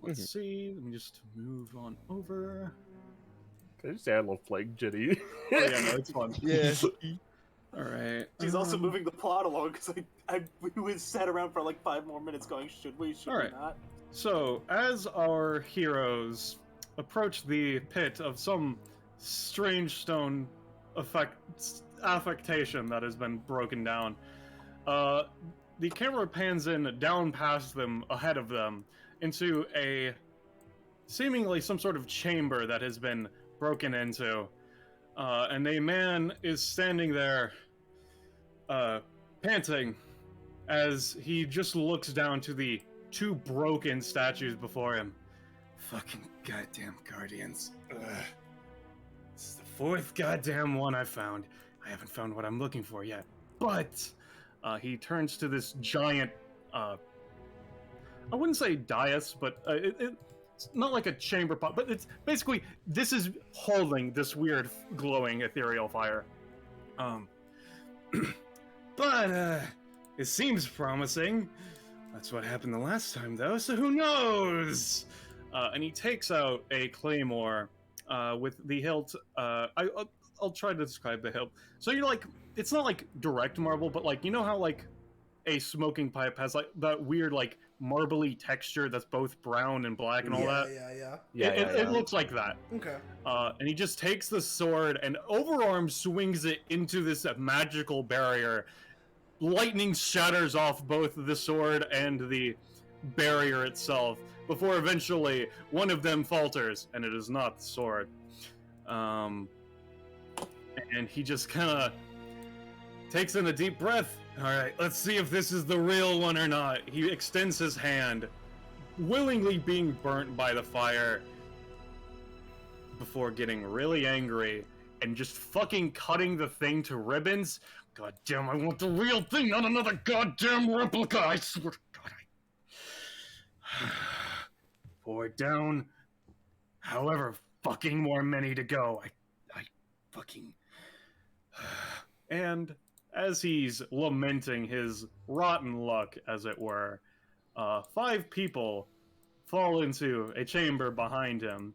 Let's see. Let me just move on over. Can I just say I love playing Jenny? Oh, yeah, no, it's fun. Yeah. All right. She's also moving the plot along because we sat around for like 5 more minutes going, should we Alright. not? So, as our heroes approach the pit of some strange stone affectation that has been broken down, the camera pans in down past them, ahead of them, into a seemingly some sort of chamber that has been broken into. And a man is standing there, panting, as he just looks down to the 2 broken statues before him. Fucking goddamn guardians. Ugh. This is the 4th goddamn one I found. I haven't found what I'm looking for yet. But he turns to this giant, I wouldn't say dais, but it's not like a chamber pot, but it's basically, this is holding this weird glowing ethereal fire. But it seems promising. That's what happened the last time, though, so who knows? And he takes out a claymore with the hilt. I'll try to describe the hilt. So you're like, it's not like direct marble, but like, you know how like a smoking pipe has like that weird like marbly texture that's both brown and black and all that? It looks like that. Okay. And he just takes the sword and overarm swings it into this magical barrier. Lightning shatters off both the sword and the barrier itself before eventually one of them falters, and it is not the sword. And he just kind of takes in a deep breath. All right, let's see if this is the real one or not. He extends his hand, willingly being burnt by the fire, before getting really angry and just fucking cutting the thing to ribbons. God damn, I want the real thing, not another goddamn replica, I swear to God, pour it down. However fucking more many to go, I fucking... And as he's lamenting his rotten luck, as it were, 5 people fall into a chamber behind him.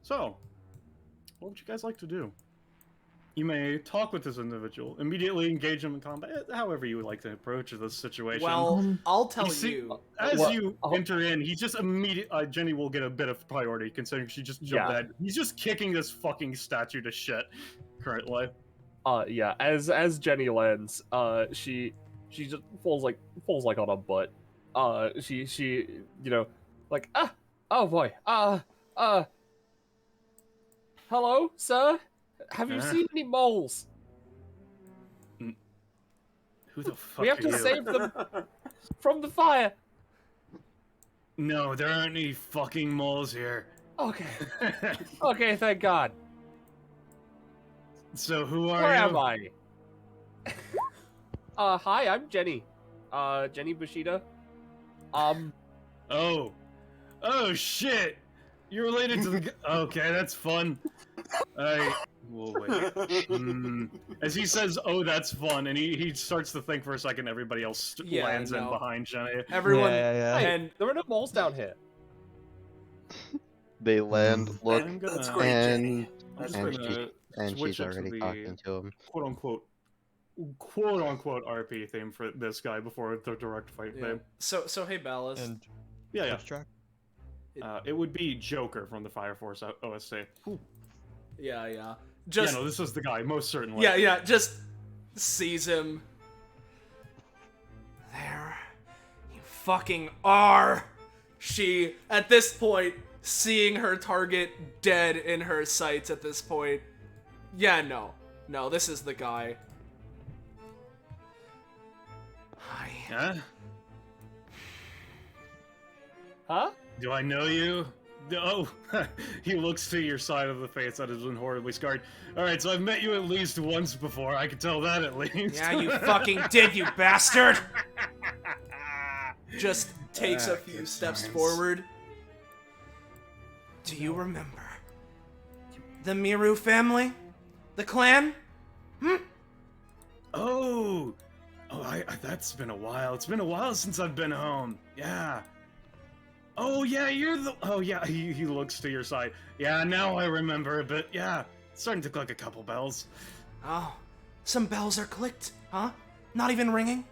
So, what would you guys like to do? You may talk with this individual, immediately engage him in combat, however you would like to approach this situation. Well, I'll tell see, you. as Well, you enter in, he just immediately, Jenny will get a bit of priority considering she just jumped Yeah. ahead. He's just kicking this fucking statue to shit currently. Yeah, as Jenny lands, she just falls like on a butt. She like, oh boy, hello, sir? Have you seen any moles? Who the fuck We have are to you? save them from the fire. No, there aren't any fucking moles here. Okay. Okay, thank God. So who are Where you? am I? Hi, I'm Jenny. Jenny Bushida. Oh shit! You're related to the. Okay, that's fun. Well, wait. As he says, "Oh, that's fun," and he starts to think for a second. Everybody else Yeah, lands in no. behind Jenny. Everyone. Yeah. Hey, And there are no moles down here. They land, look, I'm gonna, That's great, and Jenny. I'm just and gonna and switch she's it to already the talking to him. quote unquote RP theme for this guy before the direct fight yeah. theme. So hey, Ballast. And Yeah. track. It would be Joker from the Fire Force OST. Yeah. Just Yeah, no, this was the guy, most certainly. yeah, just sees him. There you fucking are. She, at this point, seeing her target dead in her sights at this point. Yeah, no, this is the guy. Hi. Huh? Huh? Do I know you? Oh, he looks to your side of the face that has been horribly scarred. Alright, so I've met you at least once before, I can tell that at least. Yeah, you fucking did, you bastard! Just takes a few good steps times. forward. Do you remember the Miru family? The clan? Oh, that's been a while. It's been a while since I've been home. Yeah. Oh, yeah, you're the... Oh, yeah, he looks to your side. Yeah, now I remember a bit. Yeah, it's starting to click a couple bells. Oh, some bells are clicked, huh? Not even ringing?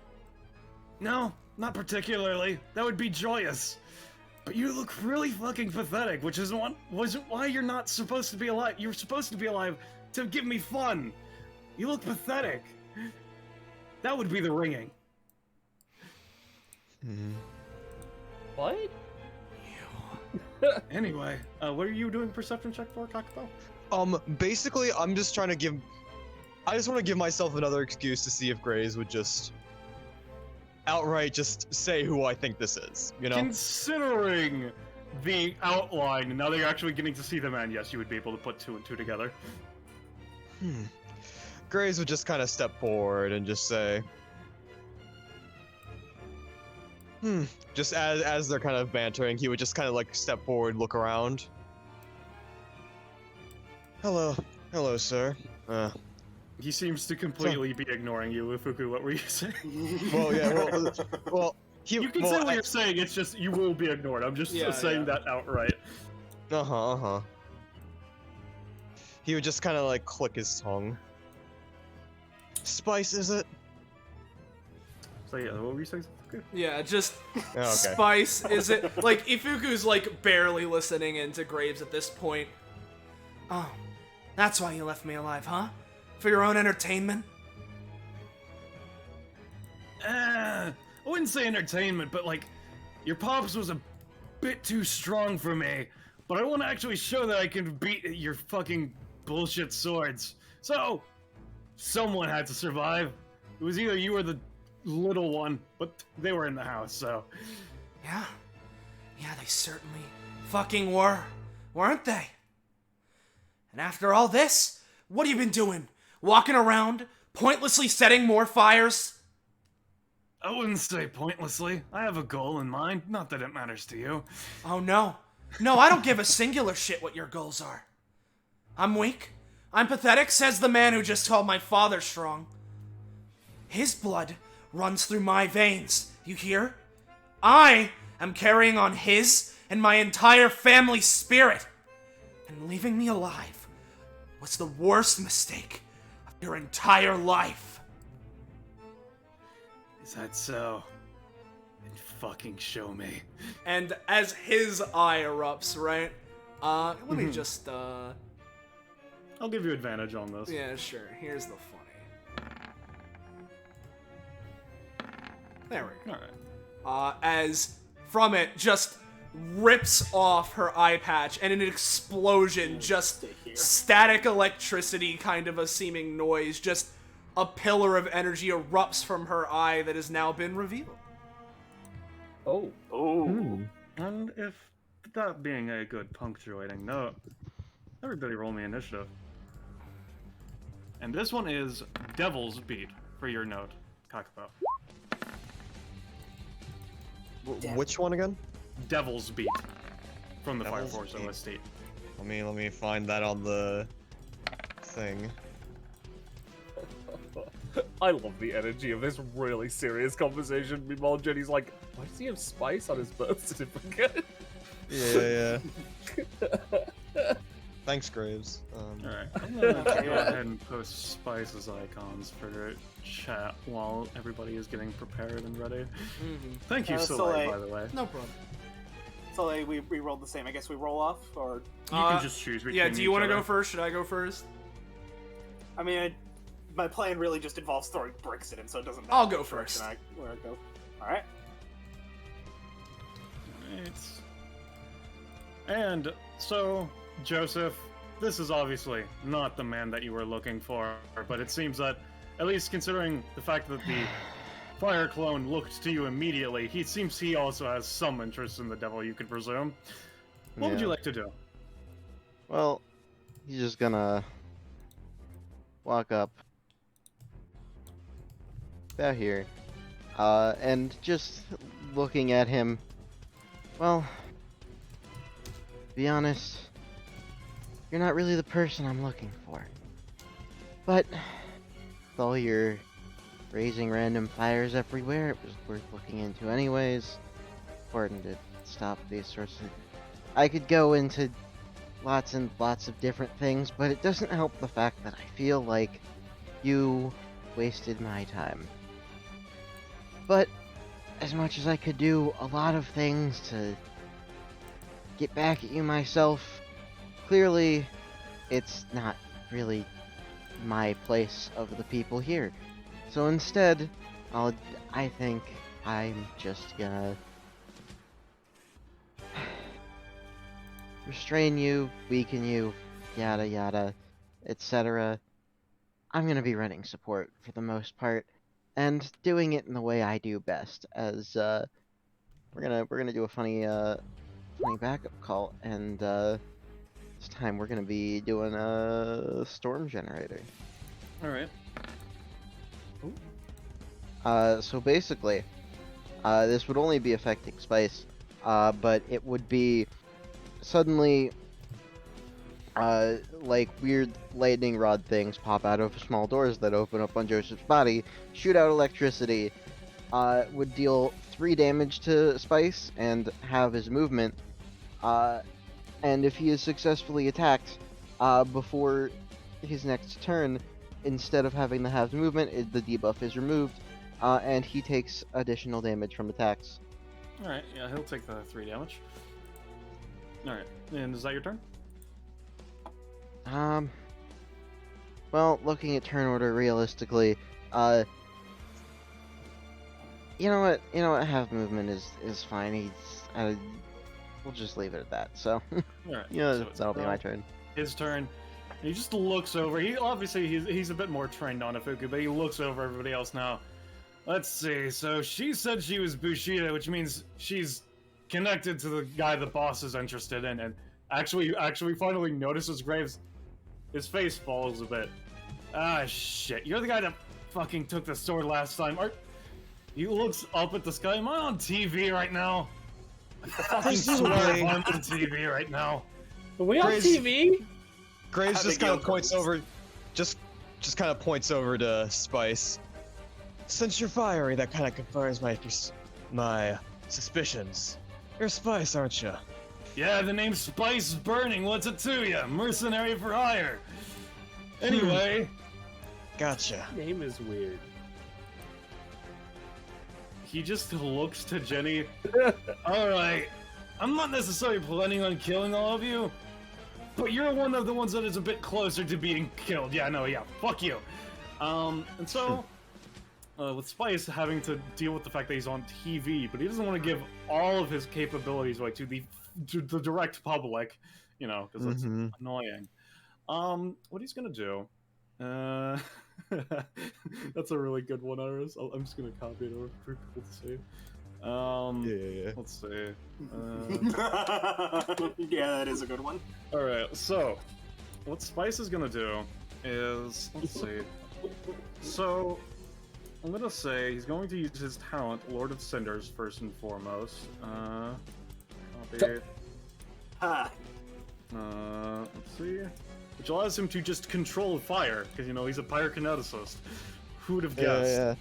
No, not particularly. That would be joyous. But you look really fucking pathetic, which is why you're not supposed to be alive. You're supposed to be alive to give me fun. You look pathetic. That would be the ringing. What? Anyway, what are you doing perception check for, Kakapo? Basically, I'm just trying to give... I just want to give myself another excuse to see if Grays would just... outright just say who I think this is, you know? Considering the outline, now that you're actually getting to see the man, yes, you would be able to put 2 and 2 together. Grays would just kind of step forward and just say... Just as they're kind of bantering, he would just kind of like step forward, look around. Hello, sir. He seems to completely be ignoring you, Ifuku. What were you saying? Well, yeah, well, you can say what you're saying. It's just you will be ignored. I'm just saying that outright. He would just kind of like click his tongue. Spice, is it? So yeah, what were you saying? Yeah, just Okay. Spice, is it? Like, Ifuku's like barely listening into Graves at this point. Oh, that's why you left me alive, huh? For your own entertainment? I wouldn't say entertainment, but like, your pops was a bit too strong for me. But I want to actually show that I can beat your fucking bullshit swords. So, someone had to survive. It was either you or the little one, but they were in the house, so... Yeah, they certainly fucking were, weren't they? And after all this, what have you been doing? Walking around, pointlessly setting more fires? I wouldn't say pointlessly. I have a goal in mind, not that it matters to you. Oh no, I don't give a singular shit what your goals are. I'm weak, I'm pathetic, says the man who just called my father strong. His blood runs through my veins, you hear? I am carrying on his and my entire family's spirit. And leaving me alive was the worst mistake of your entire life. Is that so? Then fucking show me. And as his eye erupts, right? Let me just, I'll give you advantage on this. Yeah, sure. Here's the funny. There we go. Alright. As from it just rips off her eye patch, and in an explosion, just static electricity kind of a seeming noise, just a pillar of energy erupts from her eye that has now been revealed. Oh. And if that being a good punctuating note, everybody roll me initiative. And this one is Devil's Beat for your note, Kakapo. Which one again? Devil's Beat from the Fire Devil's Force Beat. OST. Let me find that on the thing. I love the energy of this really serious conversation. Meanwhile, Jenny's like, why does he have Spice on his birth certificate? Yeah. Thanks, Graves. Alright, I'm gonna go ahead and post Spice's icons for chat while everybody is getting prepared and ready. Thank you, so Soleil, I- by the way. No problem. So like, we rolled the same. I guess we roll off, or You can just choose between Yeah, do you want to go first? Should I go first? I mean, my plan really just involves throwing bricks at him, so it doesn't matter. I'll go which direction first. where I go. All right. Alright. And so, Joseph, this is obviously not the man that you were looking for, but it seems that, at least considering the fact that the fire clone looked to you immediately, he seems he also has some interest in the devil, you could presume. What would you Yeah. like to do? Well, he's just gonna walk up about here, and just looking at him. Well, to be honest, you're not really the person I'm looking for. But with all your raising random fires everywhere, it was worth looking into anyways. Important to stop these sorts of. I could go into lots and lots of different things, but it doesn't help the fact that I feel like you wasted my time. But as much as I could do a lot of things to get back at you myself, clearly it's not really my place of the people here. So instead, I think I'm just gonna restrain you, weaken you, yada yada, etc. I'm gonna be running support for the most part, and doing it in the way I do best. As we're gonna do a funny backup call, and this time we're gonna be doing a storm generator. Alright. So basically, this would only be affecting Spice, but it would be suddenly, like weird lightning rod things pop out of small doors that open up on Joseph's body, shoot out electricity, would deal 3 damage to Spice and have his movement, and if he is successfully attacked before his next turn, instead of having the halved movement, the debuff is removed, and he takes additional damage from attacks. Alright, yeah, he'll take the 3 damage. Alright, and is that your turn? Well, looking at turn order realistically, you know what, half movement is fine. We'll just leave it at that. So, Alright, yeah, so that'll be my turn. His turn. He just looks over. He obviously he's a bit more trained on Ifuku, but he looks over everybody else now. Let's see. So she said she was Bushido, which means she's connected to the guy the boss is interested in, and actually finally notices Graves. His face falls a bit. Ah, shit. You're the guy that fucking took the sword last time. He looks up at the sky. Am I on TV right now? I fucking swear if I'm on TV right now. Are we on Graves- TV? Graves just kind of points over, just kind of points over to Spice. Since you're fiery, that kind of confirms my suspicions. You're Spice, aren't you? Yeah, the name Spice is burning. What's it to you? Mercenary for hire. Anyway, Gotcha. Name is weird. he just looks to Jenny. Alright, I'm not necessarily planning on killing all of you, but you're one of the ones that is a bit closer to being killed. Yeah, no, yeah, fuck you. And so, with Spice having to deal with the fact that he's on TV, but he doesn't want to give all of his capabilities away to the direct public, you know, because that's annoying. What he's gonna do? That's a really good one, Iris. I'm just gonna copy it over for people to see. Yeah. Let's see. Yeah, that is a good one. All right. So, what Spice is gonna do is, let's see. So, I'm gonna say he's going to use his talent, Lord of Cinders, first and foremost. Copy. Ha! Let's see. Which allows him to just control fire, because, you know, he's a pyrokineticist. Who would have guessed? Yeah.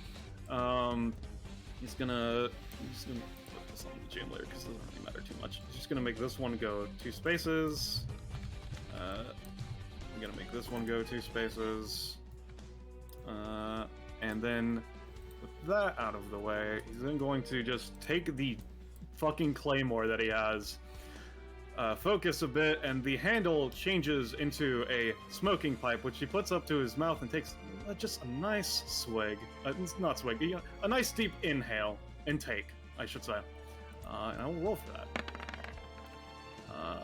He's gonna put this on the GM layer, because it doesn't really matter too much. He's just gonna make this one go 2 spaces. I'm gonna make this one go 2 spaces. And then, with that out of the way, he's then going to just take the fucking claymore that he has. Focus a bit, and the handle changes into a smoking pipe, which he puts up to his mouth and takes just a nice swig. Not swig, a nice deep intake, I should say. And I'll roll for that.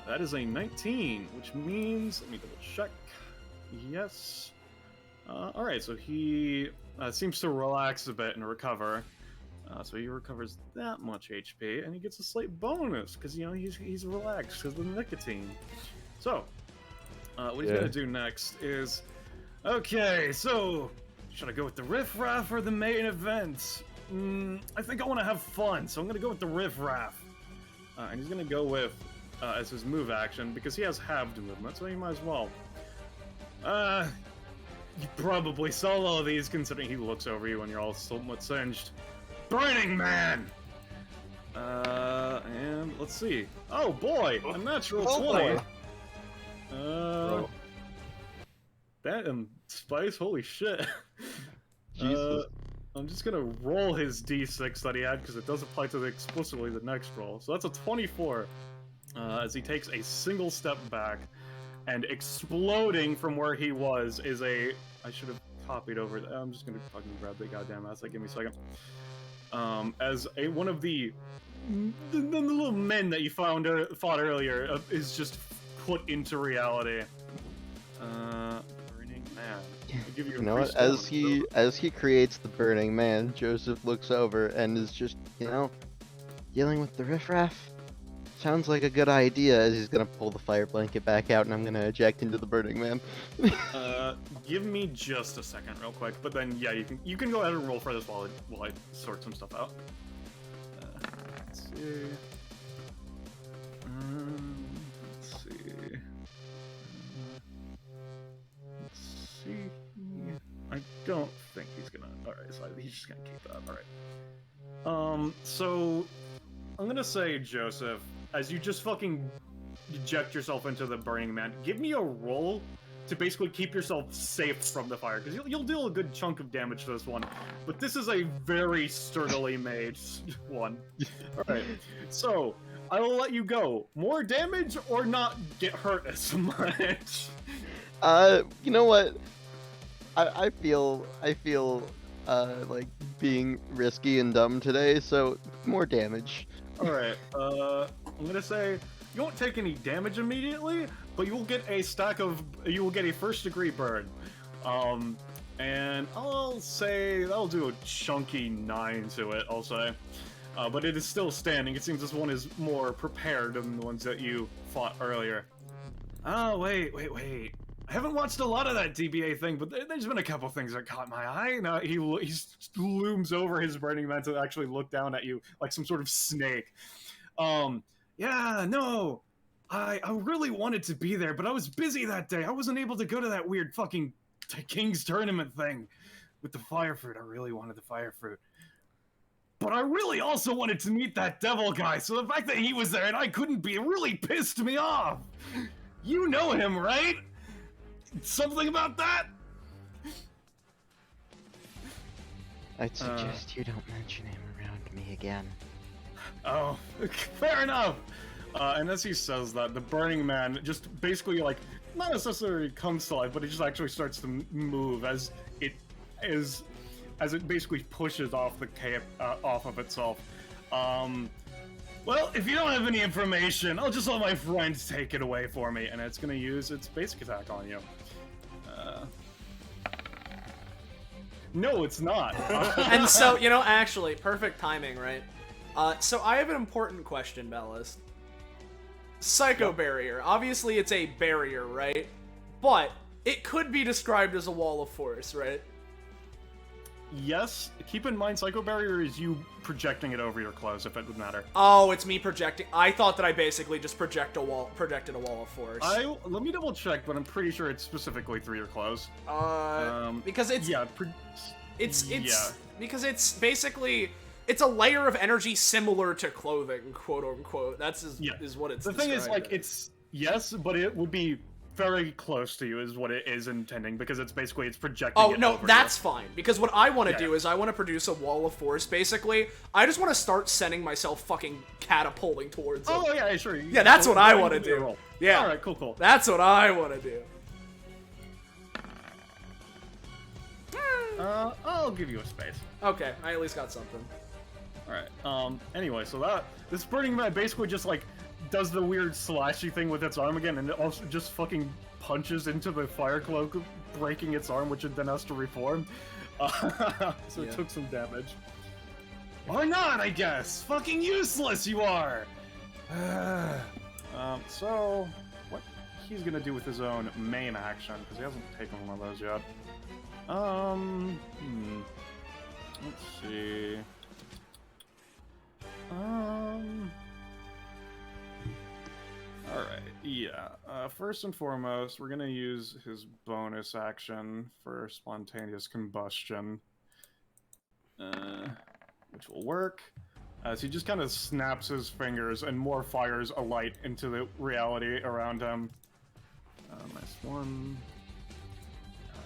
That is a 19, which means, let me double check. Yes. Alright, so he seems to relax a bit and recover. So he recovers that much HP, and he gets a slight bonus, because, he's relaxed because of the nicotine. So, what he's gonna do next is... Okay, so... Should I go with the riffraff or the main event? I think I want to have fun, so I'm gonna go with the riffraff. And he's gonna go with, as his move action, because he has halved movement, so he might as well. You probably saw all of these, considering he looks over you and you're all somewhat singed. Burning Man! And let's see. Oh boy, a natural 20. That spice, holy shit. Jesus. I'm just gonna roll his d6 that he had, because it does apply to explicitly the next roll. So that's a 24, as he takes a single step back, and exploding from where he was is a... I should have copied over... I'm just gonna fucking grab the goddamn ass. Give me a second. As one of the little men that you fought earlier is just put into reality. Burning Man. I'll give you a know what? As he creates the Burning Man, Joseph looks over and is just, dealing with the riffraff. Sounds like a good idea, as he's gonna pull the fire blanket back out and I'm gonna eject into the Burning Man. Give me just a second real quick, but then, yeah, you can go ahead and roll for this while I sort some stuff out. Let's see. Let's see. Let's see. I don't think he's gonna... Alright, so he's just gonna keep that. Alright. So... I'm gonna say, Joseph, as you just fucking eject yourself into the Burning Man, give me a roll to basically keep yourself safe from the fire, because you'll deal a good chunk of damage to this one. But this is a very sturdily made one. Alright, so, I will let you go. More damage or not get hurt as much? You know what? I feel like being risky and dumb today, so more damage. Alright, I'm gonna say you won't take any damage immediately, but you will get a first degree burn. And I'll say that'll do a chunky 9 to it, I'll say. But it is still standing. It seems this one is more prepared than the ones that you fought earlier. Oh, wait. I haven't watched a lot of that DBA thing, but there's been a couple things that caught my eye. Now he looms over his Burning Man to actually look down at you like some sort of snake. Yeah, no, I really wanted to be there, but I was busy that day. I wasn't able to go to that weird fucking King's Tournament thing with the fire fruit. I really wanted the fire fruit. But I really also wanted to meet that devil guy, so the fact that he was there and I couldn't be really pissed me off. You know him, right? Something about that? I'd suggest you don't mention him around me again. Oh, fair enough. And as he says that, the Burning Man just basically, like, not necessarily comes to life, but it just actually starts to move as it basically pushes off the cape off of itself. Well, if you don't have any information, I'll just let my friend take it away for me, and it's gonna use its basic attack on you. No, it's not. And so, actually, perfect timing, right? So I have an important question, Ballast. Psycho barrier. Obviously, it's a barrier, right? But it could be described as a wall of force, right? Yes. Keep in mind, Psycho Barrier is you projecting it over your clothes, if it would matter. Oh, it's me projecting. I thought that I basically just projected a wall of force. Let me double check, but I'm pretty sure it's specifically through your clothes. Because it's yeah, because it's basically it's a layer of energy similar to clothing, quote unquote. Is what it's. The thing is, like, it's yes, but it would be very close to you is what it is intending, because it's basically it's projecting. Oh, it no, over that's you. fine. Because what I want to Yeah. do is I want to produce a wall of force, basically. I just want to start sending myself fucking catapulting towards it. Oh yeah, sure. Yeah, that's what I want to do. Yeah. All right, cool. That's what I want to do. I'll give you a space. Okay, I at least got something. All right. Anyway, so this Burning Man basically just like does the weird slashy thing with its arm again, and it also just fucking punches into the fire cloak, breaking its arm, which it then has to reform. So it took some damage. Or not, I guess. Fucking useless you are. So what he's gonna do with his own main action, because he hasn't taken one of those yet. Let's see. Alright, yeah. First and foremost, we're gonna use his bonus action for spontaneous combustion. Which will work. So he just kind of snaps his fingers and more fires alight into the reality around him. Nice one.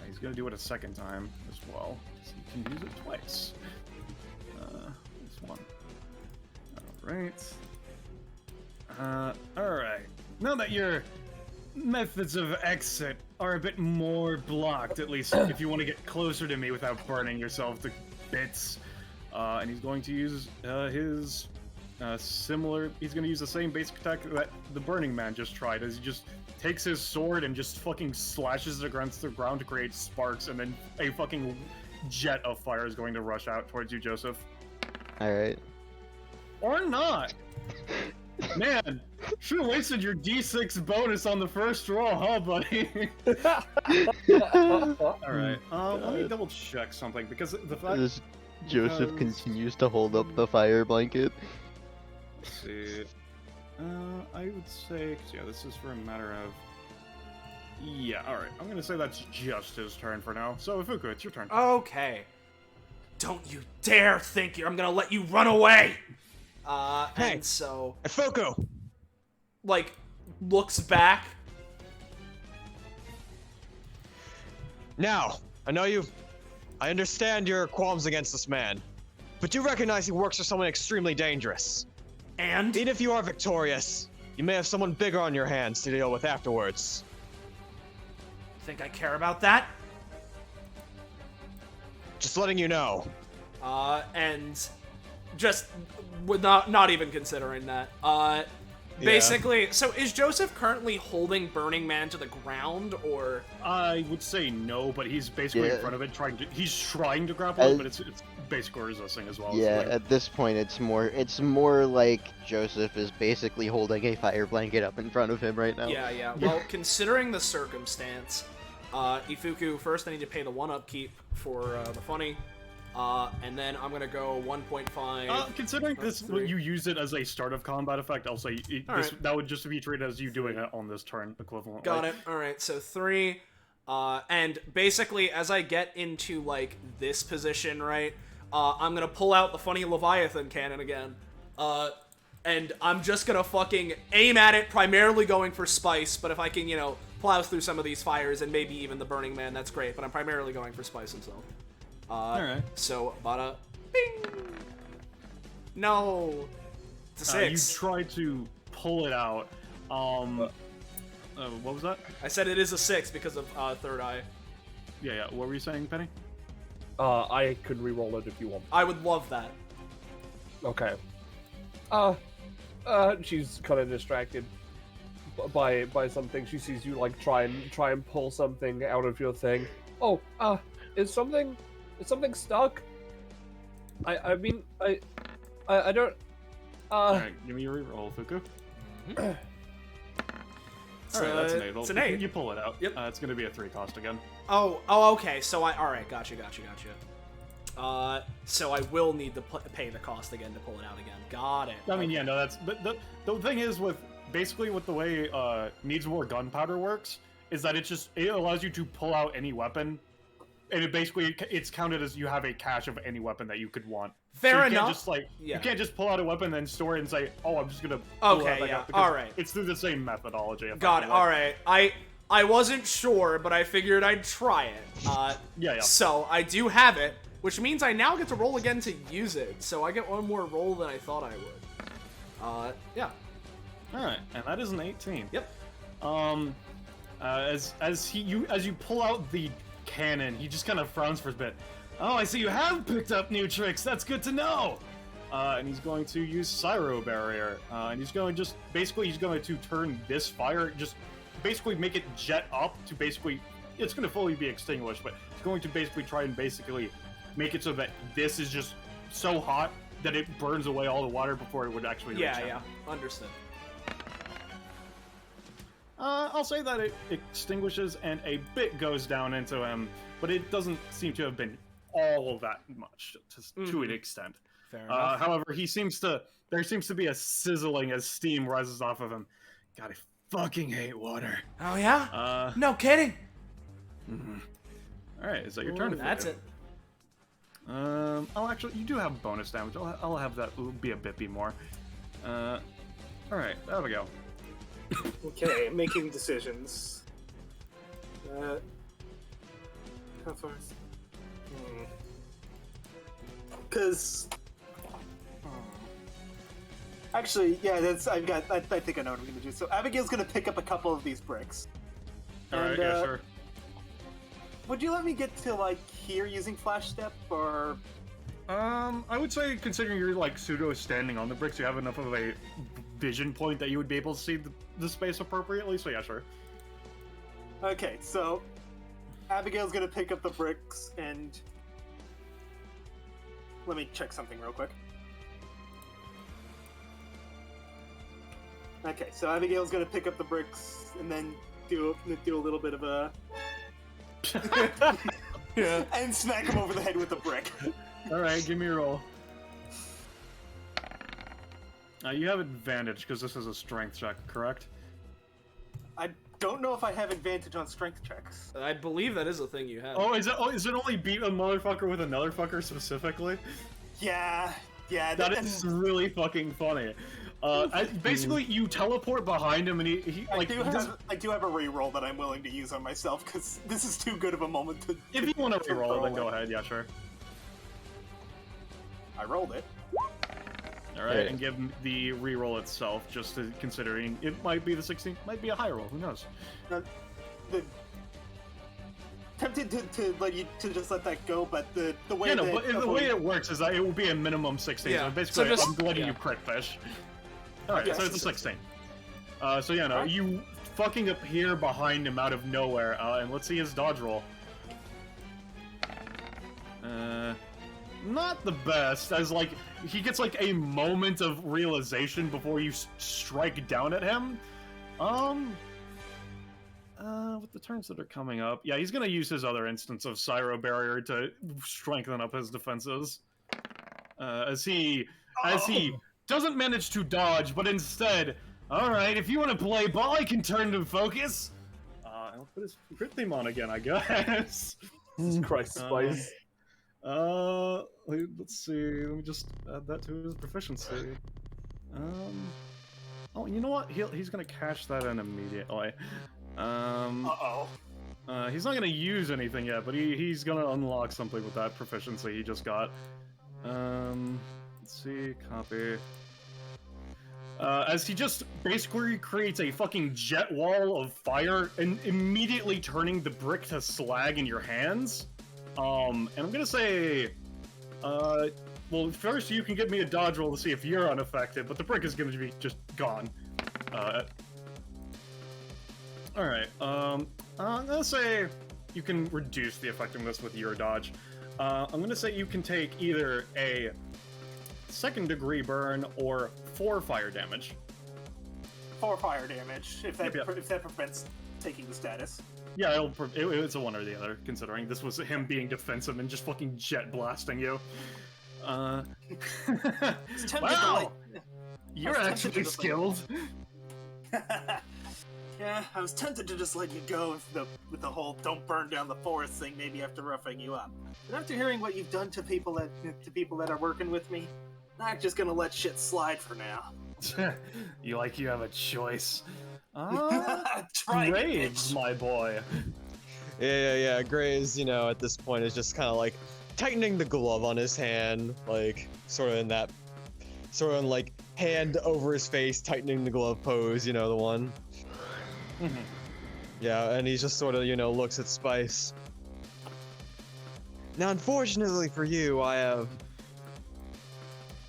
He's gonna do it a second time as well, so he can use it twice. This one. Alright. Now that your methods of exit are a bit more blocked, at least if you want to get closer to me without burning yourself to bits, and he's going to use his similar. He's going to use the same basic attack that the Burning Man just tried, as he just takes his sword and just fucking slashes it against the ground to create sparks, and then a fucking jet of fire is going to rush out towards you, Joseph. Alright. Or not! Man, should've wasted your D6 bonus on the first roll, huh, buddy? Alright, let me double check something, because the fact... As Joseph continues to hold up the fire blanket. Let's see... I would say... 'cause yeah, this is for a matter of... Yeah, alright, I'm gonna say that's just his turn for now. So, Ifuku, it's your turn. Okay. Don't you dare think I'm gonna let you run away! Hey. And so... Ifuku! like, looks back. Now, I understand your qualms against this man, but do recognize he works for someone extremely dangerous. And? Even if you are victorious, you may have someone bigger on your hands to deal with afterwards. Think I care about that? Just letting you know. And just with not even considering that. Basically, so is Joseph currently holding Burning Man to the ground, or? I would say no, but he's basically in front of it, he's trying to grapple it, but it's basically resisting as well. Yeah, Like, at this point it's more like Joseph is basically holding a fire blanket up in front of him right now. Yeah. Well, considering the circumstance, Ifuku, first I need to pay the 1 upkeep for the funny. And then I'm gonna go 1.5. Considering this, you use it as a start of combat effect, I'll say that would just be treated as you doing it on this turn equivalent. Got it. All right, so 3. And basically, as I get into like this position, right, I'm gonna pull out the funny Leviathan cannon again. And I'm just gonna fucking aim at it, primarily going for spice. But if I can, plow through some of these fires and maybe even the Burning Man, that's great. But I'm primarily going for spice himself. Alright. So, bada, bing! No! It's a 6. You try to pull it out. What was that? I said it is a 6 because of third eye. Yeah. What were you saying, Penny? I could re-roll it if you want. I would love that. Okay. She's kind of distracted by something. She sees you like try and pull something out of your thing. Oh, is something stuck? I mean, I don't. Alright, give me your reroll, Fuku. Alright, that's an 8. It's an 8. You pull it out. Yep. It's gonna be a 3 cost again. Oh, okay. So alright, gotcha. So I will need to pay the cost again to pull it out again. Got it. I mean, yeah, no, that's... But the thing is with... Basically, with the way Needs More Gunpowder works, is that it allows you to pull out any weapon, and it's counted as you have a cache of any weapon that you could want. Fair so enough. You can't just pull out a weapon and then store it and say, oh, I'm just gonna pull Okay, that back yeah, out, because alright. It's through the same methodology. Got it, alright. I wasn't sure, but I figured I'd try it. Yeah. So I do have it, which means I now get to roll again to use it. So I get one more roll than I thought I would. Yeah. All right, and that is an 18. Yep. As you pull out the cannon, he just kind of frowns for a bit. Oh, I see you have picked up new tricks. That's good to know. And he's going to use Syro Barrier, and he's going to turn this fire, just basically make it jet up to basically, it's going to fully be extinguished, but it's going to basically try and basically make it so that this is just so hot that it burns away all the water before it would actually reach him. Yeah, understood. I'll say that it extinguishes and a bit goes down into him, but it doesn't seem to have been all that much to an extent. Fair enough. However, there seems to be a sizzling as steam rises off of him. God, I fucking hate water. Oh yeah? No kidding. All right, is that your turn? That's it. Oh, actually, you do have bonus damage. I'll have that be a bit more. All right, there we go. Okay, making decisions. How far is... Because... Actually, yeah, I think I know what I'm gonna do. So Abigail's gonna pick up a couple of these bricks. Alright, yeah, sure. Would you let me get to, like, here using Flash Step, or... I would say, considering you're, like, pseudo-standing on the bricks, you have enough of a vision point that you would be able to see the space appropriately, so yeah, sure. Okay, so... Abigail's gonna pick up the bricks, and... Let me check something real quick. Okay, so Abigail's gonna pick up the bricks, and then do a little bit of a... Yeah. And smack him over the head with a brick. Alright, give me a roll. You have advantage, because this is a strength check, correct? I don't know if I have advantage on strength checks. I believe that is a thing you have. Oh, is it only beat a motherfucker with another fucker specifically? Yeah, That is really fucking funny. Basically, you teleport behind him, and he I do have a reroll that I'm willing to use on myself, because this is too good of a moment to... If you want to reroll, then go ahead, yeah, sure. I rolled it. Alright, and give him the reroll itself, just considering it might be the 16th, might be a high roll, who knows? Tempted to just let that go, but the way yeah, no, but the way it works is that it will be a minimum 16, Yeah, so basically so just- I'm letting yeah. you crit fish. Alright, Yes, so it's a 16. So yeah, no, Alright. you fucking appear behind him out of nowhere, and let's see his dodge roll. Not the best, as like, he gets like a moment of realization before you strike down at him. With the turns that are coming up, yeah, he's gonna use his other instance of Syro Barrier to strengthen up his defenses. As he doesn't manage to dodge, but instead, alright, if you want to play ball, I can turn to focus. I'll put his crit theme on again, I guess. Jesus Christ, Spice. Let's see, let me just add that to his proficiency. Oh, you know what? He's gonna cash that in immediately. He's not gonna use anything yet, but he's gonna unlock something with that proficiency he just got. Let's see, copy. As he just basically creates a fucking jet wall of fire and immediately turning the brick to slag in your hands. And I'm gonna say, well, first you can give me a dodge roll to see if you're unaffected, but the brick is gonna be just gone. Alright, I'm gonna say you can reduce the effectiveness with your dodge. I'm gonna say you can take either a 2nd degree burn or 4 fire damage. 4 fire damage, if that Yep. if that prevents taking the status. Yeah, it's a one or the other, considering this was him being defensive and just fucking jet blasting you. It's tempted to Wow! let- You're tempted actually to just, like- skilled. Yeah, I was tempted to just let you go with the whole "don't burn down the forest" thing, maybe after roughing you up. But after hearing what you've done to people that are working with me, I'm not just gonna let shit slide for now. You have a choice. Try it, Graves, bitch. my boy. Yeah. Graves, you know, at this point is just kind of like tightening the glove on his hand, like sort of like hand over his face, tightening the glove pose, you know, the one. Mhm. Yeah, and he just sort of, you know, looks at Spice. Now, unfortunately for you, I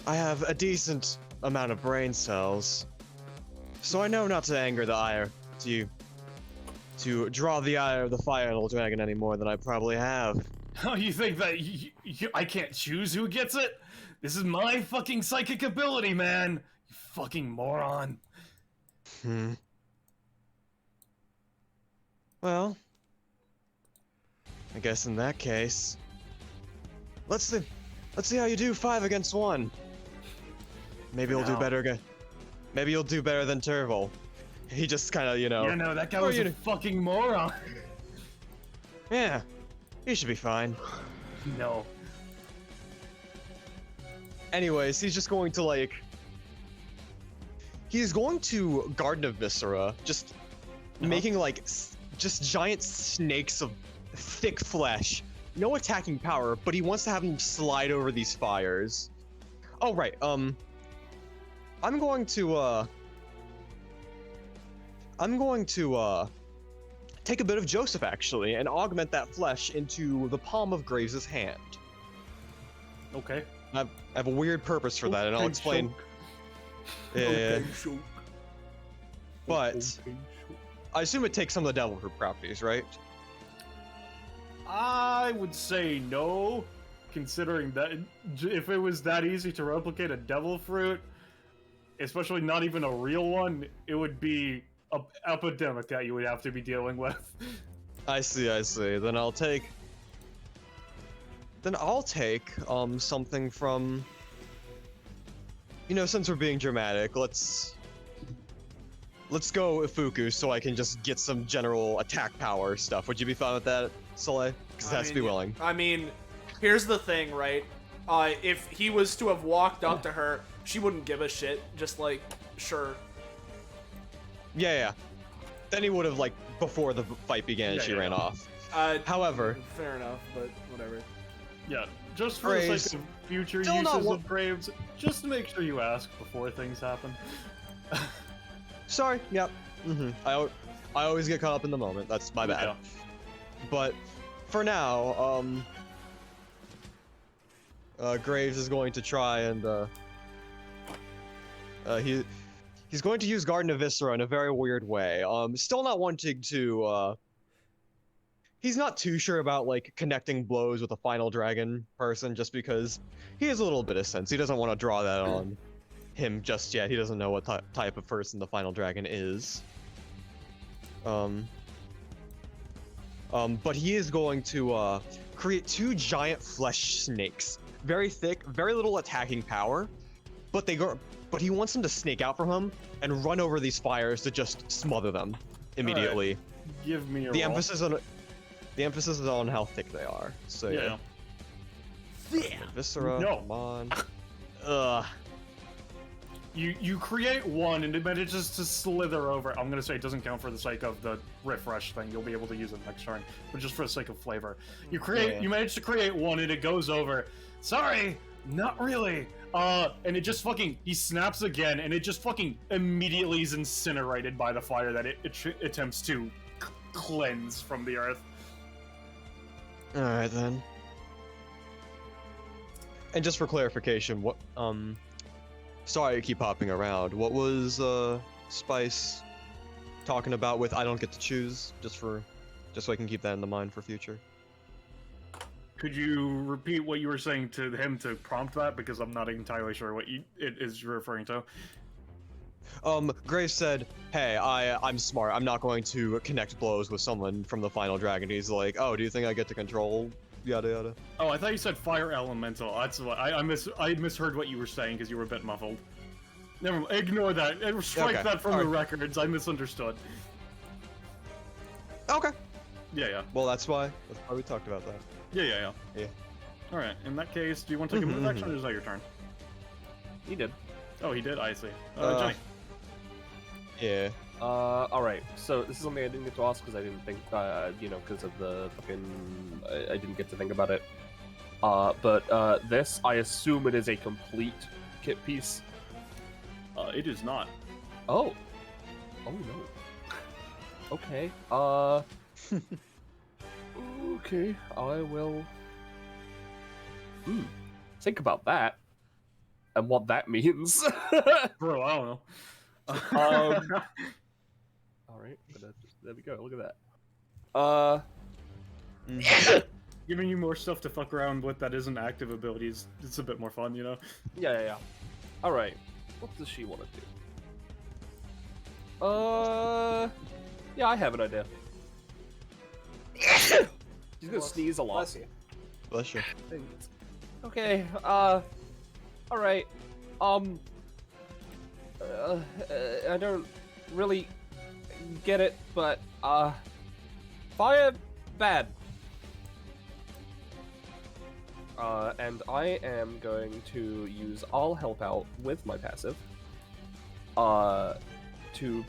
have a decent amount of brain cells, so I know not to anger the ire, to draw the ire of the fire dragon any more than I probably have. Oh, you think that I can't choose who gets it? This is my fucking psychic ability, man! You fucking moron. Well, I guess in that case, let's see how you do 5 against 1. Maybe you'll do No. better. Maybe you'll do better than Turvol. He just kind of, you know. Yeah, no, that guy Or was you a fucking moron. Yeah, he should be fine. No. Anyways, he's just going to like. He's going to Garden of Viscera, just making like just giant snakes of thick flesh. No attacking power, but he wants to have them slide over these fires. Oh right, I'm going to take a bit of Joseph actually and augment that flesh into the palm of Graves' hand. Okay. I have a weird purpose for that, and I'll Okay, explain. Shulk. Yeah, Okay, Shulk. but Okay, Shulk. I assume it takes some of the devil fruit properties, right? I would say no, considering that if it was that easy to replicate a devil fruit, especially not even a real one, it would be an epidemic that you would have to be dealing with. I see. Then I'll take something from, you know, since we're being dramatic, let's go Ifuku so I can just get some general attack power stuff. Would you be fine with that, Soleil? Because it has to be willing. I mean, here's the thing, right? If he was to have walked up to her, she wouldn't give a shit. Just like, sure. Yeah. Then he would have, like, before the fight began, she ran off. However, fair enough, but whatever. Yeah, just for the sake of future Still not uses wa- of Graves, just to make sure you ask before things happen. sorry, yep. I always get caught up in the moment. That's my bad. Yeah. But for now, Graves is going to try and he's going to use Garden of Viscera in a very weird way. Still not wanting to. He's not too sure about like connecting blows with a final dragon person, just because he has a little bit of sense. He doesn't want to draw that on him just yet. He doesn't know what type of person the final dragon is. But he is going to create 2 giant flesh snakes, very thick, very little attacking power, but he wants them to snake out from him and run over these fires to just smother them immediately. Right. Give me a The roll. emphasis is on how thick they are. So Yeah. Viscera, No. come on. Ugh. You create one and it manages to slither over. I'm gonna say it doesn't count for the sake of the refresh thing. You'll be able to use it next turn, but just for the sake of flavor. You manage to create one and it goes over. Sorry, not really. And it just fucking, he snaps again and it just fucking immediately is incinerated by the fire that it attempts to cleanse from the earth. Alright then. And just for clarification, what sorry I keep hopping around. What was Spice talking about with I don't get to choose? Just so I can keep that in the mind for future. Could you repeat what you were saying to him to prompt that? Because I'm not entirely sure what it is referring to. Graves said, hey, I'm smart. I'm not going to connect blows with someone from the final dragon. He's like, oh, do you think I get to control yada yada? Oh, I thought you said fire elemental. That's what I misheard what you were saying because you were a bit muffled. Never mind. Ignore that. Strike Okay, that from the alright. records. I misunderstood. Okay. Yeah. Well, that's why we talked about that. Yeah. Yeah. All right. In that case, do you want to take a move action, or is that your turn? He did. Oh, he did. I see. Uh, Johnny. Yeah. Alright, so this is something I didn't get to ask because I didn't think, because of the fucking... I didn't get to think about it. But this, I assume it is a complete kit piece. It is not. Oh. Oh, no. Okay, okay, I will... think about that. And what that means. Bro, I don't know. Alright, there we go, look at that. Giving you more stuff to fuck around with that isn't active abilities, it's a bit more fun, you know? Yeah. Alright, what does she want to do? Yeah, I have an idea. She's gonna sneeze a lot. Bless you. Bless you. Thanks. Okay, alright, I don't really get it, but, fire bad. And I am going to use I'll help out with my passive, to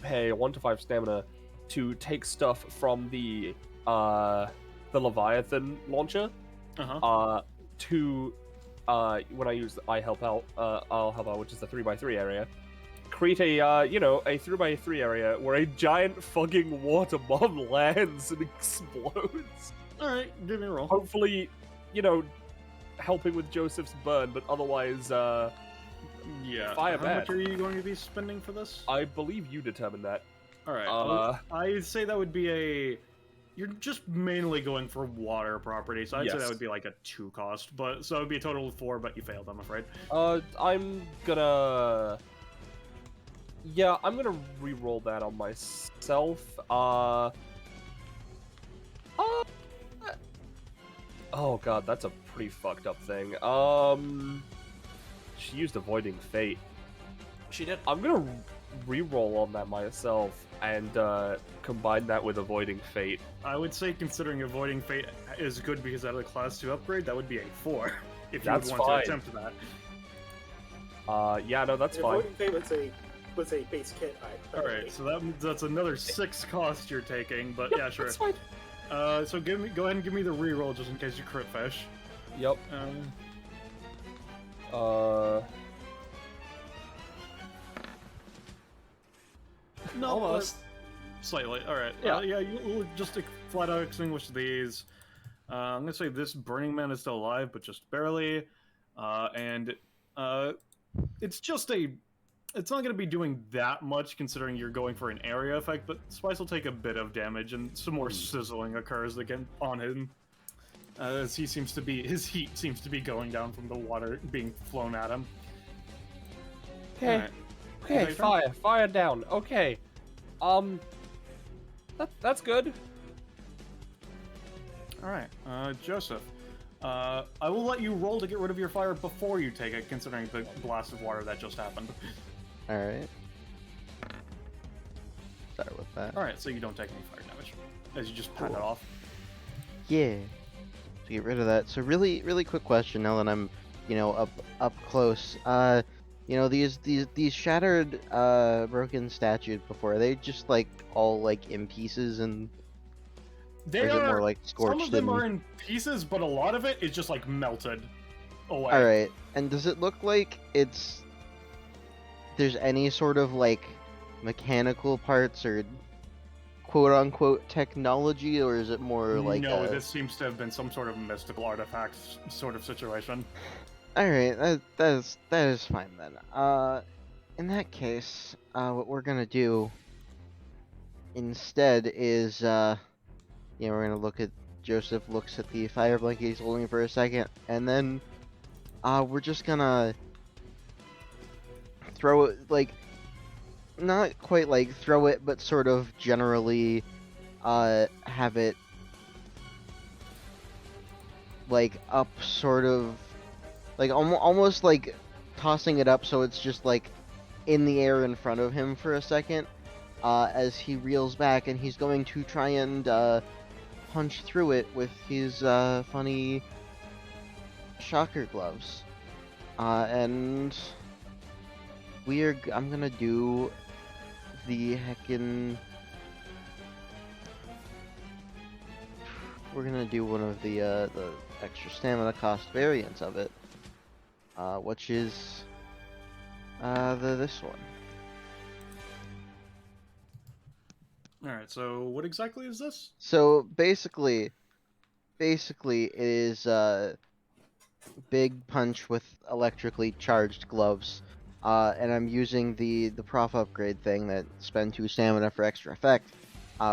pay 1 to 5 stamina to take stuff from the Leviathan launcher, to, when I use I'll help out, which is the 3x3 area, create a, a 3x3 area where a giant fucking water bomb lands and explodes. Alright, give me a roll. Hopefully, helping with Joseph's burn, but otherwise, Yeah. fire How bad. much are you going to be spending for this? I believe you determined that. Alright, I'd say that would be a... You're just mainly going for water property, so I'd say Yes. that would be like a 2 cost, but so it would be a total of 4, but you failed, I'm afraid. I'm gonna... Yeah, I'm gonna re-roll that on myself. Oh god, that's a pretty fucked up thing. She used Avoiding Fate. She did. I'm gonna re-roll on that myself and combine that with Avoiding Fate. I would say, considering Avoiding Fate is good because out of the Class 2 upgrade, that would be a 4, if you That's would want fine. to attempt that. Yeah, no, that's fine. Avoiding Fate was a base kit. Alright, so that's another 6 cost you're taking, but Yep, yeah, sure. that's fine. So go ahead and give me the reroll just in case you crit fish. Yep. No, Almost. Slightly. Alright. Yeah. Yeah, you'll just flat out extinguish these. I'm gonna say this Burning Man is still alive, but just barely. It's just a... It's not gonna be doing that much considering you're going for an area effect, but Spice will take a bit of damage and some more sizzling occurs again on him. As his heat seems to be going down from the water being flown at him. Okay. Alright. Okay, Okay, fire down. Okay. That's good. Alright, Joseph. I will let you roll to get rid of your fire before you take it, considering the blast of water that just happened. Alright. Start with that. Alright, so you don't take any fire damage, as you just pat it off. Yeah. To get rid of that. So really quick question now that I'm, up close. These shattered, broken statues before, are they just like all like in pieces and They or is it are, more like scorched? some of them and... are in pieces, but a lot of it is just like melted away. Alright, and does it look like there's any sort of like mechanical parts or quote-unquote technology, or is it more like No, this seems to have been some sort of mystical artifact sort of situation. Alright, that is fine then. In that case, what we're gonna do instead is, we're gonna look at Joseph looks at the fire blanket he's holding for a second, and then, we're just gonna throw it, like, not quite like throw it, but sort of generally, have it, like, up sort of, like, almost like tossing it up so it's just, like, in the air in front of him for a second, as he reels back, and he's going to try and, punch through it with his, funny shocker gloves. And I'm gonna do the heckin'... We're gonna do one of the extra stamina cost variants of it, which is this one. All right. So what exactly is this? So basically it is big punch with electrically charged gloves, and I'm using the prof upgrade thing that spend 2 stamina for extra effect,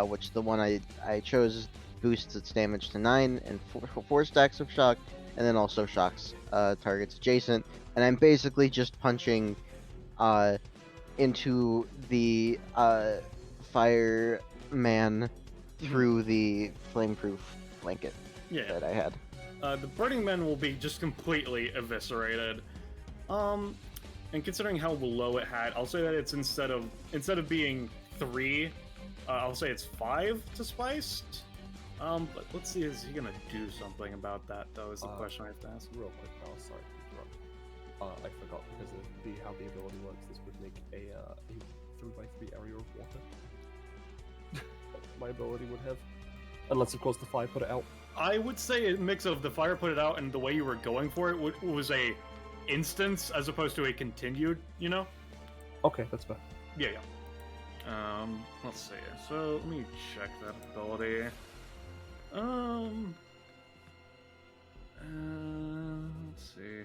which the one I chose boosts its damage to 9 and 4 stacks of shock, and then also shocks targets adjacent. And I'm basically just punching into the fireman through the flameproof blanket that I had. The Burning Men will be just completely eviscerated. And considering how low it had, I'll say that it's instead of being 3, I'll say it's 5 to spiced. But let's see, is he gonna do something about that, though, is the question I have to ask. Real quick, now, sorry to interrupt. I forgot, because of how the ability works, this would make a 3x3 area of water. My ability would have. Unless, of course, the fire put it out. I would say a mix of the fire put it out and the way you were going for it was a instance as opposed to a continued, you know? Okay, that's fair. Yeah. Let's see. So, let me check that ability. Let's see.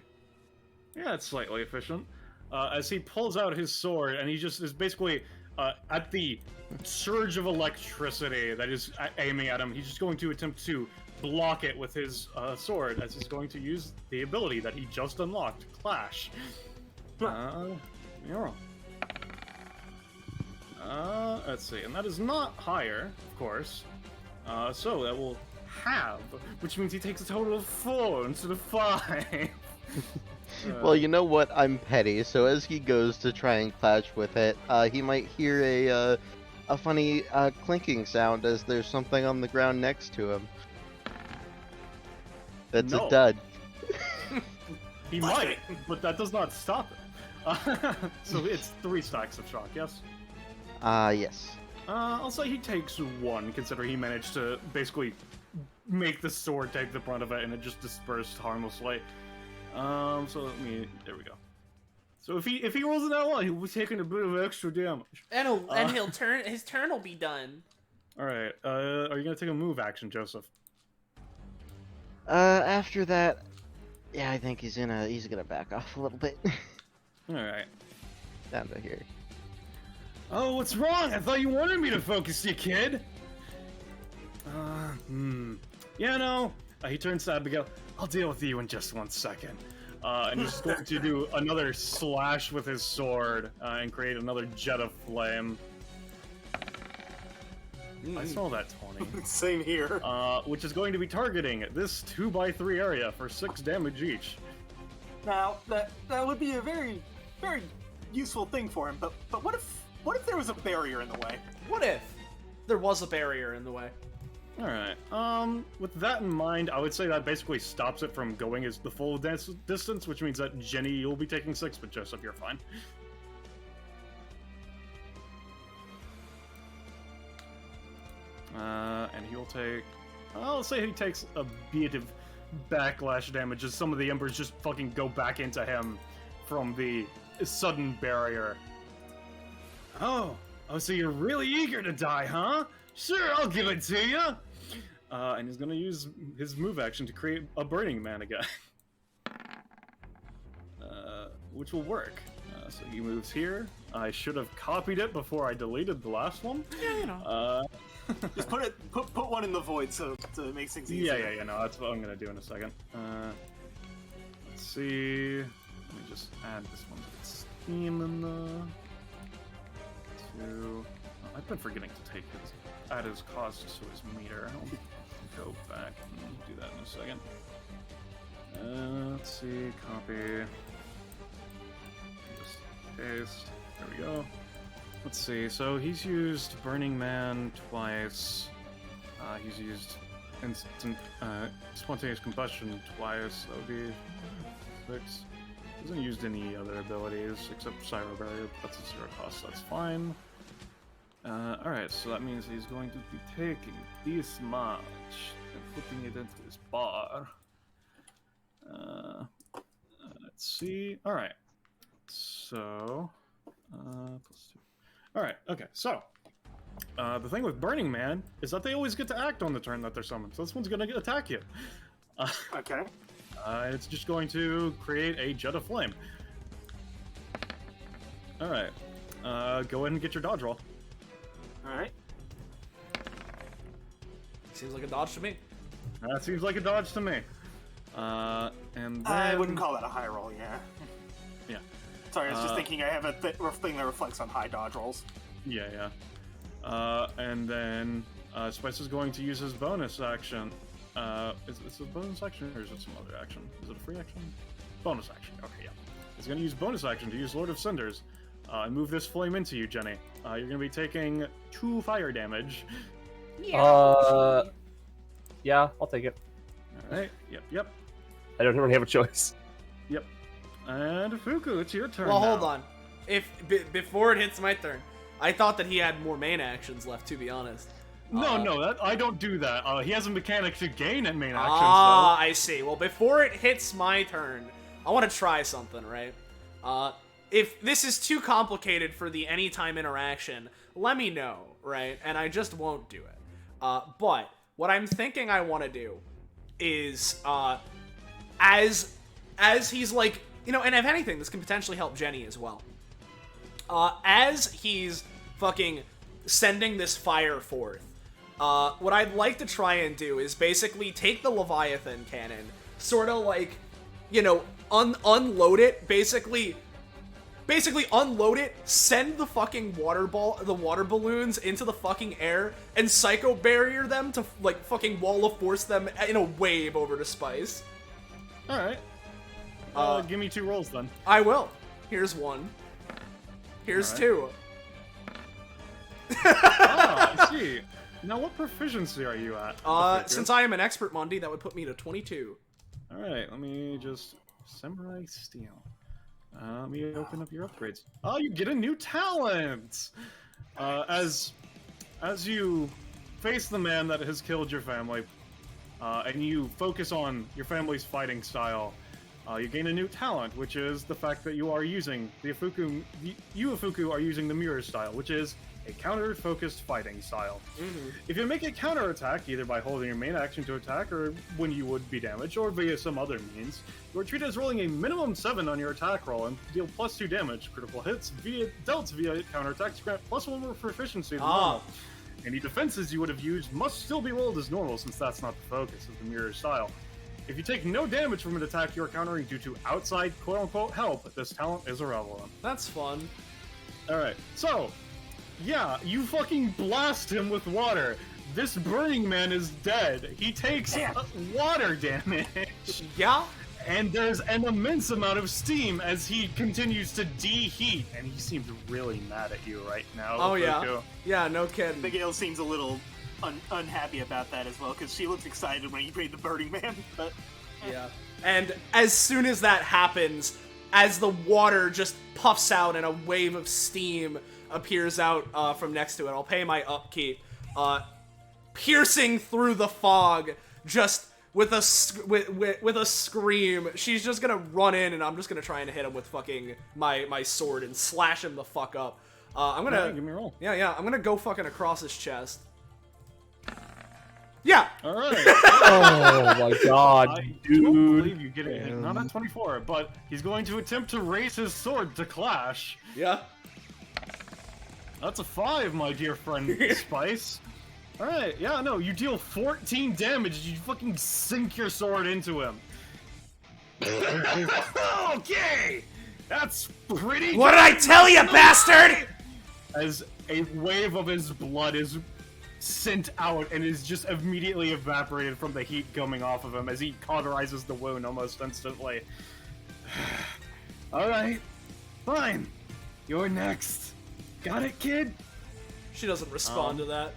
Yeah, it's slightly efficient. As he pulls out his sword, and he just is basically at the surge of electricity that is aiming at him, he's just going to attempt to block it with his sword, as he's going to use the ability that he just unlocked, Clash. You're wrong. Let's see, and that is not higher, of course. So that will halve, which means he takes a total of 4 instead of 5. Well, you know what? I'm petty, so as he goes to try and clash with it, he might hear a funny clinking sound as there's something on the ground next to him. That's a dud. He might, but that does not stop him. So it's 3 stacks of shock, yes? Yes. I'll say he takes 1, considering he managed to basically make the sword take the brunt of it, and it just dispersed harmlessly. So there we go. So if he rolls in that one, he'll be taking a bit of extra damage. And his turn will be done. All right. Are you gonna take a move action, Joseph? After that, yeah, I think he's gonna back off a little bit. All right. Down to here. Oh, what's wrong? I thought you wanted me to focus you, kid. Yeah, no. He turns to Abigail. I'll deal with you in just 1 second. And he's going to do another slash with his sword and create another jet of flame. I saw that 20. Same here. Which is going to be targeting this 2x3 area for 6 damage each. Now, that would be a very, very useful thing for him, but what if there was a barrier in the way? What if there was a barrier in the way? Alright, with that in mind, I would say that basically stops it from going as the full distance, which means that Jenny, you'll be taking 6, but Joseph, you're fine. And he'll take... I'll say he takes a bit of backlash damage as some of the embers just fucking go back into him from the sudden barrier. Oh, so you're really eager to die, huh? Sure, I'll give it to you! And he's gonna use his move action to create a Burning Man again. Which will work. So he moves here. I should have copied it before I deleted the last one. Yeah, you know. Just put one in the void so it makes things easier. Yeah, no, that's what I'm gonna do in a second. Let's see. Let me just add this one to the scheme and I've been forgetting to add his cost to his meter. I'll go back and do that in a second. Let's see, copy. Just paste. There we go. Let's see, so he's used Burning Man twice. He's used Spontaneous Combustion twice. That would be 6. He hasn't used any other abilities except Cyro Barrier. That's a 0 cost, that's fine. Alright, so that means he's going to be taking this much and putting it into his bar. Let's see. Alright. So, plus 2. Alright, okay, so. The thing with Burning Man is that they always get to act on the turn that they're summoned, so this one's gonna attack you. Okay. It's just going to create a jet of flame. Alright. Go ahead and get your dodge roll. Alright. Seems like a dodge to me. That seems like a dodge to me. And then... I wouldn't call that a high roll, yeah. Yeah. Sorry, I was just thinking I have a thing that reflects on high dodge rolls. Yeah, yeah. And then Spice is going to use his bonus action. Is it a bonus action or is it some other action? Is it a free action? Bonus action. Okay, yeah. He's going to use bonus action to use Lord of Cinders and move this flame into you, Jenny. You're going to be taking 2 fire damage. Yeah, I'll take it. All right. Yep. I don't really have a choice. Yep. And Fuku, it's your turn. Well, now. hold on. If before it hits my turn, I thought that he had more main actions left. To be honest. No, I don't do that. He has a mechanic to gain at main actions. Ah, I see. Well, before it hits my turn, I want to try something, right? If this is too complicated for the anytime interaction, let me know, right? And I just won't do it. But what I'm thinking I want to do is, as he's like, you know, and if anything, this can potentially help Jenny as well. As he's fucking sending this fire forth, what I'd like to try and do is basically take the Leviathan cannon, sort of like, you know, unload it, basically unload it, send the fucking water balloons into the fucking air, and psycho barrier them to, like, fucking wall of force them in a wave over to Spice. Alright. Give me 2 rolls then. I will. Here's 1. Here's 2. I see. Now, what proficiency are you at? Since I am an expert Mundi, that would put me to 22. Alright, let me just... Samurai Steel. Let me open up your upgrades. Oh, you get a new talent! As you face the man that has killed your family, and you focus on your family's fighting style, you gain a new talent, which is the fact that you are using the Ifuku... You, Ifuku, are using the mirror style, which is a counter-focused fighting style. Mm-hmm. If you make a counter-attack, either by holding your main action to attack, or when you would be damaged, or via some other means, you are treated as rolling a minimum 7 on your attack roll and deal plus 2 damage. Critical hits dealt via counterattacks grant plus 1 more proficiency than normal. Any defenses you would have used must still be rolled as normal, since that's not the focus of the mirror style. If you take no damage from an attack you are countering due to outside quote-unquote help, this talent is irrelevant. That's fun. Alright, so... yeah, you fucking blast him with water. This Burning Man is dead. He takes water damage. Yeah? And there's an immense amount of steam as he continues to deheat. And he seems really mad at you right now. Oh, yeah. Fuku. Yeah, no kidding. Miguel seems a little unhappy about that as well, because she looks excited when he made the Burning Man, but... Yeah. And as soon as that happens, as the water just puffs out and a wave of steam appears out from next to it, I'll pay my upkeep, piercing through the fog, just with a scream. She's just gonna run in, and I'm just gonna try and hit him with fucking my sword and slash him the fuck up. I'm gonna give me a roll. Yeah, I'm gonna go fucking across his chest. Yeah. All right. Oh my god, I dude! don't believe you getting hit. Not at 24, but he's going to attempt to raise his sword to clash. Yeah. That's a 5, my dear friend Spice. Alright, yeah, no, you deal 14 damage, you fucking sink your sword into him. Okay! That's pretty What did I tell you, bastard? As a wave of his blood is sent out and is just immediately evaporated from the heat coming off of him as he cauterizes the wound almost instantly. Alright, fine. You're next. Got it, kid? She doesn't respond to that.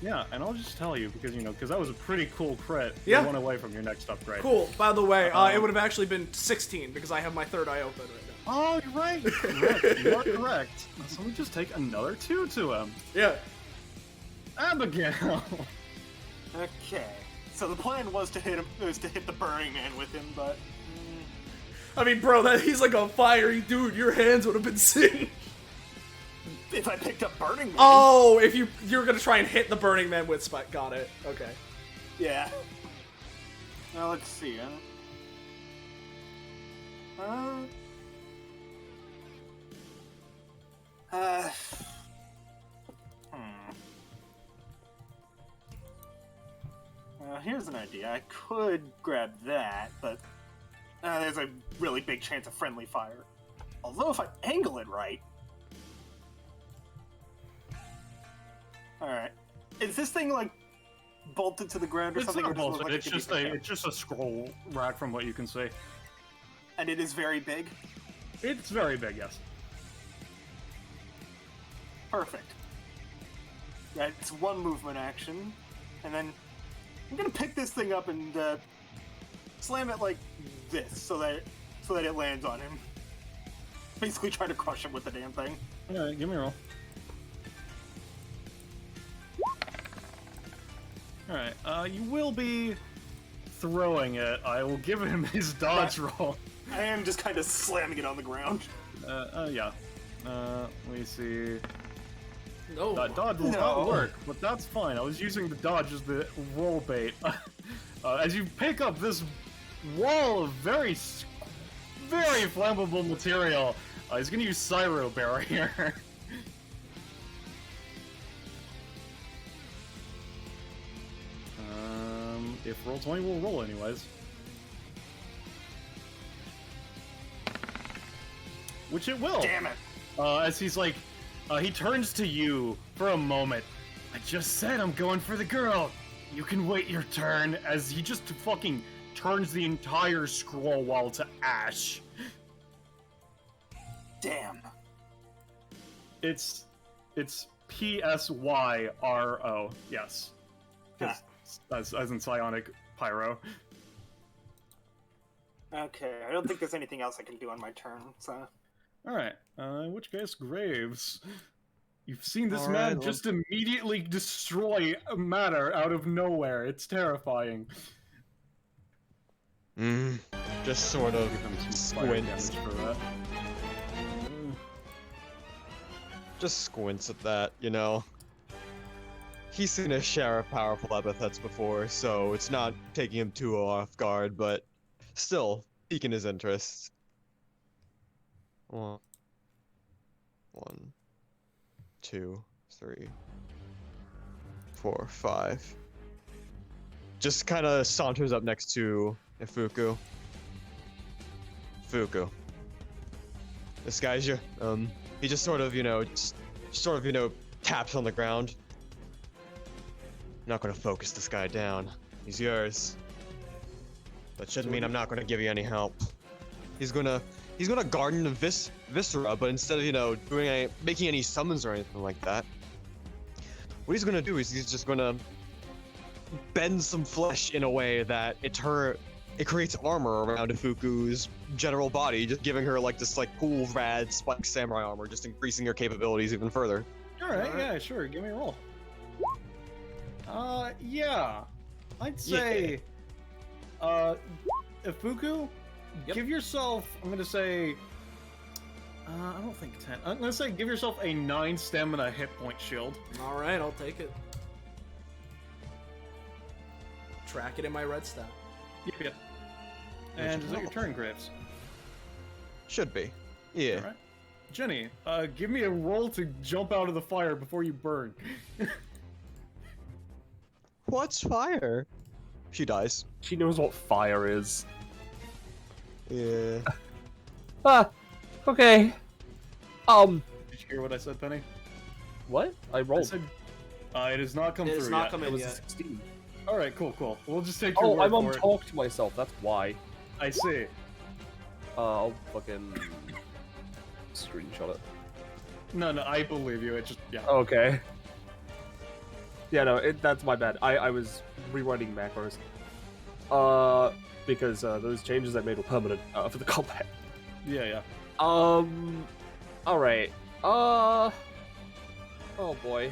Yeah, and I'll just tell you, because, you know, because that was a pretty cool crit. Yeah. You're 1 away from your next upgrade. Cool. By the way, it would have actually been 16, because I have my 3rd eye open right now. Oh, you're right. You're correct. You are correct. So we just take another 2 to him. Yeah. Abigail. Okay. So the plan was to hit him, to hit the Burning Man with him, but I mean, bro, he's like a fiery dude. Your hands would have been singed. if I picked up Burning Man, Oh, if you were gonna try and hit the Burning Man with Spike. Got it. Okay. yeah. Now let's see. Here's an idea. I could grab that, but there's a really big chance of friendly fire. Although if I angle it right... Alright. Is this thing, like, bolted to the ground or It's something? not or does it look bolted. like It's it could just be a picked up? it's just a scroll rack from what you can see. And it is very big? It's very big, yes. Perfect. Yeah, it's one movement action, and then I'm gonna pick this thing up and slam it like this, so that it lands on him. Basically, try to crush him with the damn thing. Alright, give me a roll. Alright, you will be throwing it. I will give him his dodge roll. I am just kind of slamming it on the ground. Yeah. Let me see. No. That dodge will No. not work, but that's fine. I was using the dodge as the roll bait. As you pick up this wall of very flammable material, he's gonna use Cyro Barrier. If roll 20 will roll anyways. Which it will. Damn it! As he's like, he turns to you for a moment. I just said I'm going for the girl. You can wait your turn. As he just fucking turns the entire scroll wall to ash. Damn. It's P-S-Y-R-O. Yes. 'Cause as in psionic pyro. Okay, I don't think there's anything else I can do on my turn, so... Alright, in which case, Graves. You've seen this All man right, just immediately destroy matter out of nowhere. It's terrifying. Just sort of Give him some fire squints. damage for that. Just squints at that, you know. He's seen a share of powerful epithets before, so it's not taking him too off guard, but still piquing his interest. One, 2, 3, 4, 5. Just kind of saunters up next to Ifuku. Fuku. This guy's your, he just sort of, taps on the ground. I'm not gonna focus this guy down. He's yours. That shouldn't mean I'm not gonna give you any help. He's gonna garden the viscera, but instead of, making any summons or anything like that, what he's gonna do is he's just gonna bend some flesh in a way that it creates armor around Ifuku's general body, just giving her this cool rad spike samurai armor, just increasing her capabilities even further. Alright, yeah, sure, give me a roll. Yeah. I'd say, Ifuku, give yourself, I'm gonna say, I don't think 10. I'm gonna say give yourself a 9 stamina hit point shield. Alright, I'll take it. Track it in my red stat. Yep. And is that your turn, Graves? Should be. Yeah. Alright. Jenny, give me a roll to jump out of the fire before you burn. What's fire? She dies. She knows what fire is. Yeah. Okay. Did you hear what I said, Penny? What? I I rolled. said, it has not come It through has not yet. come It in was a yet. 16. Alright, cool. We'll just take your Oh, word I'm on for it. talk to myself, that's why. I see. I'll fucking screenshot it. No, I believe you. It just, yeah. Okay. Yeah, no, that's my bad. I was rewriting macros. Because those changes I made were permanent for the combat. Yeah. All right. Oh boy.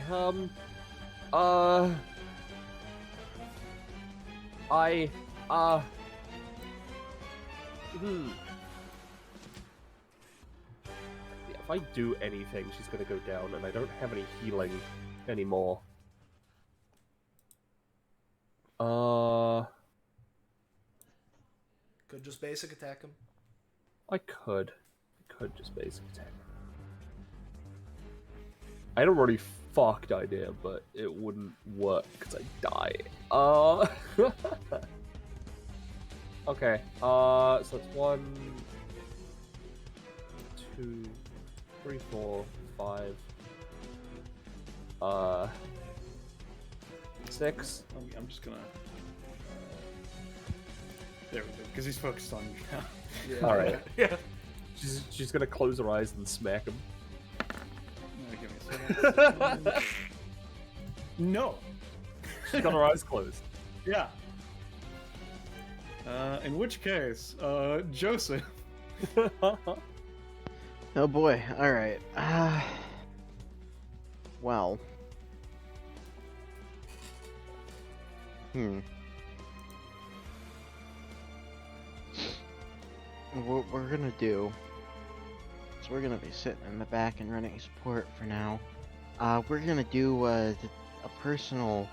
If I do anything, she's gonna go down, and I don't have any healing anymore. Could just basic attack him. I could just basic attack. I had a really fucked idea, but it wouldn't work because I die. Okay. So it's 1, 2, 3, 4, 5. 6. I'm just gonna. There we go, because he's focused on you now. Yeah. All right. Yeah. She's gonna close her eyes and smack him. Give me a second. No. She's got her eyes closed. Yeah. In which case, Joseph. Oh boy, alright. Well. What we're gonna do is we're gonna be sitting in the back and running support for now. We're gonna do a personal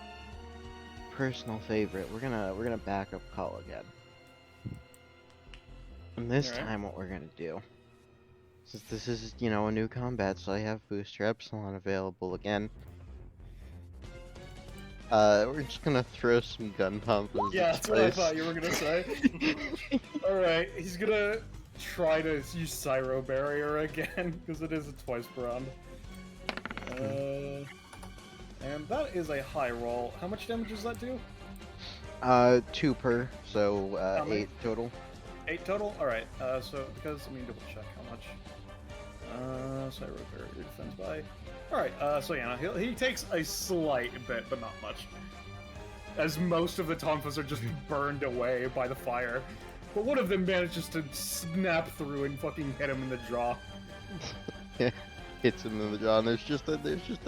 favorite. We're gonna back up call again. And this Alright. time what we're gonna do, since this is, you know, a new combat, so I have booster epsilon available again. We're just gonna throw some gun pompous. Yeah, that's what I thought you were gonna say. Alright, he's gonna try to use Cyro Barrier again, because it is a twice per round. And that is a high roll. How much damage does that do? 2 per, so How many? 8 total. 8 total? Alright, so, because, let me double check how much. Cyro Barrier defends by... Alright, so yeah, he takes a slight bit, but not much. As most of the Tonfas are just burned away by the fire. But one of them manages to snap through and fucking hit him in the jaw. Hits him in the jaw, and there's just a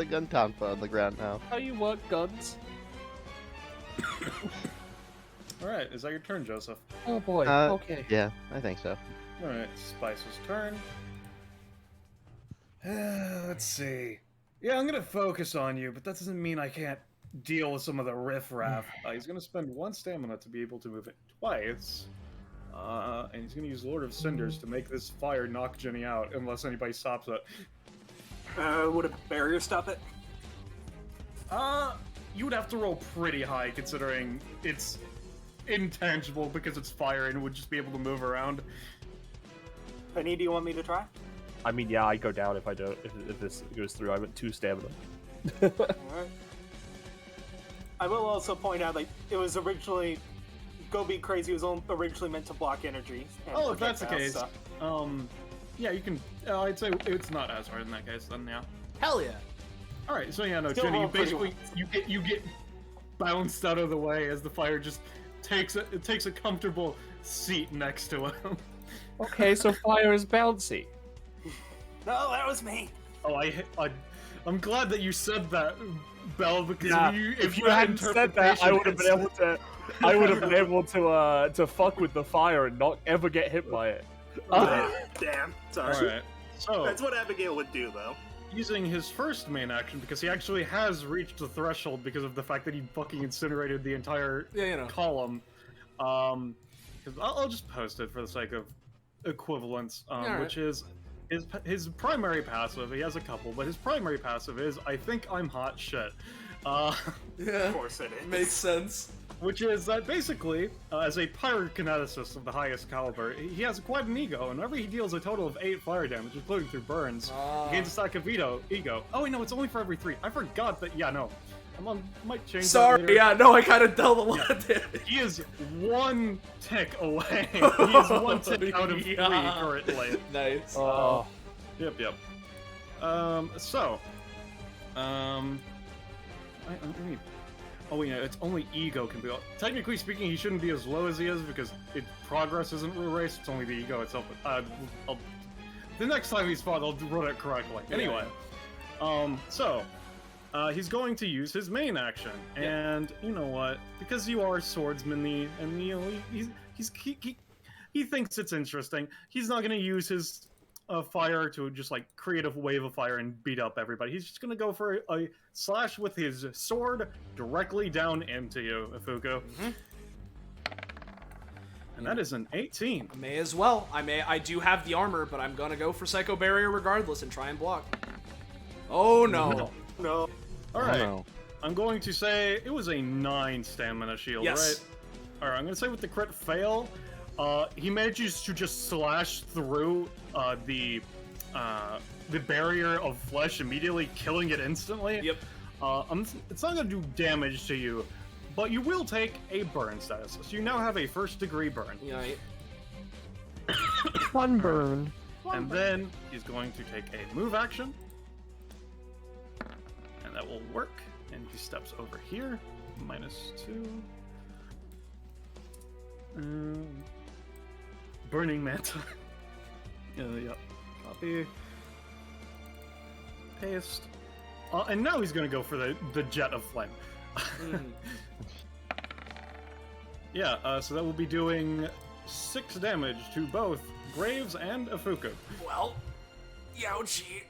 gun tonfa on the ground now. How you work guns? Alright, is that your turn, Joseph? Oh boy. Uh, Okay. Yeah, I think so. Alright, Spice's turn. Let's see. Yeah, I'm gonna focus on you, but that doesn't mean I can't deal with some of the riffraff. He's gonna spend 1 stamina to be able to move it twice. And he's gonna use Lord of Cinders to make this fire knock Jenny out, unless anybody stops it. Would a barrier stop it? You would have to roll pretty high, considering it's intangible because it's fire and would just be able to move around. Penny, do you want me to try? I mean, yeah, I go down if I don't. If this goes through, I'm at 2 stamina. Alright. I will also point out, like, it was originally... Go Be Crazy was originally meant to block energy. And Oh, if that's the projectiles, case, so- yeah, you can. I'd say it's not as hard in that case. Then, yeah. Hell yeah. All right, so yeah, no, Still Jenny, you roll pretty basically you get bounced out of the way as the fire just takes a comfortable seat next to him. Okay, so fire is bouncy. No, that was me! Oh, I'm glad that you said that, Belle, because Yeah, if you hadn't said that, I would have been able to. I would have been able to fuck with the fire and not ever get hit by it. Damn, sorry. Alright, so That's what Abigail would do, though. using his first main action, because he actually has reached the threshold because of the fact that he fucking incinerated the entire Yeah, you know. column. Because I'll just post it for the sake of equivalence, Alright. which is his primary passive. He has a couple, but his primary passive is I think I'm hot shit. Yeah. Of course it is. Makes sense. Which is that basically, as a pyrokineticist of the highest caliber, he has quite an ego, and whenever he deals a total of 8 fire damage, including through burns, he gains a stack of ego. Oh wait, no, it's only for every 3. I forgot that, yeah, no. Might change that Sorry, later. yeah, no, I kind of dealt a lot of damage. He is 1 tick away. He is 1 tick out of 3 Yeah. currently. Nice. Yep. Oh yeah, it's only ego can be. Technically speaking, he shouldn't be as low as he is because progress isn't erased. It's only the ego itself. The next time he's fought, I'll run it correctly. Anyway, he's going to use his main action, and you know what? Because you are swordsman-y, and you know he thinks it's interesting. He's not going to use his fire to just like create a wave of fire and beat up everybody. He's just going to go for a slash with his sword directly down into you, Ifuku. And that is an 18. May as well. I do have the armor, but I'm gonna go for Psycho Barrier regardless and try and block. Oh no. No. Alright. no. I'm going to say it was a 9 stamina shield, Yes. right? Alright, I'm going to say with the crit fail, he manages to just slash through the barrier of flesh immediately, killing it instantly. Yep. It's not going to do damage to you, but you will take a burn status. So you now have a first degree burn. Yeah. One burn. And then he's going to take a move action. And that will work. And he steps over here. -2. Burning Manta. Yep. Copy. Paste. And now he's going to go for the Jet of Flame. Yeah, so that will be doing 6 damage to both Graves and Ifuku. Well, Youchie.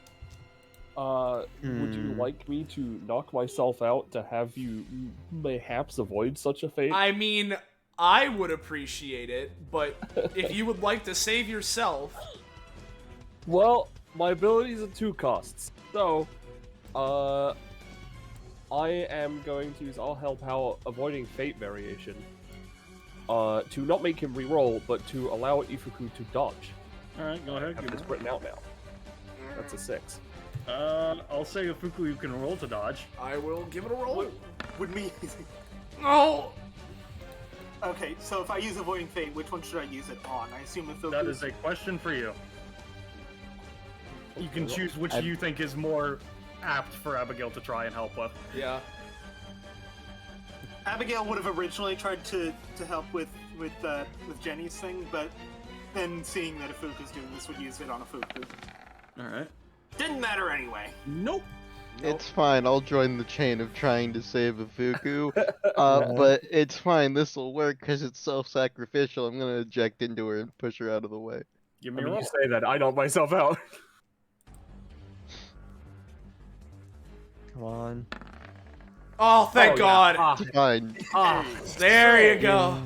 Would you like me to knock myself out to have you mayhaps avoid such a fate? I mean, I would appreciate it, but if you would like to save yourself... Well, my abilities are 2 costs. So, I am going to use All Help Out avoiding fate variation. To not make him reroll, but to allow Ifuku to dodge. Alright, go ahead. I have this written out now. That's a 6. I'll say Ifuku you can roll to dodge. I will give it a roll. Would me. No! Okay, so if I use Avoiding Fate, which one should I use it on? I assume if That is a question for you. You can choose which you think is more apt for Abigail to try and help with. Yeah. Abigail would have originally tried to help with Jenny's thing, but then seeing that Ifuku's doing this, would use it on Ifuku. Alright. Didn't matter anyway. Nope. It's fine. I'll join the chain of trying to save Ifuku. But it's fine. This will work because it's self-sacrificial. I'm gonna eject into her and push her out of the way. Give I me a mean, roll. you say that, I knock myself out. Come on. Oh, thank Oh, yeah. God. It's fine. Ah, there you go.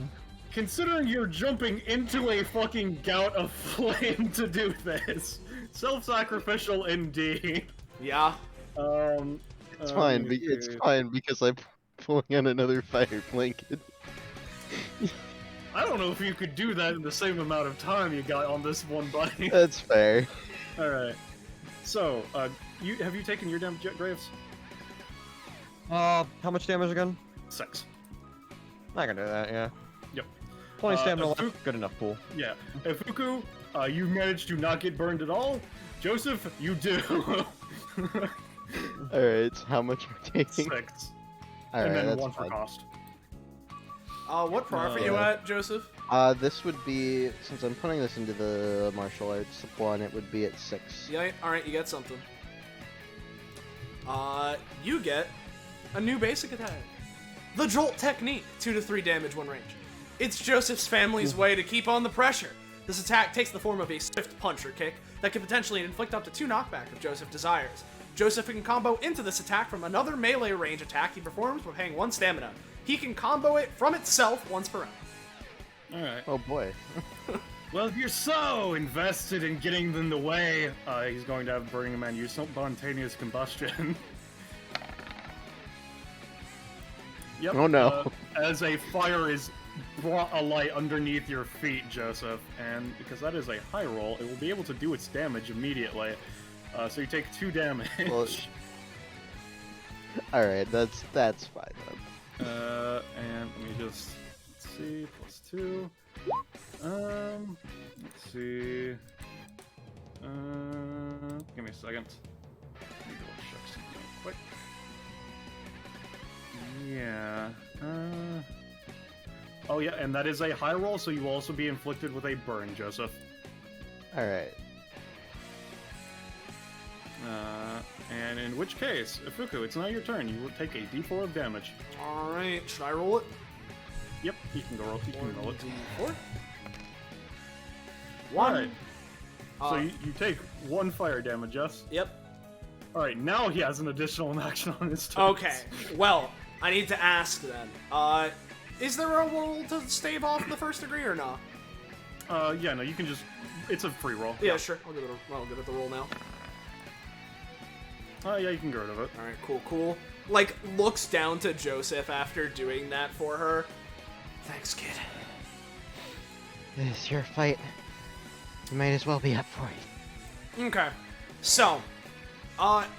Considering you're jumping into a fucking gout of flame to do this, self-sacrificial indeed. Yeah. It's fine. It's fine because I'm pulling on another fire blanket. I don't know if you could do that in the same amount of time you got on this one, buddy. That's fair. All right. So, have you taken your damage yet, Graves? How much damage again? 6. I can do that, yeah. Yep. 20 stamina Ifuku- left. Good enough pool. Yeah. Ifuku, you managed to not get burned at all. Joseph, you do. Alright, so how much am I taking? 6. Alright, And then that's 1 for fine. cost. What prof are you at, Joseph? This would be, since I'm putting this into the martial arts one, it would be at 6. Yeah, alright, you get something. You get a new basic attack. The Jolt Technique, 2 to 3 damage when range. It's Joseph's family's way to keep on the pressure. This attack takes the form of a swift punch or kick that can potentially inflict up to 2 knockback if Joseph desires. Joseph can combo into this attack from another melee range attack he performs by paying 1 stamina. He can combo it from itself once per round. Alright. Oh boy. Well, if you're so invested in getting in the way, he's going to have Burning Man use spontaneous combustion. Yep. Oh no. As a fire is brought alight underneath your feet, Joseph, and because that is a high roll, it will be able to do its damage immediately. So you take 2 damage. Well, alright, that's fine then. And let me just let's see, +2. Let's see. Give me a second. Let me double check something real quick. Yeah. Oh yeah, and that is a high roll, so you will also be inflicted with a burn, Joseph. Alright. And in which case, Ifuku, it's now your turn. You will take a d4 of damage. Alright, should I roll it? Yep, you can go roll. You can roll it. 1d4. 1. Alright. So you take 1 fire damage, yes? Yep. Alright, now he has an additional action on his turn. Okay, well, I need to ask then. Is there a roll to stave off the first degree or not? Yeah, no, you can just... It's a free roll. Yeah, sure. I'll give it the roll now. Yeah, you can get rid of it. Alright, cool. Like, looks down to Joseph after doing that for her. Thanks, kid. This is your fight. You might as well be up for it. Okay. So,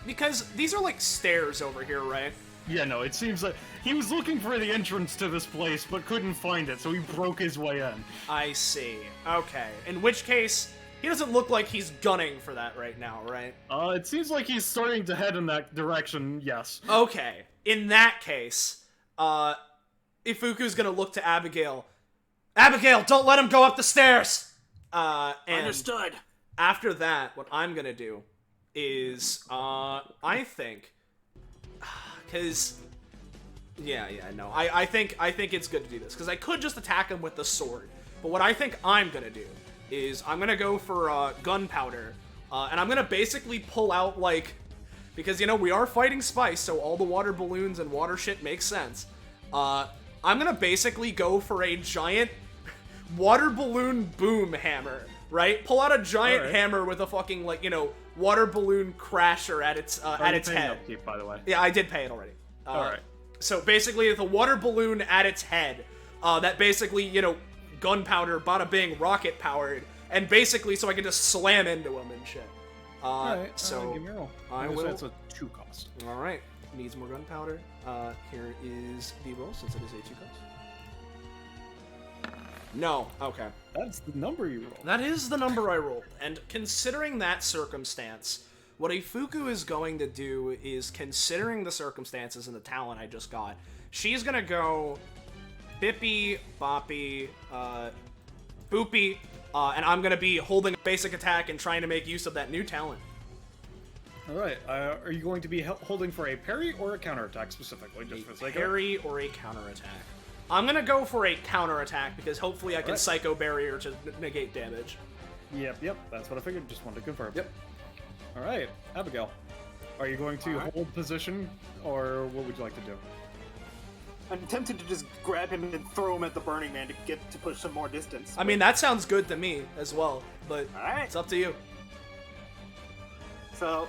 because these are like stairs over here, right? Yeah, no, it seems like he was looking for the entrance to this place, but couldn't find it, so he broke his way in. I see. Okay. In which case, he doesn't look like he's gunning for that right now, right? It seems like he's starting to head in that direction, yes. Okay. In that case, Ifuku's gonna look to Abigail. Abigail, don't let him go up the stairs! And Understood. after that, what I'm gonna do is, I think... Because... I think it's good to do this, because I could just attack him with the sword. But what I think I'm gonna do is I'm gonna go for, gunpowder, and I'm gonna basically pull out, like... Because, you know, we are fighting spice, so all the water balloons and water shit makes sense. I'm gonna basically go for a giant water balloon boom hammer, right? Pull out a giant hammer with a fucking, like, you know, water balloon crasher at its head. Upkeep, by the way. Yeah, I did pay it already. Alright. So basically, with a water balloon at its head, that basically, you know, gunpowder, bada bing, rocket powered, and basically so I can just slam into him and shit. Alright, so give me a roll. I will. That's a 2 cost. Alright, needs more gunpowder. Here is the roll, since it is a 2 cost. No, okay. That's the number you rolled. That is the number I rolled, and considering that circumstance, what Ifuku is going to do is, considering the circumstances and the talent I just got, she's gonna go Bippy, Boppy, Boopy, and I'm gonna be holding a basic attack and trying to make use of that new talent. Alright, are you going to be holding for a parry or a counterattack specifically, just for the sake of it? Parry or a counterattack? I'm gonna go for a counterattack because hopefully I can Psycho Barrier to negate damage. Yep, that's what I figured, just wanted to confirm. Yep. Alright, Abigail. Are you going to hold position, or what would you like to do? I'm tempted to just grab him and throw him at the Burning Man to push some more distance. I mean, that sounds good to me as well, but it's up to you. So,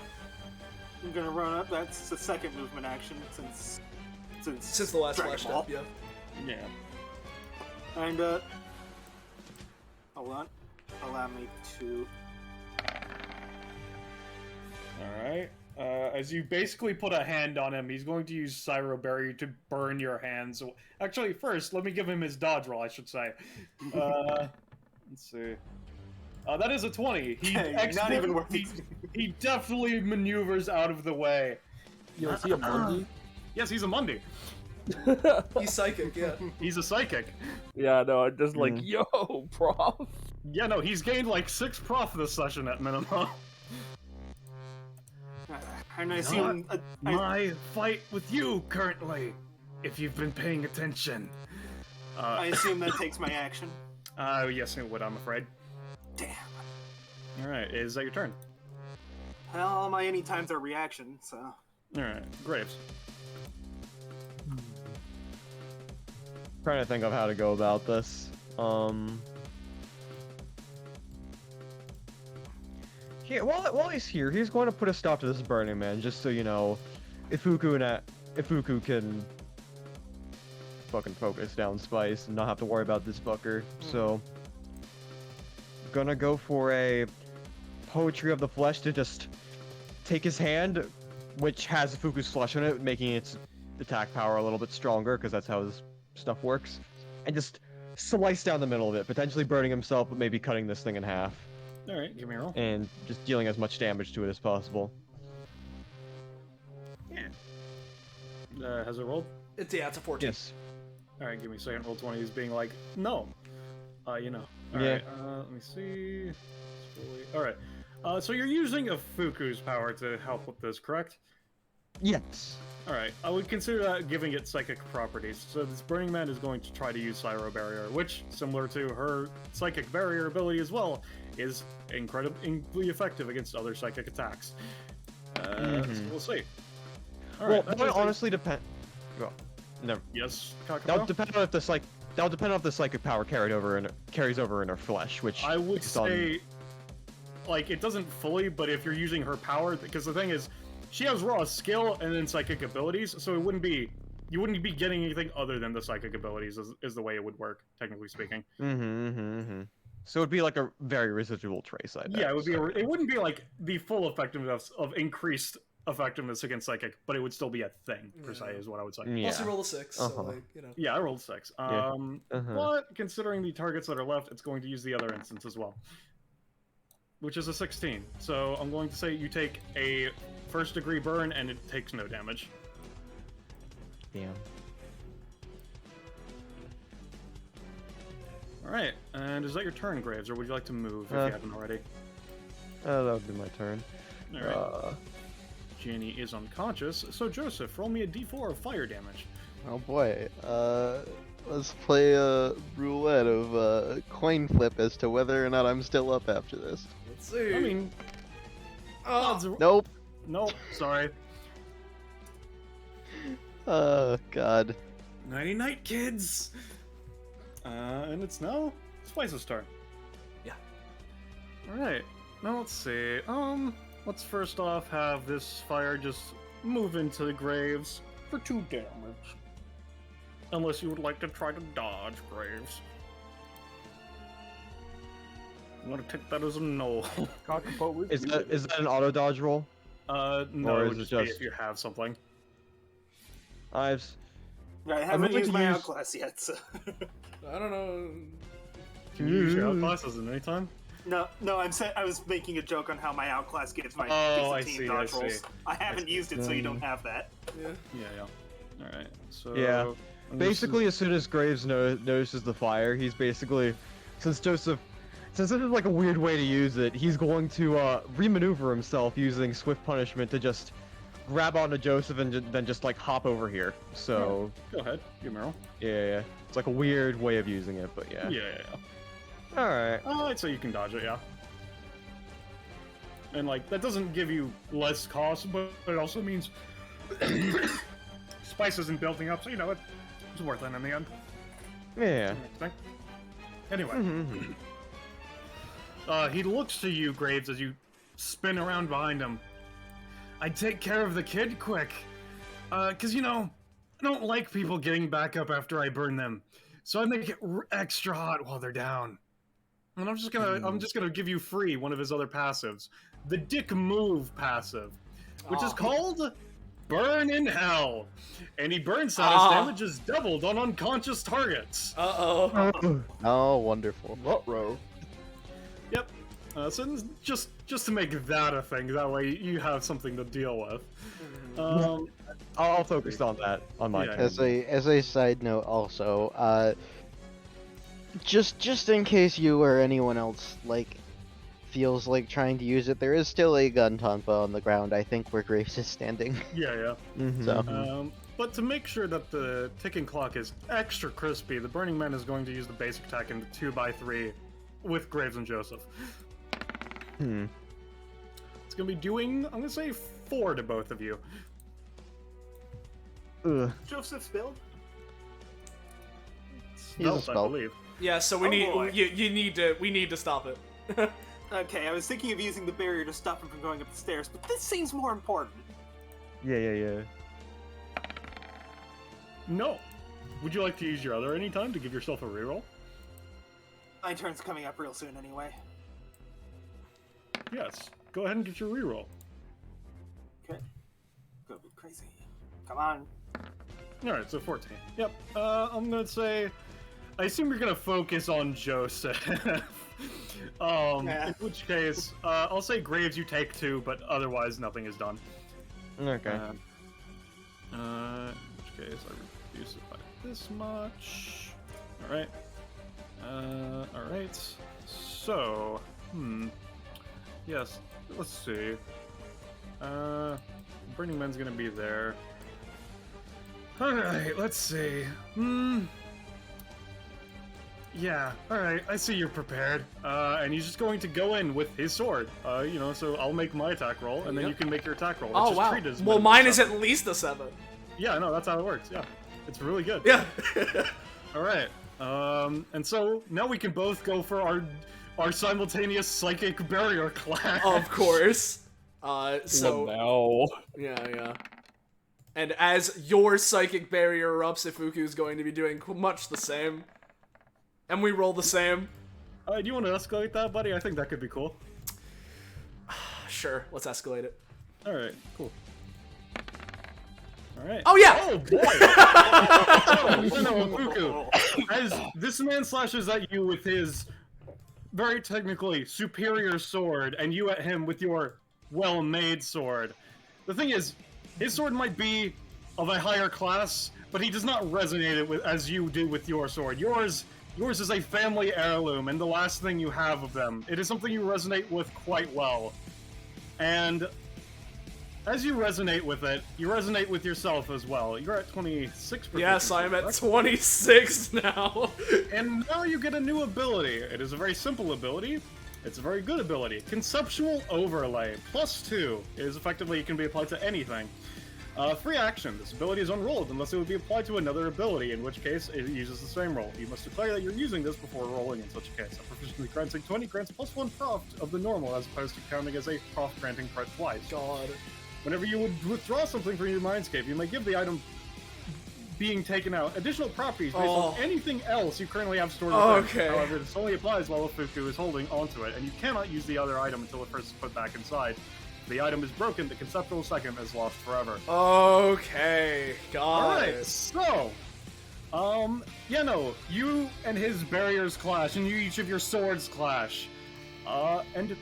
I'm gonna run up. That's the second movement action since the last Dragon flash Ball. up, yeah. Yeah. And, hold on. Allow me to... Alright. As you basically put a hand on him, he's going to use Syro Barrier to burn your hands. Actually, first, let me give him his dodge roll, I should say. Let's see. That is a 20. Not even worth it. He definitely maneuvers out of the way. Yo, is he a Mundi? Yes, he's a Mundi. He's psychic, yeah. He's a psychic. Yeah, no, I'm just like, yo, prof. Yeah, no, he's gained like 6 prof this session at minimum. And I assume... My fight with you currently, if you've been paying attention. I assume that takes my action. Yes, it would, I'm afraid. Damn. Alright, is that your turn? Well, all my anytimes are reaction, so... Alright, Graves. Trying to think of how to go about this. Yeah, while he's here, he's going to put a stop to this Burning Man, just so you know, Ifuku can fucking focus down Spice and not have to worry about this fucker. So, gonna go for a Poetry of the Flesh to just take his hand, which has Ifuku's flesh in it, making its attack power a little bit stronger, because that's how his stuff works, and just slice down the middle of it, potentially burning himself, but maybe cutting this thing in half. Alright, give me a roll. And just dealing as much damage to it as possible. Has it rolled? It's a 14. Yes. All right, give me a second. Roll 20 is being like, no. You know. All Yeah. right, let me see. All right. So you're using a Fuku's power to help with this, correct? Yes. All right. I would consider that giving it psychic properties. So this Burning Man is going to try to use Pyro Barrier, which, similar to her Psychic Barrier ability as well, is incredibly effective against other psychic attacks. So we'll see. All Well, right. that would honestly depend. Well, never. Yes, That Kakapo? would depend on if the psychic power carries over in her flesh, which I would is on- say, like, it doesn't fully, but if you're using her power, because the thing is, she has raw skill and then psychic abilities, so you wouldn't be getting anything other than the psychic abilities, is the way it would work, technically speaking. So it'd be like a very residual trace, I bet. Yeah, it would be. It wouldn't be like the full effectiveness of increased effectiveness against psychic, but it would still be a thing per se, is what I would say. Yeah. Plus, you roll a 6, so like, you know. Yeah, I rolled 6. But considering the targets that are left, it's going to use the other instance as well, which is a 16. So I'm going to say you take a first-degree burn, and it takes no damage. Damn. All right, and is that your turn, Graves, or would you like to move if you haven't already? That would be my turn. All right. Jenny is unconscious, so Joseph, roll me a d4 of fire damage. Oh boy. Let's play a roulette of coin flip as to whether or not I'm still up after this. Let's see. I mean, Nope. Nope, sorry. Oh god. Nighty-night, kids! And it's now Spice's turn. Yeah. Alright, now let's see. Let's first off have this fire just move into the Graves for 2 damage. Unless you would like to try to dodge, Graves. I'm gonna take that as a no. Kakapo Is that an auto dodge roll? No, Or it is would it just be just- if you have something. I haven't willing used to my use- outclass yet, so... I don't know. Can you use your outclasses at any time? No, I was making a joke on how my outclass gives my Oh, I team see, dodge I rolls. see. I haven't used it, so you don't have that. Yeah. Yeah. Alright, so... Yeah. and this Basically, as soon as Graves notices the fire, he's basically, since this is like a weird way to use it, he's going to remaneuver himself using Swift Punishment to just grab onto Joseph and then just like hop over here. So Go ahead, give me a roll. yeah, it's like a weird way of using it, but yeah. Yeah. All right. I'd say you can dodge it, yeah. And like, that doesn't give you less cost, but it also means Spice isn't building up, so you know, it's worth it in the end. Yeah. Anyway. He looks to you, Graves, as you spin around behind him. I'd take care of the kid quick. 'Cause, you know, I don't like people getting back up after I burn them. So I make it extra hot while they're down. And I'm just gonna give you free one of his other passives. The Dick Move passive. Which is called Burn in Hell. Any burn status damage is doubled on unconscious targets. Uh-oh. Oh, wonderful. Ruh-roh. Yep. So just to make that a thing, that way you have something to deal with. I'll focus on that on my Yeah. turn. As a side note, also, just in case you or anyone else like feels like trying to use it, there is still a gun tonfa on the ground. I think where Graves is standing. Yeah. So But to make sure that the ticking clock is extra crispy, the Burning Man is going to use the basic attack into 2x3 with Graves and Joseph. It's going to be doing, I'm going to say 4 to both of you. Ugh. Joseph's build? He's a Stealth, I spell. believe. Yeah, so we boy. we need to stop it. Okay, I was thinking of using the barrier to stop him from going up the stairs, but this seems more important. Yeah. No. Would you like to use your other anytime to give yourself a reroll? My turn's coming up real soon anyway. Yes. Go ahead and get your reroll. Okay. Go be crazy. Come on. Alright, so 14. Yep. I'm gonna say... I assume you're gonna focus on Joseph. Yeah. In which case, I'll say Graves you take 2, but otherwise nothing is done. Okay. In which case, reduce it by this much. Alright. Alright. So, yes, let's see. Burning Man's gonna be there. Alright, let's see. Yeah, alright, I see you're prepared. And he's just going to go in with his sword. You know, so I'll make my attack roll, and then you can make your attack roll. It's Oh, just wow. treated as Well, minimum mine is 7. at least a 7. Yeah, no, that's how it works, yeah. It's really good. Yeah. Alright, and so now we can both go for our simultaneous psychic barrier clash. Of course. So... no. Yeah. And as your psychic barrier erupts, Ifuku is going to be doing much the same. And we roll the same. Do you want to escalate that, buddy? I think that could be cool. Sure, let's escalate it. Alright, cool. Alright. Oh, yeah! Oh, boy! No, Ifuku. As this man slashes at you with his very technically superior sword, and you at him with your well-made sword. The thing is, his sword might be of a higher class, but he does not resonate it with as you do with your sword. Yours is a family heirloom, and the last thing you have of them. It is something you resonate with quite well. And as you resonate with it, you resonate with yourself as well. You're at 26%. Yes, I'm at 26 now. And now you get a new ability. It is a very simple ability. It's a very good ability. Conceptual Overlay, +2. It is effectively, it can be applied to anything. Free action. This ability is unrolled unless it would be applied to another ability, in which case it uses the same roll. You must declare that you're using this before rolling in such a case. A proficiency granting 20 grants +1 prof of the normal, as opposed to counting as a prof granting crit twice. God. Whenever you would withdraw something from your mindscape, you may give the item being taken out additional properties based on anything else you currently have stored within. Okay. However, this only applies while Ifuku is holding onto it, and you cannot use the other item until it first is put back inside. If the item is broken, the conceptual second is lost forever. Okay, got Alright, it. so, yeah, no, you and his barriers clash, and you each of your swords clash. And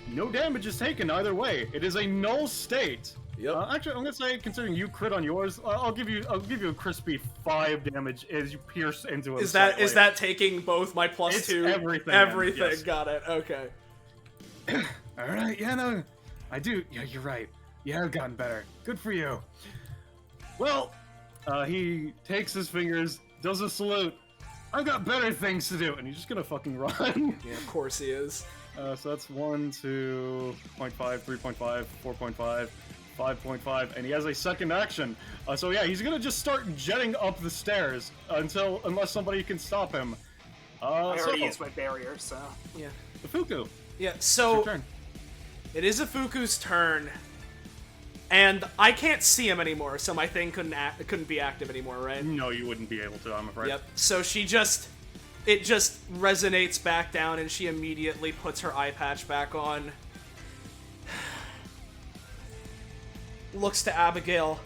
no damage is taken either way. It is a null state. Yep. Actually, I'm gonna say, considering you crit on yours, I'll give you a crispy 5 damage as you pierce into it. Is that taking both my +2? Everything. Everything. Yes. Got it. Okay. All right. Yeah, no, I do. Yeah, you're right. You have gotten better. Good for you. Well, he takes his fingers, does a salute. I've got better things to do, and he's just gonna fucking run. Yeah, of course he is. So that's 1, 2.5, 3.5, 4.5. 5.5, and he has a second action. So yeah, he's gonna just start jetting up the stairs unless somebody can stop him. I already used my barrier, so Yeah. Ifuku, Yeah. it's your So turn. it is Ifuku's turn, and I can't see him anymore, so my thing couldn't be active anymore, right? No, you wouldn't be able to, I'm afraid. Yep. So it just resonates back down, and she immediately puts her eye patch back on. Looks to Abigail.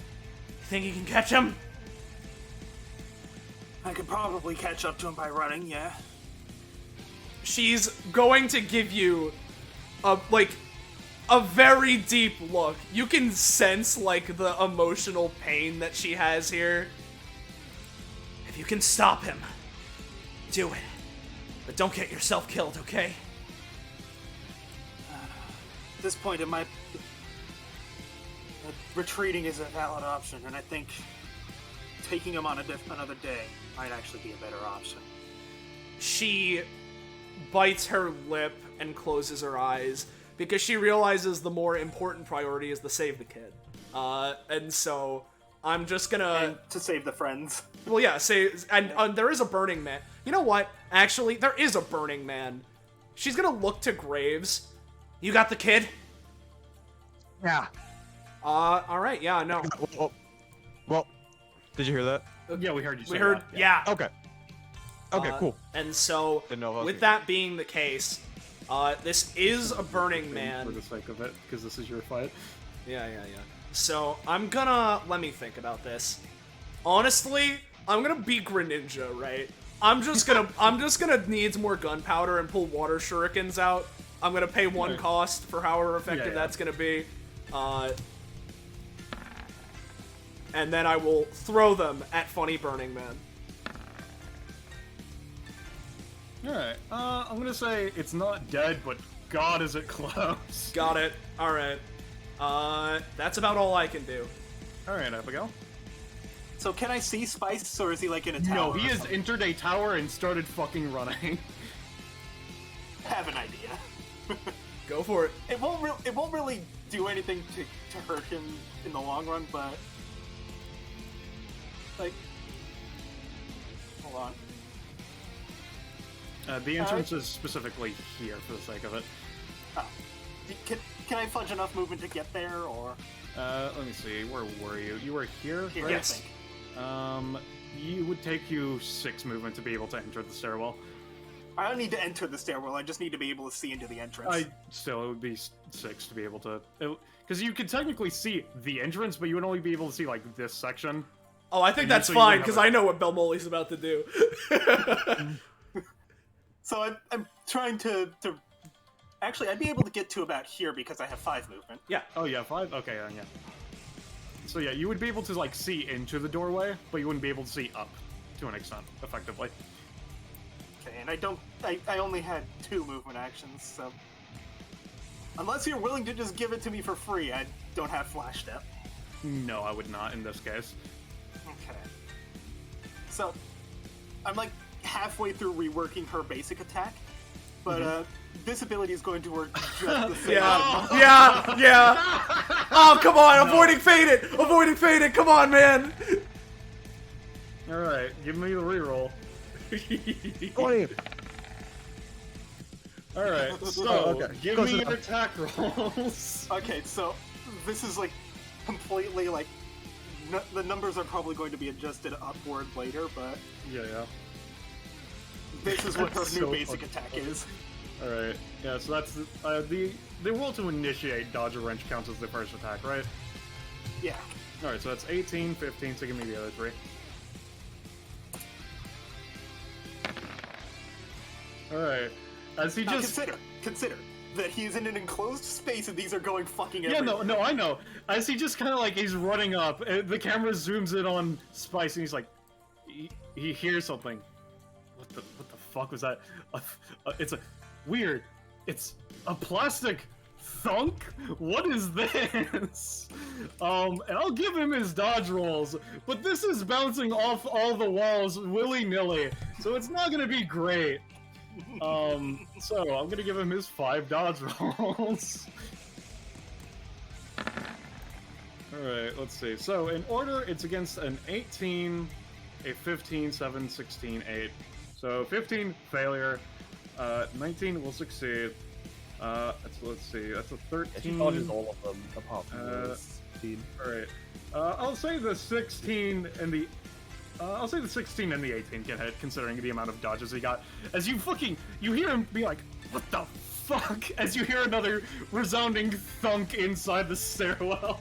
You think you can catch him? I could probably catch up to him by running, yeah. She's going to give you a very deep look. You can sense the emotional pain that she has here. If you can stop him, do it. But don't get yourself killed, okay? At this point, retreating is a valid option, and I think taking him on another day might actually be a better option. She bites her lip and closes her eyes because she realizes the more important priority is to save the kid. And so I'm just gonna... And to save the friends. Well, yeah, and there is a Burning Man. You know what? Actually, there is a Burning Man. She's gonna look to Graves. You got the kid? Yeah. Alright, yeah, no. Well, did you hear that? Yeah, we heard you say We heard, that. yeah. Okay. Okay, cool. And so, Didn't know if I was with gonna- that being the case, this is a Burning Man. For the sake of it, because this is your fight. Yeah. So, I'm gonna... Let me think about this. Honestly, I'm gonna be Greninja, right? I'm just gonna need more gunpowder and pull water shurikens out. I'm gonna pay 1 Right. cost for however effective Yeah. that's gonna be. and then I will throw them at Funny Burning Man. Alright, I'm gonna say it's not dead, but God, is it close. Got it. Alright. That's about all I can do. Alright, Abigail. So can I see Spice, or is he like in a tower? No, he or has something? entered a tower and started fucking running. Have an idea. Go for it. It won't really do anything to hurt him in the long run, but like, hold on. The entrance is specifically here for the sake of it. Oh. Can I fudge enough movement to get there, or? Let me see, where were you? You were here, Here, right? yes. You would take you 6 movement to be able to enter the stairwell. I don't need to enter the stairwell. I just need to be able to see into the entrance. Still, it would be 6 to be able to... Because you could technically see the entrance, but you would only be able to see, like, this section. Oh, I think And that's so you fine, would because have I know what Belmoli's about to do. So I'm trying to... Actually, I'd be able to get to about here because I have 5 movement. Yeah. Oh, yeah, 5? Okay, yeah. So, yeah, you would be able to, like, see into the doorway, but you wouldn't be able to see up, to an extent, effectively. Okay, and I only had 2 movement actions, so... Unless you're willing to just give it to me for free, I don't have Flash Step. No, I would not in this case. Okay. So, I'm like halfway through reworking her basic attack, but this ability is going to work just the same. Yeah. Oh, come on, avoiding faded, come on, man. Alright, give me the reroll. 20. Alright, so, okay. give Close me enough. your attack rolls. Okay, so this is like completely like the numbers are probably going to be adjusted upward later, but Yeah. this is what her That's new so basic fucking attack is. Alright, yeah, so that's the roll to initiate Dodge a Wrench counts as the first attack, right? Yeah. Alright, so that's 18, 15, so give me the other 3. Alright, as he Now just... consider that he's in an enclosed space and these are going fucking Yeah, everywhere. no, I know. As he just kind of like, he's running up, the camera zooms in on Spice and he's like, he hears something. What the fuck was that? It's a weird, it's a plastic thunk? What is this? And I'll give him his dodge rolls, but this is bouncing off all the walls willy-nilly, so it's not gonna be great. So I'm gonna give him his 5 dodge rolls. Alright, let's see. So in order, it's against an 18, a 15, 7, 16, 8. So 15, failure. 19 will succeed. Let's see, that's a 13. She dodges all of them apart from the 16. Alright. I'll say the 16 and the... I'll say the 16 and the 18 can hit, considering the amount of dodges he got. As you hear him be like, what the fuck? As you hear another resounding thunk inside the stairwell.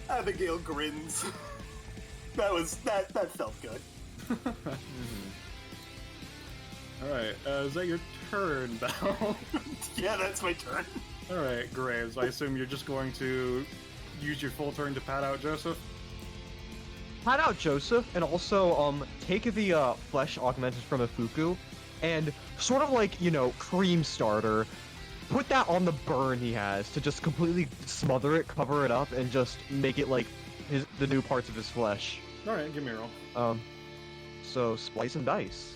Abigail grins. That felt good. Alright, is that your turn, Bell? Yeah, that's my turn. Alright, Graves, I assume you're just going to use your full turn to pat out Joseph? Pat out Joseph, and also take the flesh augmented from Ifuku, and sort of like, you know, cream starter, put that on the burn he has to just completely smother it, cover it up, and just make it like the new parts of his flesh. Alright, give me a roll. So splice and dice.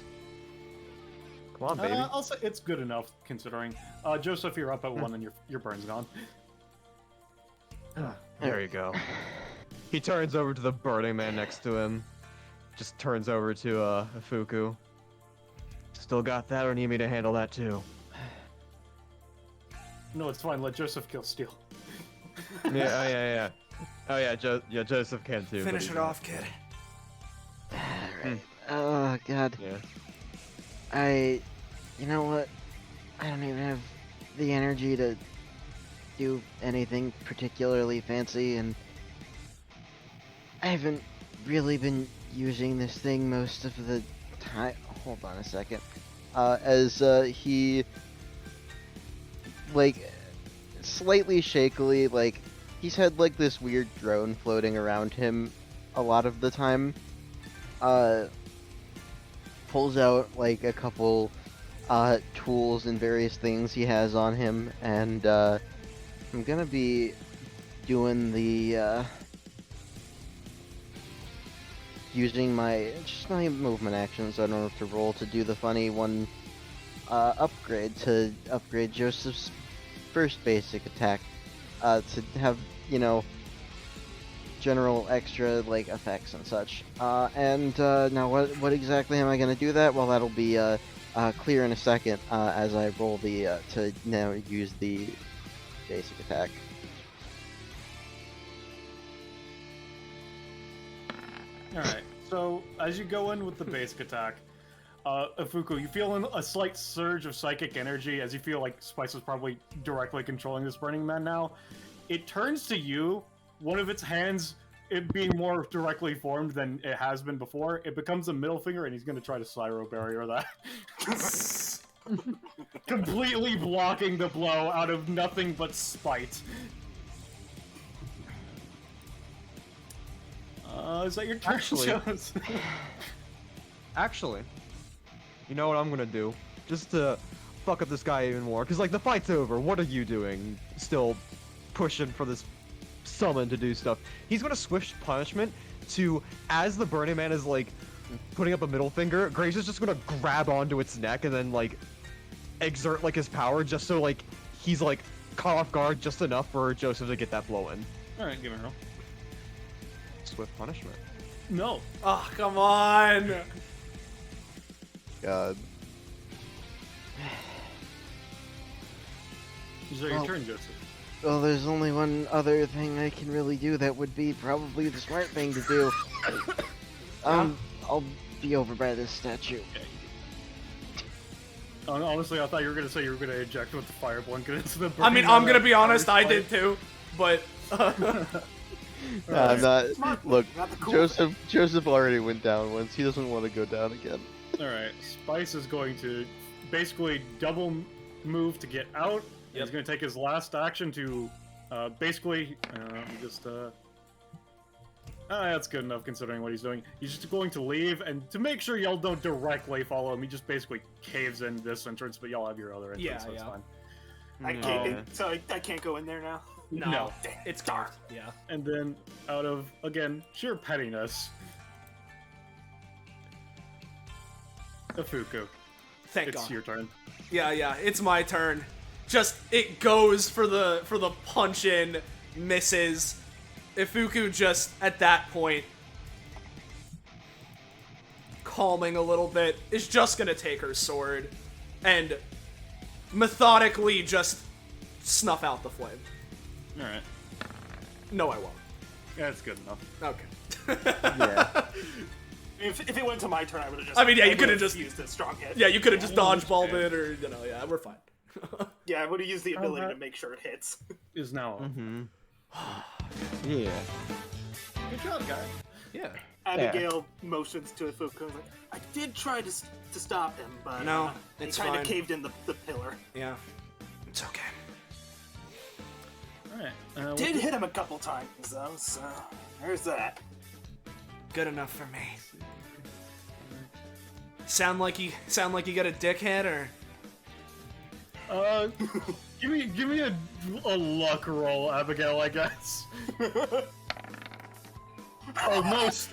Come on, baby. I'll say it's good enough, considering. Joseph, you're up at 1 and your burn's gone. There you go. He turns over to the Burning Man next to him. Just turns over to Ifuku. Still got that, or need me to handle that too? No, it's fine. Let Joseph kill Steel. Yeah. Oh yeah, Joseph can too. but Finish he's it not. off, kid. Alright. Oh, God. Yeah. You know what? I don't even have the energy to do anything particularly fancy, and I haven't really been using this thing most of the time. Hold on a second. As he, like, slightly shakily, like, he's had like this weird drone floating around him a lot of the time. Pulls out like a couple tools and various things he has on him, and I'm gonna be doing the using my movement actions. I don't have to roll to do the funny one upgrade to upgrade Joseph's first basic attack to have, you know, general extra like effects and such. Now what exactly am I gonna do that? Well, that'll be clear in a second as I roll the to now use the basic attack. Alright, so as you go in with the basic attack, Ifuku, you feel a slight surge of psychic energy as you feel like Spice is probably directly controlling this Burning Man now. It turns to you, one of its hands, it being more directly formed than it has been before, it becomes a middle finger and he's going to try to Cyro Barrier that. Completely blocking the blow out of nothing but spite. Is that your turn, Jones? Actually, you know what I'm gonna do? Just to fuck up this guy even more. Because, like, the fight's over. What are you doing? Still pushing for this summon to do stuff. He's gonna switch punishment to, as the Burning Man is, like, putting up a middle finger, Grace is just gonna grab onto its neck and then, like, exert, like, his power just so, like, he's, like, caught off guard just enough for Joseph to get that blow in. Alright, give me a roll. Swift punishment. No. Oh, come on! God. Is that your turn, Joseph? Well, there's only one other thing I can really do that would be probably the smart thing to do. I'll be over by this statue. Honestly, I thought you were gonna say you were gonna eject with the fire blanket into the. I mean, I'm gonna be honest, I did too, but. I'm not. Smart. Look, Not the cool Joseph already went down once. He doesn't want to go down again. Alright, Spice is going to basically double move to get out. Yep. He's going to take his last action to basically. That's good enough considering what he's doing. He's just going to leave, and to make sure y'all don't directly follow him, he just basically caves in this entrance, but y'all have your other entrance, so it's fine. I can't. So I can't go in there now. No, it's dark. Yeah. And then, out of, again, sheer pettiness, Ifuku, Thank it's God. your turn. Yeah, it's my turn. Just it goes for the punch in, misses. Ifuku just at that point, calming a little bit, is just gonna take her sword and methodically just snuff out the flame. Alright. No, I won't. Yeah, that's good enough. Okay. Yeah. If it went to my turn, I would have just. I mean, yeah, you I could have would've just used a strong hit. Yeah, you could have just dodgeballed okay. it, or yeah, we're fine. Yeah, I would have used the ability to make sure it hits. Is now. Yeah. Good job, guys. Yeah. Abigail motions to Ifuku. Like, I did try to stop him, but No, he it's kind fine. of caved in the pillar. Yeah. It's okay. Alright. Did hit him a couple times though, so there's that. Good enough for me. Sound like you got a dickhead, or? Give me a luck roll, Abigail, I guess. Oh, most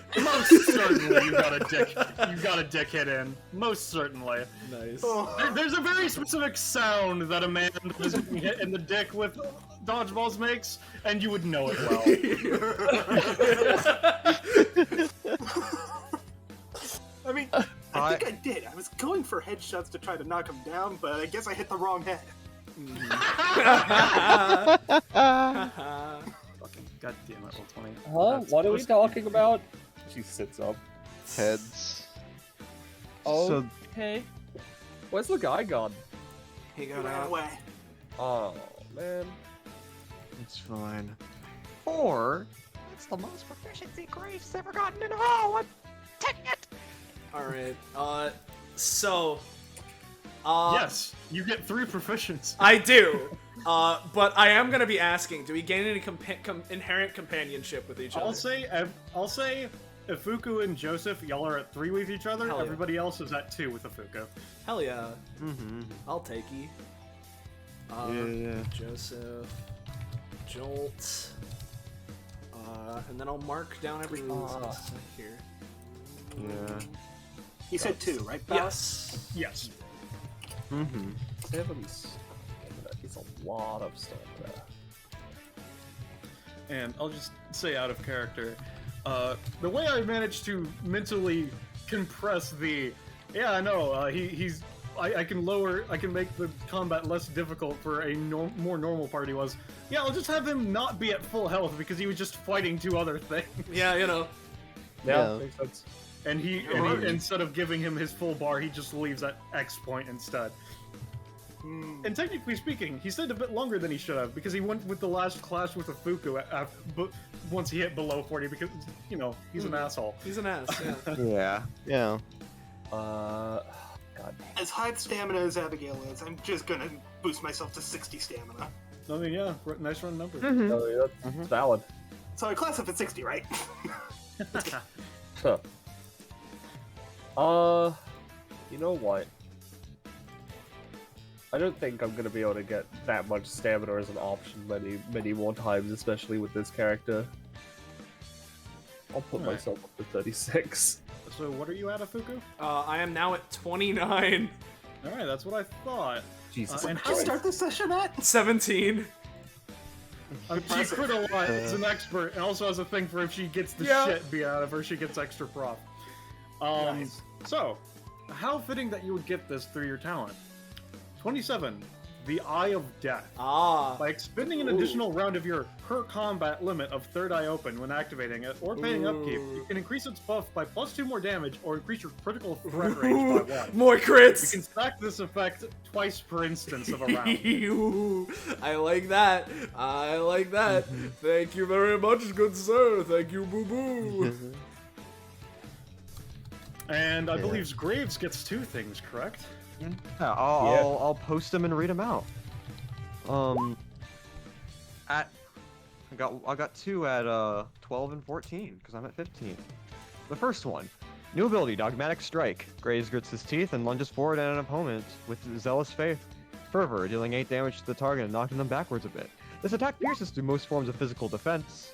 certainly you got a dick hit in. Most certainly. Nice. There's a very specific sound that a man that is being hit in the dick with dodgeballs makes, and you would know it well. I mean, I think I did. I was going for headshots to try to knock him down, but I guess I hit the wrong head. Fucking goddamn it, roll 20. Huh? That's What are we supposed- talking about? She sits up. Heads. Oh, okay. Where's the guy gone? He He got ran out. away. Oh, man. It's fine. Or it's the most proficiency Graves ever gotten in a row. I'm taking it. All right. So. Yes, you get 3 proficiencies. I do. But I am gonna be asking: do we gain any inherent companionship with each other? I'll say, Ifuku and Joseph, y'all are at 3 with each other. Hell yeah. Everybody else is at 2 with Ifuku. Hell yeah. Mm-hmm. I'll take ye. Yeah. Joseph, Jolt, and then I'll mark down everything here. Yeah. You said 2, right, Ballast? Yes. Yes. Mm-hmm. 7 stamina is a lot of stamina. And I'll just say out of character, the way I managed to mentally compress the, I can make the combat less difficult for a more normal party was, I'll just have him not be at full health because he was just fighting 2 other things. Yeah, you know. Yeah, makes sense. And he instead of giving him his full bar, he just leaves at X point instead. And technically speaking, he stayed a bit longer than he should have because he went with the last clash with Ifuku once he hit below 40 because, he's an asshole. He's an ass, yeah. Yeah. Yeah. God. As high stamina as Abigail is, I'm just gonna boost myself to 60 stamina. I mean, yeah, nice run number. Oh, yeah, that's valid. So I class up at 60, right? Huh. You know what? I don't think I'm gonna be able to get that much stamina as an option many more times, especially with this character. I'll put Alright. myself up to 36. So what are you at, Ifuku? I am now at 29. Alright, that's what I thought. Jesus and Did you start this session at? 17. She crit a lot, is an expert, and also has a thing for if she gets the shit beat out of her, she gets extra prop. Nice. So, how fitting that you would get this through your talent. 27, the Eye of Death. Ah. By expending an additional round of your per combat limit of Third Eye Open when activating it, or paying upkeep, you can increase its buff by +2 more damage, or increase your critical threat range by 1. More crits! You can stack this effect twice per instance of a round. Ooh, I like that. I like that. Thank you very much, good sir. Thank you, boo boo. And I believe Graves gets 2 things, correct? Yeah, I'll post them and read them out. I got 2 at 12 and 14 because I'm at 15. The first one, new ability, Dogmatic Strike. Graves grits his teeth and lunges forward at an opponent with zealous fervor, dealing 8 damage to the target and knocking them backwards a bit. This attack pierces through most forms of physical defense,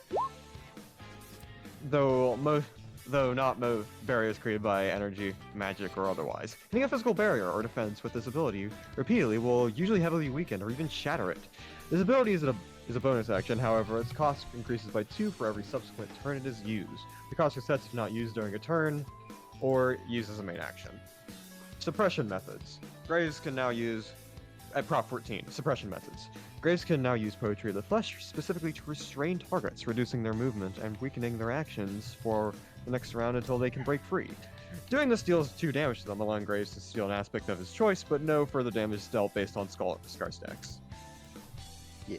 though not most barriers created by energy, magic, or otherwise. Hitting a physical barrier or defense with this ability repeatedly will usually heavily weaken or even shatter it. This ability is a bonus action, however, its cost increases by 2 for every subsequent turn it is used. The cost resets if not used during a turn, or used as a main action. Suppression methods. Graves can now use, at Prop 14, suppression methods. Graves can now use Poetry of the Flesh specifically to restrain targets, reducing their movement and weakening their actions for the next round until they can break free. Doing this deals 2 damage to them, allowing Graves to steal an aspect of his choice, but no further damage is dealt based on scar stacks. Yeah.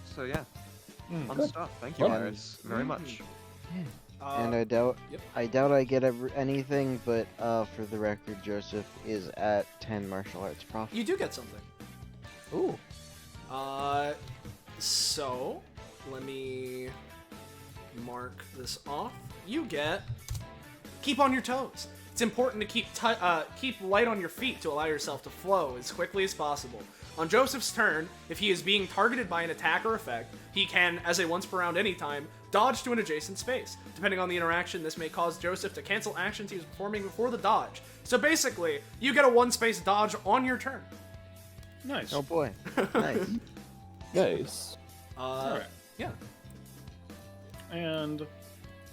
So yeah, fun Good. stuff. Thank you Fun. guys very much. And I doubt I get anything, but for the record, Joseph is at 10 martial arts prof. You do get something. Ooh. So let me mark this off. You get keep on your toes. It's important to keep light on your feet to allow yourself to flow as quickly as possible. On Joseph's turn, if he is being targeted by an attack or effect, he can, as a once per round anytime, dodge to an adjacent space. Depending on the interaction, this may cause Joseph to cancel actions he was performing before the dodge. So basically, you get a one-space dodge on your turn. Nice. Oh boy. Nice. Nice. Alright. Yeah. And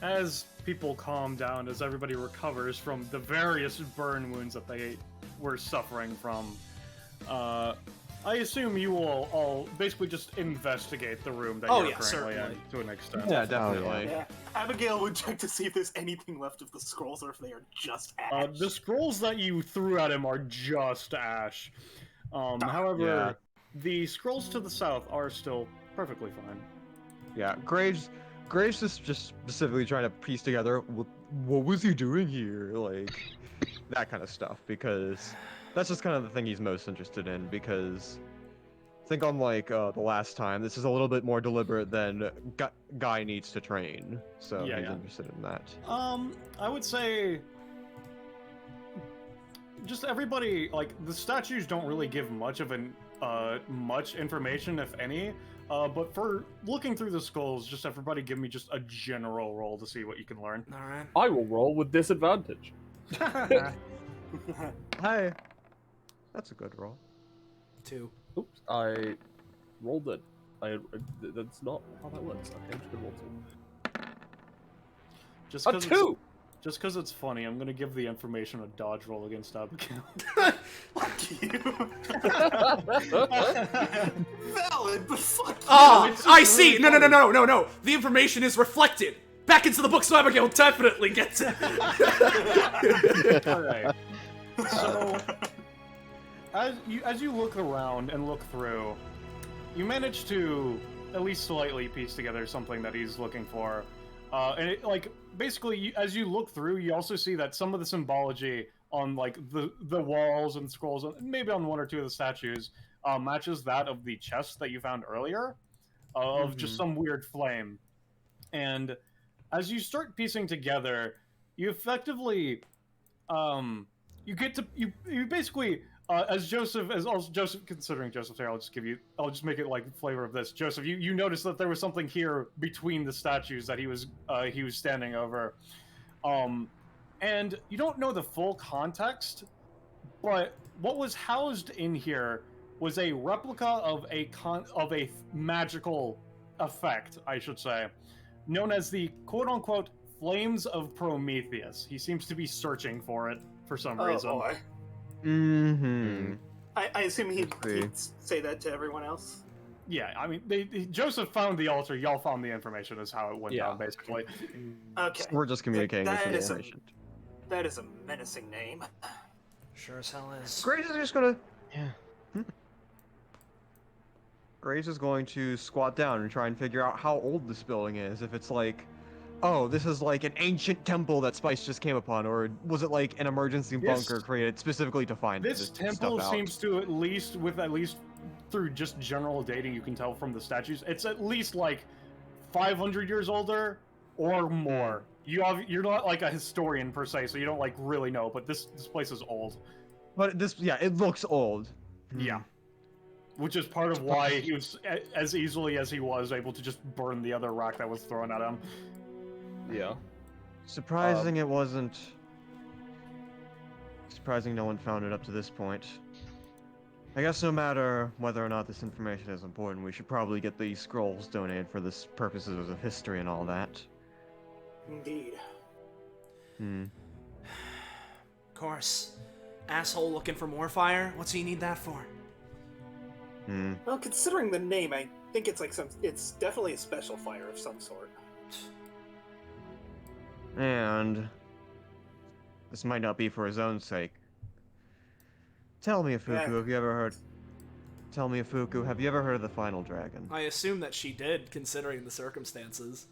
as people calm down, as everybody recovers from the various burn wounds that they were suffering from, I assume you will all basically just investigate the room that you're currently certainly. in to an extent. Yeah, definitely. Yeah. Abigail would check to see if there's anything left of the scrolls or if they are just ash. The scrolls that you threw at him are just ash. However, the scrolls to the south are still perfectly fine. Yeah, Graves is just specifically trying to piece together what was he doing here, like that kind of stuff, because that's just kind of the thing he's most interested in, because think unlike the last time, this is a little bit more deliberate than guy needs to train, so Yeah, he's yeah. interested in that. I would say just everybody, like, the statues don't really give much of an much information, if any. But for looking through the skulls, just everybody give me just a general roll to see what you can learn. All right. I will roll with disadvantage. Hi. That's a good roll. 2. Oops, I rolled it. That's not how that works. Okay, I'm just gonna roll 2. Just A 'cause 2! Just because it's funny, I'm gonna give the information a dodge roll against Abigail. Fuck you. Valid, but fuck you. Oh, it's I just see. really No, no, no, funny. no, no, no. The information is reflected back into the book, so Abigail definitely gets it. Alright. So, as you look around and look through, you manage to at least slightly piece together something that he's looking for. And it, like, basically, as you look through, you also see that some of the symbology on, like, the walls and scrolls, and maybe on one or two of the statues, matches that of the chest that you found earlier, of just some weird flame. And as you start piecing together, you effectively, you get to, you basically, as Joseph, considering Joseph's here, I'll just make it like flavor of this. Joseph, you noticed that there was something here between the statues that he was standing over, and you don't know the full context, but what was housed in here was a replica of a magical effect, I should say, known as the quote-unquote Flames of Prometheus. He seems to be searching for it for some reason. Boy. Mm-hmm. I assume he'd see. say that to everyone else. Yeah, I mean, Joseph found the altar, y'all found the information, is how it went down, basically. Okay. We're just communicating this That is information. That is a menacing name. Sure as hell is. Grace is just gonna... Yeah. Grace is going to squat down and try and figure out how old this building is. If it's like, oh, this is like an ancient temple that Spice just came upon, or was it like an emergency bunker created specifically to find This temple seems to, at least through just general dating, you can tell from the statues, it's at least like 500 years older or more. You're not like a historian per se, so you don't like really know, but this place is old. But this, yeah, it looks old. Yeah. Which is part of why he was, as easily as he was, able to just burn the other rock that was thrown at him. Yeah. Surprising it wasn't... Surprising no one found it up to this point. I guess no matter whether or not this information is important, we should probably get these scrolls donated for this purposes of history and all that. Indeed. Of course. Asshole looking for more fire? What's he need that for? Well, considering the name, I think it's like it's definitely a special fire of some sort. And this might not be for his own sake. Tell me, Ifuku, have you ever heard... Tell me, Ifuku, have you ever heard of the Final Dragon? I assume that she did, considering the circumstances.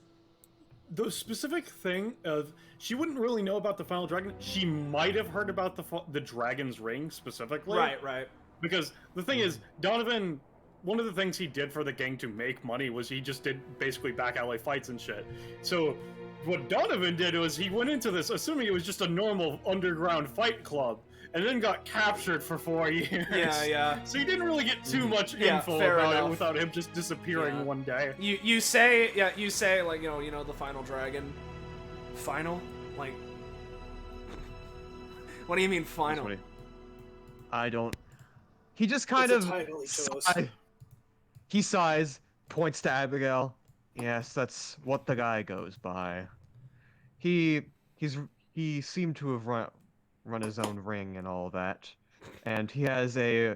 The specific thing of, she wouldn't really know about the Final Dragon. She might have heard about the Dragon's Ring specifically. Right, right. Because the thing is, Donovan, one of the things he did for the gang to make money was he just did basically back alley fights and shit. So what Donovan did was he went into this assuming it was just a normal underground fight club, and then got captured for 4 years. Yeah, yeah. So he didn't really get too much info fair about enough. it without him just disappearing one day. You say like, you know the Final Dragon. Final? Like, what do you mean final? I don't... He just kind It's of... a title he chose. He sighs, points to Abigail. Yes, that's what the guy goes by. He seemed to have run his own ring and all that, and he has a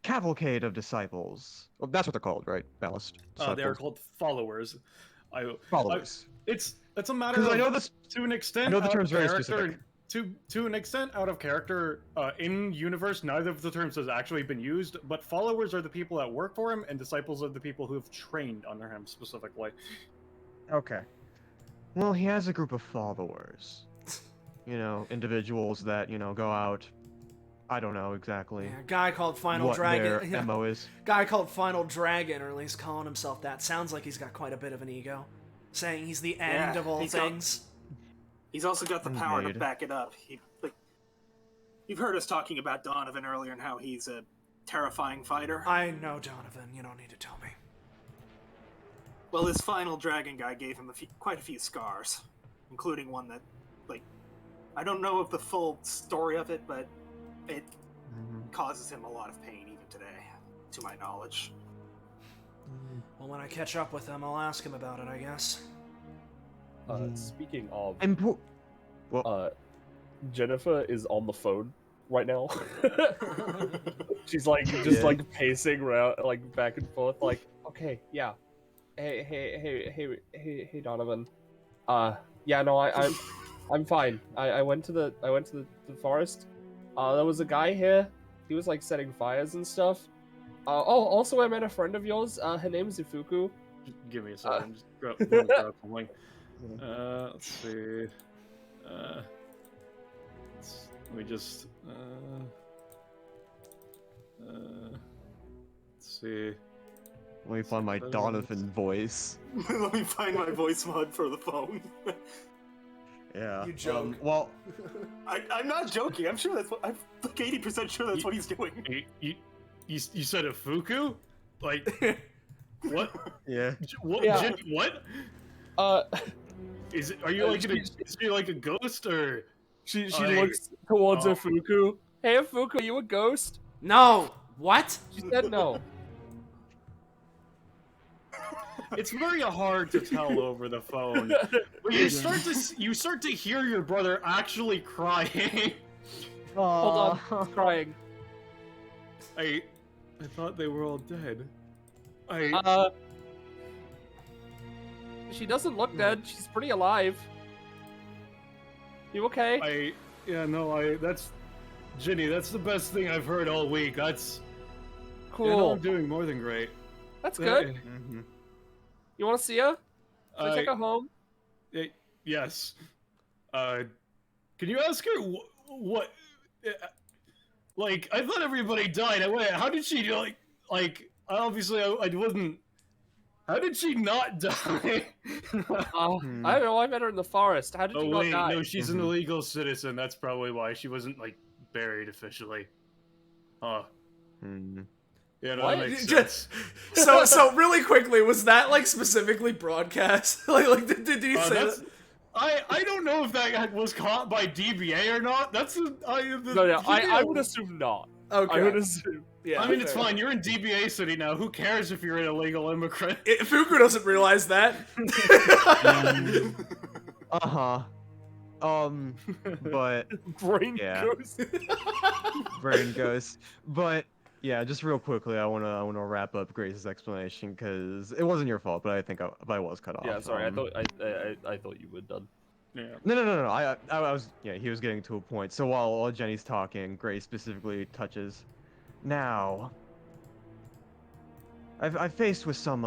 cavalcade of disciples. Well, that's what they're called, right? Ballast. They are called followers. Followers. It's a matter Because of, I know this. to an extent, I know the out term's of very character, specific. To an extent, out of character, in universe, neither of the terms has actually been used, but followers are the people that work for him, and disciples are the people who have trained under him specifically. Okay. Well, he has a group of followers. You know, individuals that, you know, go out, I don't know exactly Yeah, a guy called Final what Dragon. their Yeah. MO is. Guy called Final Dragon, or at least calling himself that. Sounds like he's got quite a bit of an ego. Saying he's the end Yeah, of all he's things. He's also got the power to Indeed. back it up. You've heard us talking about Donovan earlier and how he's a terrifying fighter. I know, Donovan. You don't need to tell me. Well, this Final Dragon guy gave him quite a few scars, including one that, I don't know of the full story of it, but it causes him a lot of pain even today, to my knowledge. Well, when I catch up with him, I'll ask him about it, I guess. Speaking of, Jennifer is on the phone right now. She's pacing around, back and forth, okay, yeah. Hey, Donovan. Yeah, no, I'm fine. I went to the forest. There was a guy here. He was setting fires and stuff. Also I met a friend of yours. Her name's Ifuku. Just give me a second. Just grab something. Let's see. Let me just. Let's see. Let me find my Donovan voice. Let me find my voice mod for the phone. Yeah. You joke. Well, I'm not joking. I'm sure that's what. I'm 80% sure that's what he's doing. You said a Fuku? Like what? yeah. What? Yeah. What? Are you is she like a ghost or? She looks towards Ifuku. Hey, Ifuku, you a ghost? No! What? She said no. It's very hard to tell over the phone. But you start to hear your brother actually crying. Hold on, he's crying. I thought they were all dead. She doesn't look dead. She's pretty alive. You okay? That's Ginny, that's the best thing I've heard all week. That's Cool. Yeah, no, I'm doing more than great. That's good. Mm-hmm. You want to see her? Should I take her home? Yes. Can you ask her what? Like, I thought everybody died. Wait, how did she obviously I wouldn't. How did she not die? I don't know. I met her in the forest. How did you not die? No, she's an illegal citizen. That's probably why she wasn't buried officially. Huh. Yeah, no, that makes sense. So really quickly, was that specifically broadcast? Did you say that? I don't know if that was caught by DBA or not. I would assume not. Okay. I would assume. Yeah. I mean, it's fine. You're in DBA City now. Who cares if you're an illegal immigrant? Fuku doesn't realize that. But Brain yeah. goes. Brain ghost. But yeah, just real quickly, I wanna wrap up Grace's explanation because it wasn't your fault, but I was cut off. Yeah, sorry. I thought you were done. Yeah. No. I was he was getting to a point. So while Jenny's talking, Grace specifically touches. Now, I faced with one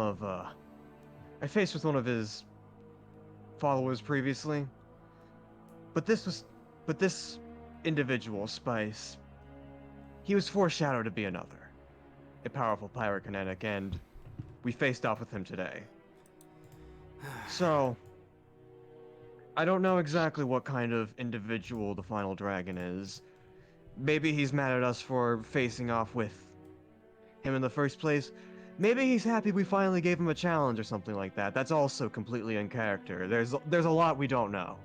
of his followers previously, but this individual, Spice, he was foreshadowed to be another, a powerful pyrokinetic, and we faced off with him today. So, I don't know exactly what kind of individual the Final Dragon is. Maybe he's mad at us for facing off with him in the first place. Maybe he's happy we finally gave him a challenge or something like that. That's also completely in character. There's a lot we don't know.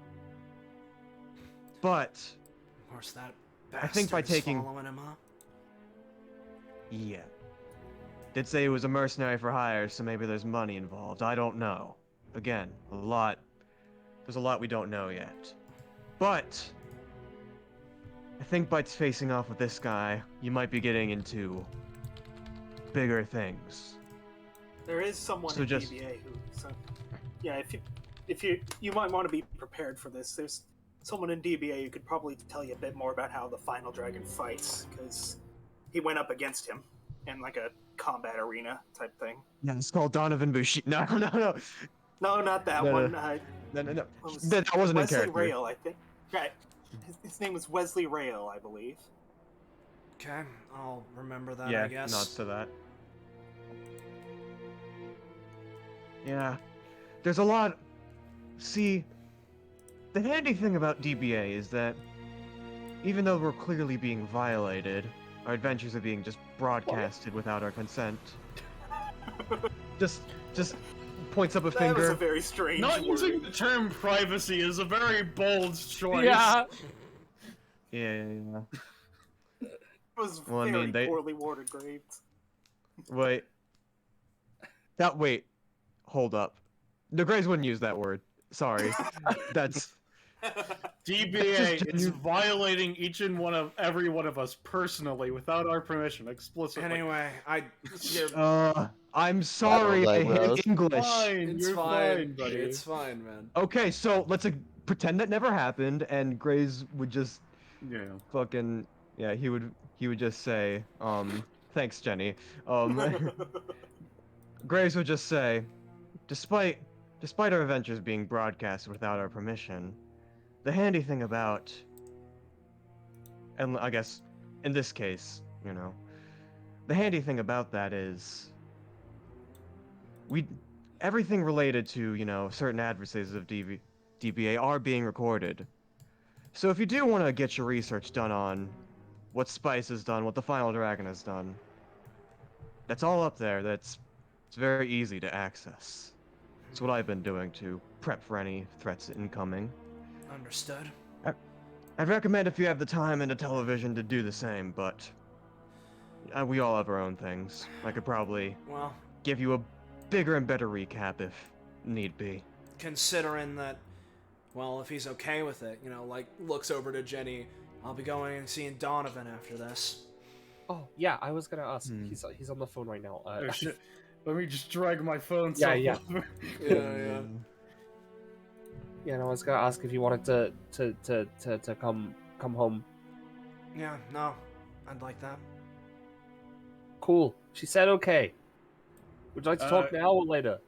But Of course, that I think by bastard's taking- following him up. yeah. Did say he was a mercenary for hire, so maybe there's money involved. I don't know. Again, there's a lot we don't know yet. But I think by facing off with this guy, you might be getting into bigger things. There is someone in DBA who, yeah, if you might want to be prepared for this. There's someone in DBA who could probably tell you a bit more about how the Final Dragon fights, because he went up against him in a combat arena type thing. Yeah, it's called Donovan Bushi. No. No, not that No. one. No. That wasn't in Wesley character. Rail, I think. Right. His name was Wesley Rail, I believe. Okay, I'll remember that, Yeah, I guess. nods to that. Yeah, there's a lot. See, the handy thing about DBA is that even though we're clearly being violated, our adventures are being just broadcasted without our consent. just points up a That finger. was a very strange Not word. using the term privacy is a very bold choice. Yeah. Yeah. It was Well, I very mean, they- poorly worded, Graves. Wait. Wait. Hold up. The Grays wouldn't use that word. Sorry. That's DBA, Just it's genu- violating every one of us personally without our permission, explicitly. Anyway, you're, I'm sorry I hit eyebrows. English. Fine, it's you're fine. fine, buddy. It's fine, man. Okay, so let's pretend that never happened, and Grays would just Yeah. fucking he would just say, thanks, Jenny. Graves would just say, despite our adventures being broadcast without our permission, the handy thing about, and I guess in this case, the handy thing about that is everything related to, certain adversaries of DBA are being recorded. So if you do want to get your research done on what Spice has done, what the Final Dragon has done, that's all up there. It's very easy to access. It's what I've been doing to prep for any threats incoming. Understood. I'd recommend if you have the time and the television to do the same, but we all have our own things. I could probably Well, give you a bigger and better recap if need be. considering that, well, if he's okay with it, looks over to Jenny, I'll be going and seeing Donovan after this. Oh yeah, I was gonna ask. Hmm. He's on the phone right now. Oh shit. Let me just drag my phone Yeah, yeah. over. Yeah. Yeah, no, I was gonna ask if you wanted to come home. Yeah, no, I'd like that. Cool. She said okay. Would you like to talk now or later?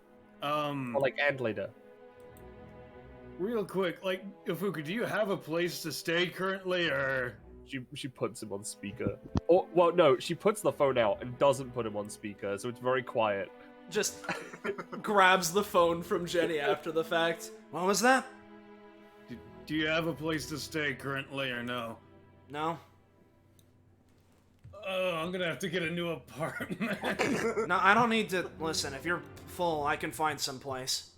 Or and later? Real quick, Ifuku, do you have a place to stay currently, or...? She puts him on speaker. Or well, no, she puts the phone out and doesn't put him on speaker, so it's very quiet. Just grabs the phone from Jenny after the fact. What was that? Do you have a place to stay currently, or no? No? Oh, I'm gonna have to get a new apartment. No, I don't need to. Listen, if you're full, I can find some place.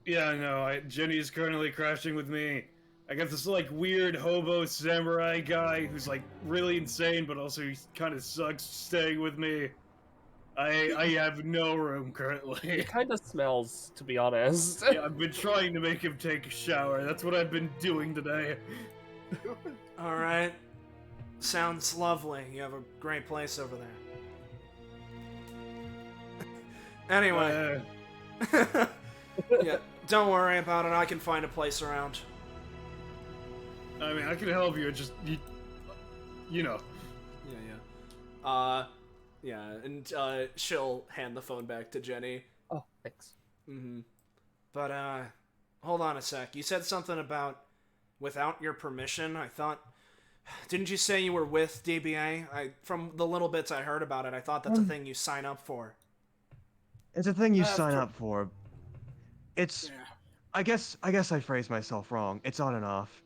Yeah, no, Jenny's currently crashing with me. I got this, weird hobo samurai guy who's, really insane, but also he kind of sucks staying with me. I have no room currently. It kind of smells, to be honest. Yeah, I've been trying to make him take a shower. That's what I've been doing today. Alright. Sounds lovely. You have a great place over there. Anyway. Yeah, don't worry about it. I can find a place around. I mean, I can help you. Just you know. Yeah, and she'll hand the phone back to Jenny. Oh, thanks. Mm-hmm. But, hold on a sec. You said something about without your permission. I thought... Didn't you say you were with DBA? From the little bits I heard about it, I thought that's a thing you sign up for. It's a thing you sign up for. It's... Yeah. I guess I phrased myself wrong. It's on and off.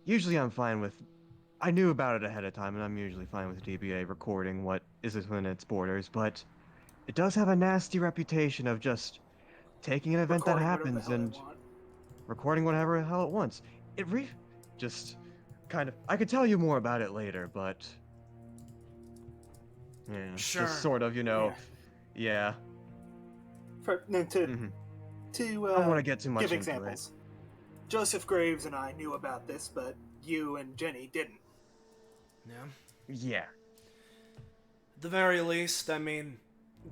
Usually I'm fine with... I knew about it ahead of time, and I'm usually fine with DBA recording what is within its borders, but it does have a nasty reputation of just taking an event that Recording whatever the happens hell they and want. recording whatever the hell it wants. It just kind of... I could tell you more about it later, but... Yeah, Sure. just sort of, yeah. To Mhm. to I don't want to get too much give into examples. Joseph Graves and I knew about this, but you and Jenny didn't. Yeah. it. Yeah. At the very least, I mean,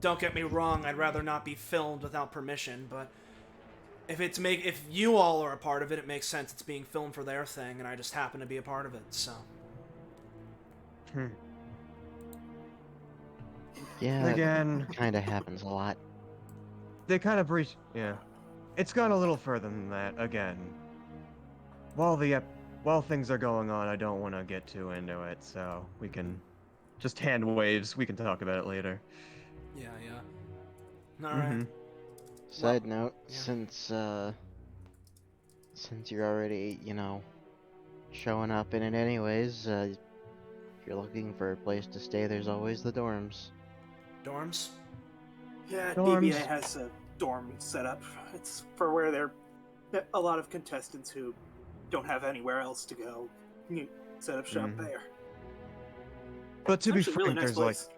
don't get me wrong, I'd rather not be filmed without permission, but if you all are a part of it, it makes sense it's being filmed for their thing, and I just happen to be a part of it, so. Yeah, Again, kind of happens a lot. they kind of breach. Yeah, it's gone a little further than that. Again, while things are going on, I don't want to get too into it, so we can just hand waves. We can talk about it later. Yeah. All right. Mhm. Side note, yeah. since you're already, showing up in it anyways, if you're looking for a place to stay, there's always the dorms. Dorms. Yeah, Dorms. DBA has a dorm set up. It's for where there are a lot of contestants who don't have anywhere else to go. You set up shop Mhm. there. But to be Actually, really frank, nice there's place.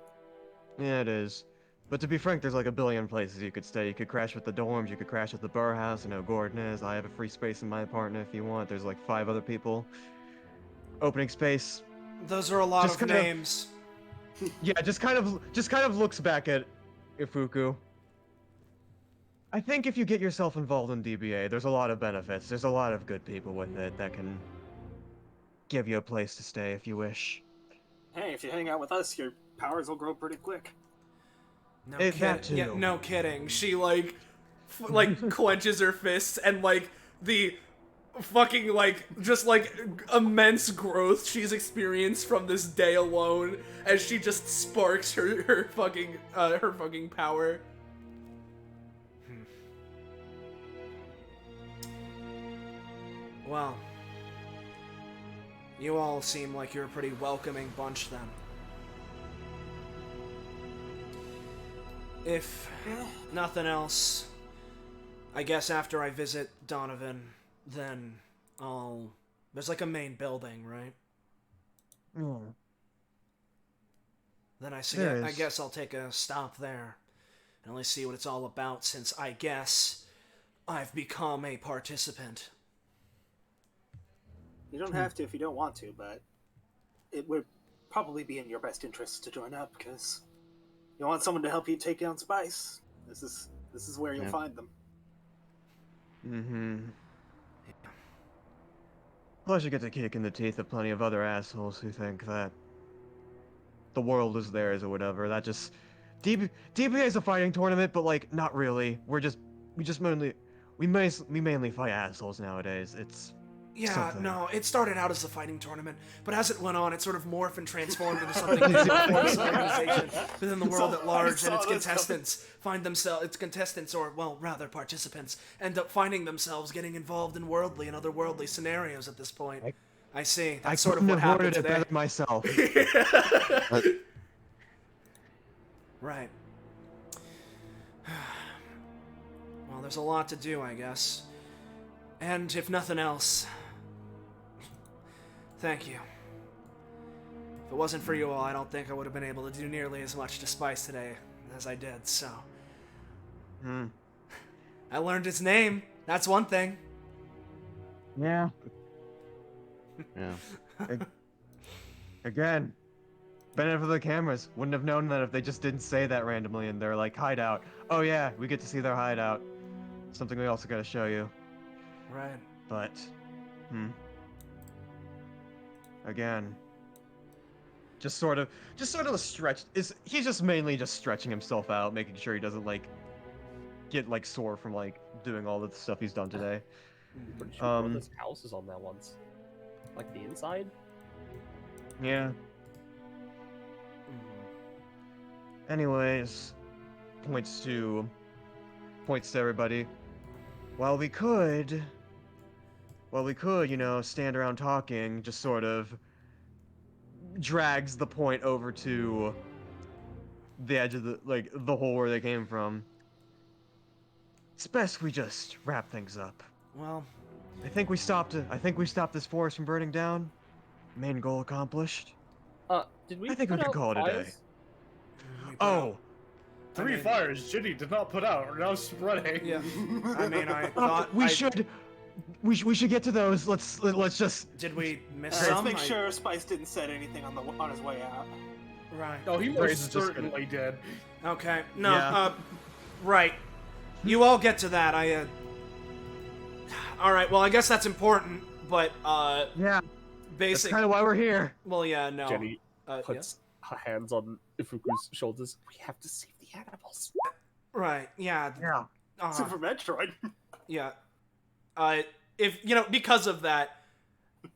yeah, it is. But to be frank, there's like a billion places you could stay. You could crash with the dorms, you could crash at the Burr House. I know Gordon is. I have a free space in my apartment if you want. There's like 5 other people. Opening space. Those are a lot Just of kinda- names. Yeah, just kind of looks back at Ifuku. I think if you get yourself involved in DBA, there's a lot of benefits. There's a lot of good people with it that can give you a place to stay if you wish. Hey, if you hang out with us, your powers will grow pretty quick. No That kidding. Yeah, too. no kidding. She like clenches her fists and like the fucking just immense growth she's experienced from this day alone as she just sparks her fucking power. Well, you all seem like you're a pretty welcoming bunch then. If nothing else, I guess after I visit Donovan, then there's like a main building, right? Hmm. Then I There is. guess I'll take a stop there and at least see what it's all about, since I guess I've become a participant. You don't have to if you don't want to, but it would probably be in your best interest to join up because you want someone to help you take down Spice. This is where you'll Yeah. find them. Mm-hmm. Plus, you get to kick in the teeth of plenty of other assholes who think that the world is theirs or whatever. That just DBA is a fighting tournament, but like not really. We mainly fight assholes nowadays. It's Yeah, something. no, it started out as a fighting tournament, but as it went on, it sort of morphed and transformed into something that's a force organization within the world at large, and its contestants participants, end up finding themselves getting involved in worldly and otherworldly scenarios at this point. I see. That's sort of couldn't what have happened worded it today. better myself. Right. Well, there's a lot to do, I guess. And if nothing else, thank you. If it wasn't for you all, I don't think I would have been able to do nearly as much to Spice today as I did, so. I learned its name. That's one thing. Yeah. Yeah. Again, benefit of the cameras. Wouldn't have known that if they just didn't say that randomly and they're like, hideout. Oh yeah, we get to see their hideout. Something we also gotta show you. Right. But, again, just sort of stretched. He's just mainly just stretching himself out, making sure he doesn't get sore from doing all the stuff he's done today. Pretty sure one of those houses on that once. Like the inside? Yeah. Anyways, points to everybody. While we could, stand around talking, just sort of drags the point over to the edge of the hole where they came from. It's best we just wrap things up. Well, I think we stopped this forest from burning down. Main goal accomplished. Did we I think we put could out call it a day. fires? Oh, Three fires Ginny did not put out are now spreading. yeah. I mean, I thought we should get to those. Let's just. Did we miss Let's some? make sure Spice didn't set anything on his way out. Right. Oh, he Grace is most just gonna- certainly did. Okay. No. Yeah. Right. You all get to that. All right. Well, I guess that's important, but Yeah, that's basic. kind of why we're here. Well, yeah. No. Jenny yeah. puts her hands on Ifuku's shoulders. We have to save the animals. Right. Yeah. Yeah. Super Metroid. Yeah. If because of that.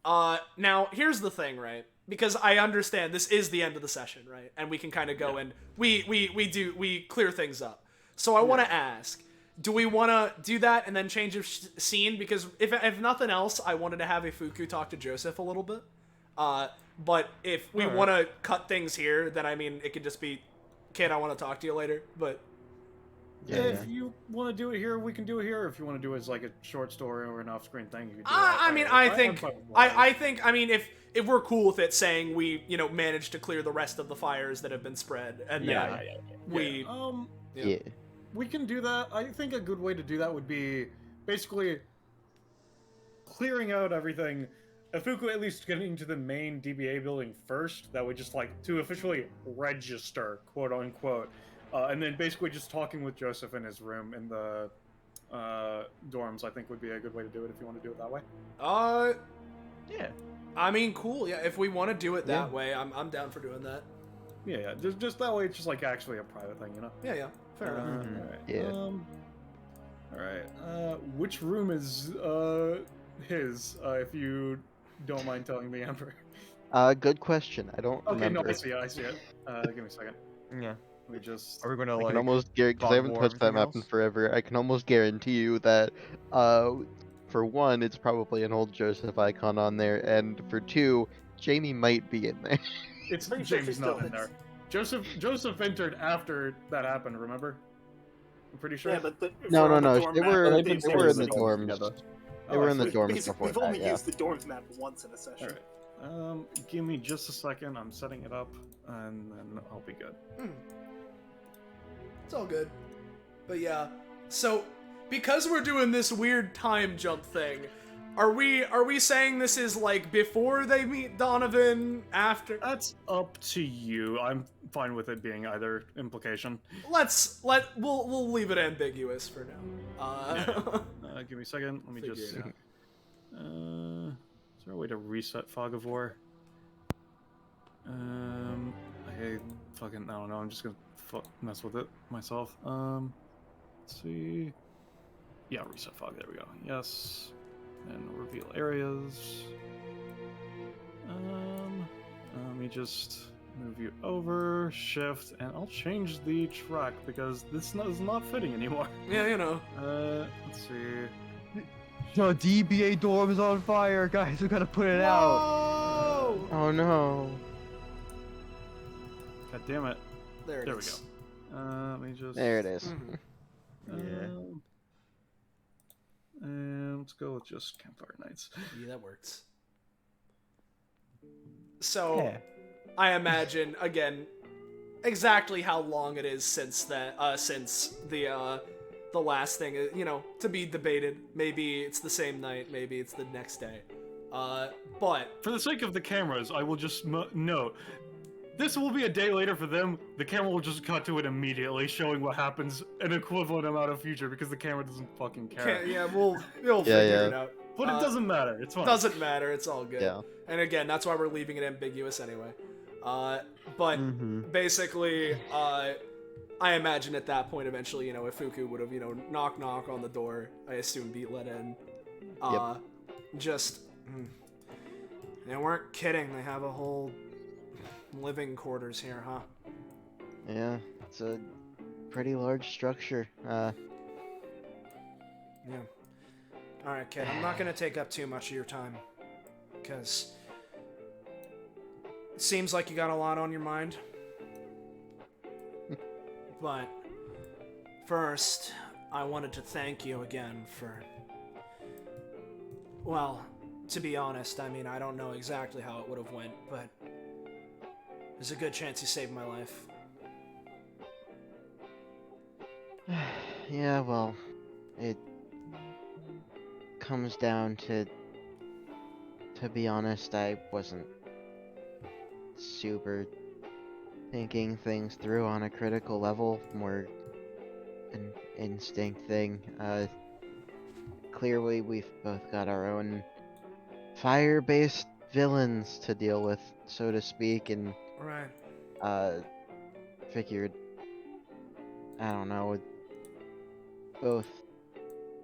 Now here's the thing, right? because I understand this is the end of the session, right? And we can kind of go and we clear things up. So I want to ask, do we want to do that and then change of scene? Because if nothing else, I wanted to have Ifuku talk to Joseph a little bit. But if we want to cut things here, then I mean, it could just be, kid, I want to talk to you later. But if you want to do it here, we can do it here. If you want to do it as like a short story or an off-screen thing, you can do that. I mean, I think, I mean, if we're cool with it, saying we, managed to clear the rest of the fires that have been spread, and we can do that. I think a good way to do that would be basically clearing out everything. Ifuku at least getting to the main DBA building first. That would just like to officially register, quote unquote. And then basically just talking with Joseph in his room in the dorms, I think would be a good way to do it if you want to do it that way. Yeah. I mean, cool. Yeah, if we want to do it that way, I'm down for doing that. Yeah. Just that way, it's just like actually a private thing, Yeah. Fair enough. All right. Which room is his? If you don't mind telling me, Amber. Good question. I don't remember. No, I see it. Give me a second. Yeah. We just. Are we gonna I like? can almost guarantee, because I haven't touched that map in forever. I can almost guarantee you that, for one, it's probably an old Joseph icon on there, and for two, Jamie might be in there. It's Jamie's not in there. Joseph entered after that happened. Remember? I'm pretty sure. Yeah, but No. They were in the dorms. dorms. They were in the dorms before we've that. only used the dorms map once in a session. All right. Give me just a second. I'm setting it up, and then I'll be good. It's all good. But yeah, so because we're doing this weird time jump thing, are we saying this is like before they meet Donovan, after? That's up to you. I'm fine with it being either implication. We'll leave it ambiguous for now. Give me a second. Let me just. Is there a way to reset Fog of War? I don't know. I'm just gonna mess with it myself. Let's see. Yeah, reset fog. There we go. Yes. And reveal areas. Let me just move you over, shift, and I'll change the track because this is not fitting anymore. Yeah, Let's see. The DBA dorm is on fire, guys. We gotta put it out. Oh no. God damn it. There we go. Let me just. There it is. And let's go with just Campfire Nights. Yeah, that works. So, I imagine again exactly how long it is since the last thing, to be debated. Maybe it's the same night, maybe it's the next day. But for the sake of the cameras, I will just note. This will be a day later for them. The camera will just cut to it immediately, showing what happens an equivalent amount of future because the camera doesn't fucking care. We'll figure it out. But it doesn't matter. It's fine. Doesn't matter. It's all good. Yeah. And again, that's why we're leaving it ambiguous anyway. But basically, I imagine at that point, eventually, Ifuku would have, knock on the door. I assume be let in. They weren't kidding. They have a whole living quarters here, huh? Yeah, it's a pretty large structure. Yeah. Alright, kid, I'm not gonna take up too much of your time. Because it seems like you got a lot on your mind. But first, I wanted to thank you again for... Well, to be honest, I mean, I don't know exactly how it would have went, but there's a good chance you saved my life. Yeah, well, it comes down to be honest, I wasn't super thinking things through on a critical level, more an instinct thing. Clearly we've both got our own fire-based villains to deal with, so to speak, and figured, I don't know, both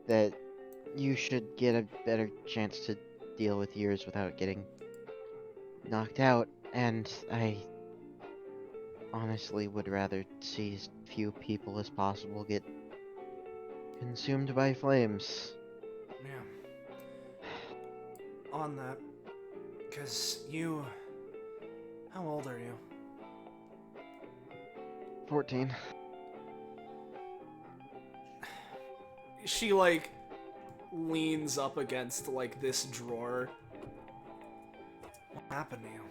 that you should get a better chance to deal with yours without getting knocked out, And I honestly would rather see as few people as possible get consumed by flames. Yeah. On that, because you... How old are you? 14. She, like, leans up against, like, this drawer. What happened to you?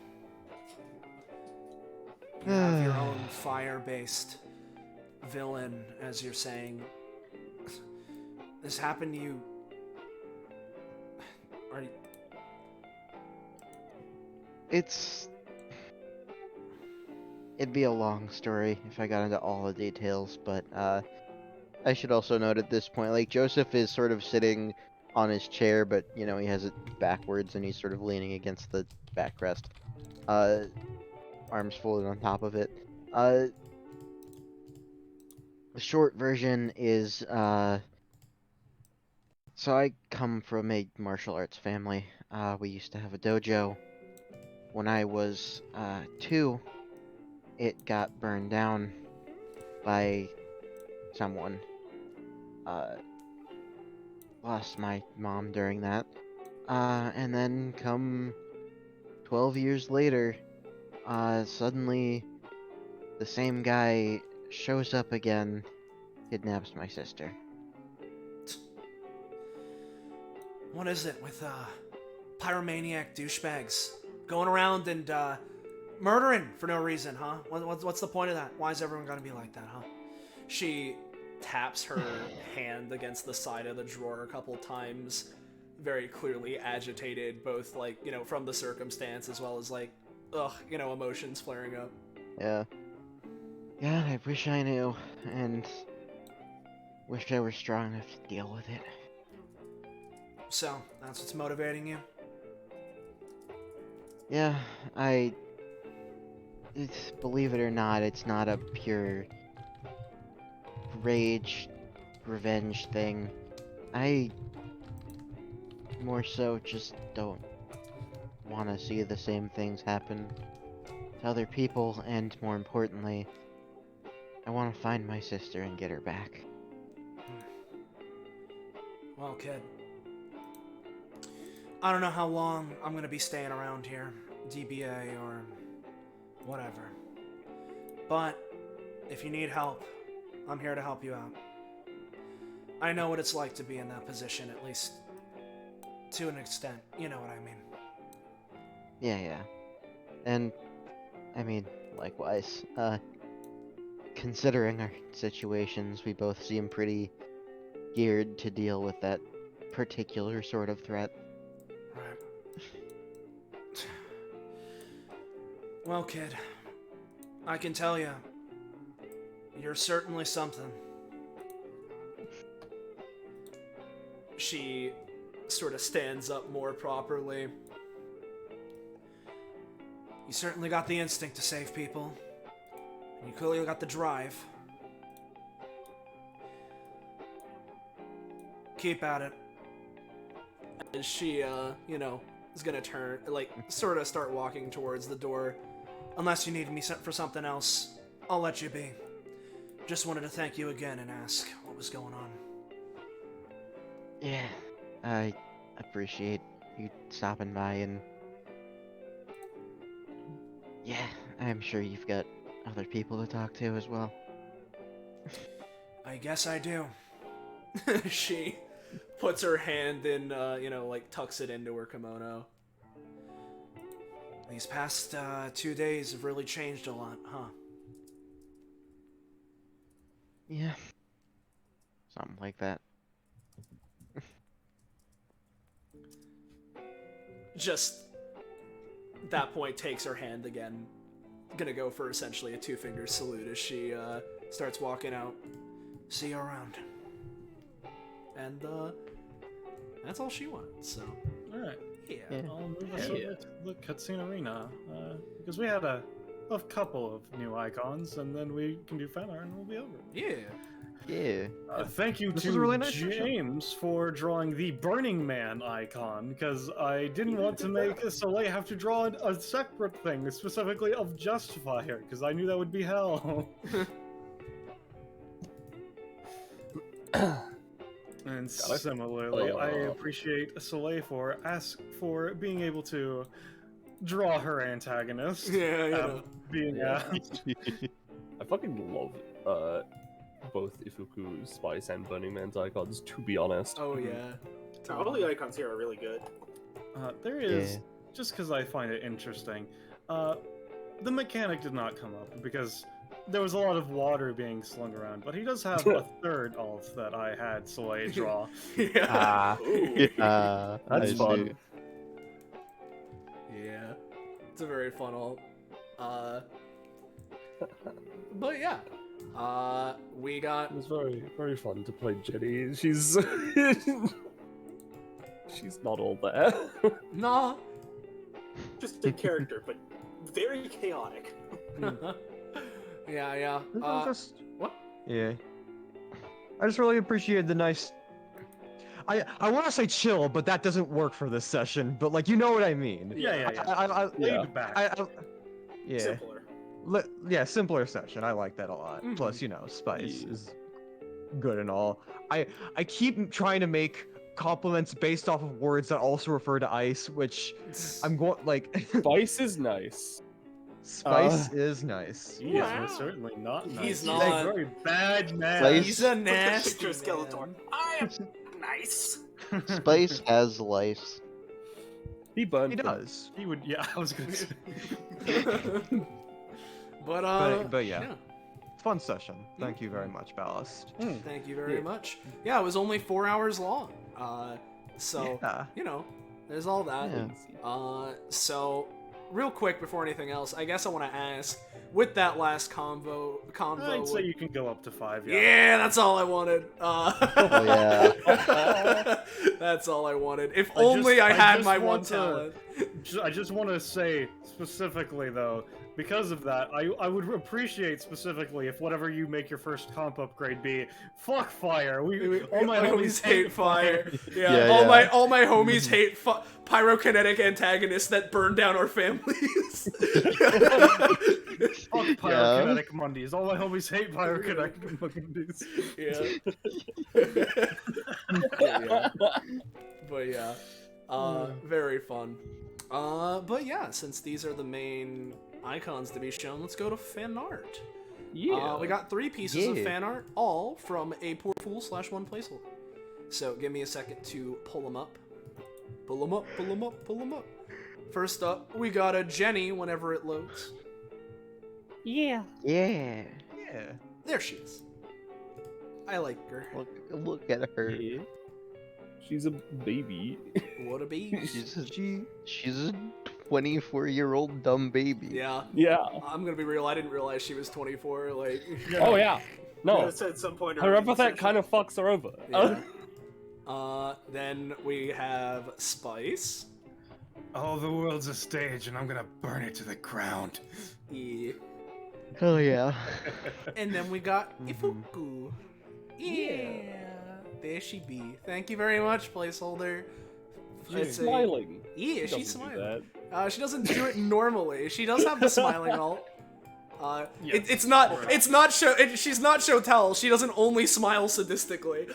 You have your own fire-based villain, as you're saying. This happened to you... Are you... It'd be a long story if I got into all the details, but I should also note at this point, like, Joseph is sort of sitting on his chair, but, you know, he has it backwards and he's sort of leaning against the backrest. Arms folded on top of it. The short version is, so I come from a martial arts family. We used to have a dojo. When I was 2, it got burned down by someone. Lost my mom during that. And then come 12 years later, suddenly the same guy shows up again, kidnaps my sister. What is it with, pyromaniac douchebags going around and, murdering for no reason, huh? What's the point of that? Why is everyone gonna be like that, huh? She taps her hand against the side of the drawer a couple times, very clearly agitated, both, like, you know, from the circumstance as well as, like, you know, emotions flaring up. Yeah. Yeah, I wish I knew, and wish I were strong enough to deal with it. So, that's what's motivating you? Yeah, believe it or not, it's not a pure rage, revenge thing. I more so just don't want to see the same things happen to other people, and more importantly, I want to find my sister and get her back. Well, kid, I don't know how long I'm gonna be staying around here, DBA or whatever. But if you need help, I'm here to help you out. I know what it's like to be in that position, at least to an extent. You know what I mean. Yeah. And, I mean, likewise. Considering our situations, we both seem pretty geared to deal with that particular sort of threat. Right. Well, kid, I can tell you, you're certainly something. She sort of stands up more properly. You certainly got the instinct to save people. You clearly got the drive. Keep at it. And she, you know, is gonna turn, like, sort of start walking towards the door. Unless you need me for something else, I'll let you be. Just wanted to thank you again and ask what was going on. Yeah, I appreciate you stopping by, and yeah, I'm sure you've got other people to talk to as well. I guess I do. She puts her hand in, you know, like, tucks it into her kimono. These past 2 days have really changed a lot, huh? Yeah, something like that. Just, that point, takes her hand again. Gonna go for essentially a 2-finger salute as she starts walking out. See you around. And that's all she wants, so. Alright. Yeah. I'll move us over to the cutscene arena. Because we had a a couple of new icons, and then we can do fan art, and we'll be over. Yeah. Yeah. Thank you This to was a really nice James for drawing the Burning Man icon, because I didn't want to make Soleil have to draw a separate thing, specifically of just fire, because I knew that would be hell. And similarly, I appreciate Soleil for being able to draw her antagonist. Yeah, being Yeah. I fucking love both Ifuku, Spice, and Burning Man's icons, to be honest. Oh yeah. All the icons here are really good. There is, just because I find it interesting, the mechanic did not come up because there was a lot of water being slung around, but he does have a third alt that I had Soleil draw. Yeah. That's I fun. see. Yeah. It's a very fun alt. But yeah. We got It was very, very fun to play Jenny. She's she's not all there. nah. Just a character, but very chaotic. Yeah. What? Yeah. I just really appreciated the nice. I want to say chill, but that doesn't work for this session. But like, you know what I mean. Yeah. Yeah. Laid back. Yeah. Simpler. Yeah, simpler session. I like that a lot. Mhm. Plus, you know, Spice Yeah. is good and all. I keep trying to make compliments based off of words that also refer to ice, which I'm going like. Spice is nice. Spice is nice. He is most certainly not nice. He's a not. very bad man. Spice- He's a Look at the nasty picture of Skeletor. man. I am nice. Spice has lice. He burned. He them. does. He would, yeah, I was gonna say. But yeah. Fun session. Thank you very much, Ballast. Thank you very much. Yeah, it was only 4 hours long. So Yeah. you know, there's all that. Yeah. So real quick before anything else, I guess I want to ask, with that last convo. I'd say you can go up to 5. Yeah, that's all I wanted. Oh yeah. That's all I wanted. If I only just- I I had just my one want to- talent. I just want to say specifically though, because of that, I would appreciate specifically if whatever you make your first comp upgrade be, fuck fire. All my homies hate fire. Yeah, Yeah, all yeah. my homies hate pyrokinetic antagonists that burn down our families. Fuck pyrokinetic Mondays. All my homies hate pyrokinetic Mondays. Yeah. But yeah, very fun. But yeah, since these are the main icons to be shown, let's go to fan art. Yeah. We got 3 pieces of Yeah. fan art, all from a poor fool / one placeholder. So give me a second to pull them up. Pull them up. First up, we got a Jenny whenever it loads. Yeah. Yeah. There she is. I like her. Look at her. Yeah. She's a baby. What a baby. She's a 24-year-old dumb baby. Yeah. Yeah. I'm gonna be real, I didn't realize she was 24, like... Oh yeah. No. At some point Her early in the epithet session. kind of fucks her over. Yeah. Then we have Spice. Oh, the world's a stage, and I'm gonna burn it to the ground. Yeah. Oh yeah. And then we got Ifuku. Yeah. There she be. Thank you very much, placeholder. She's It's a- smiling. Yeah, She she's doesn't do smiling. that. She doesn't do it normally. She does have the smiling alt. Yes, It's not show. She's not show tell. She doesn't only smile sadistically.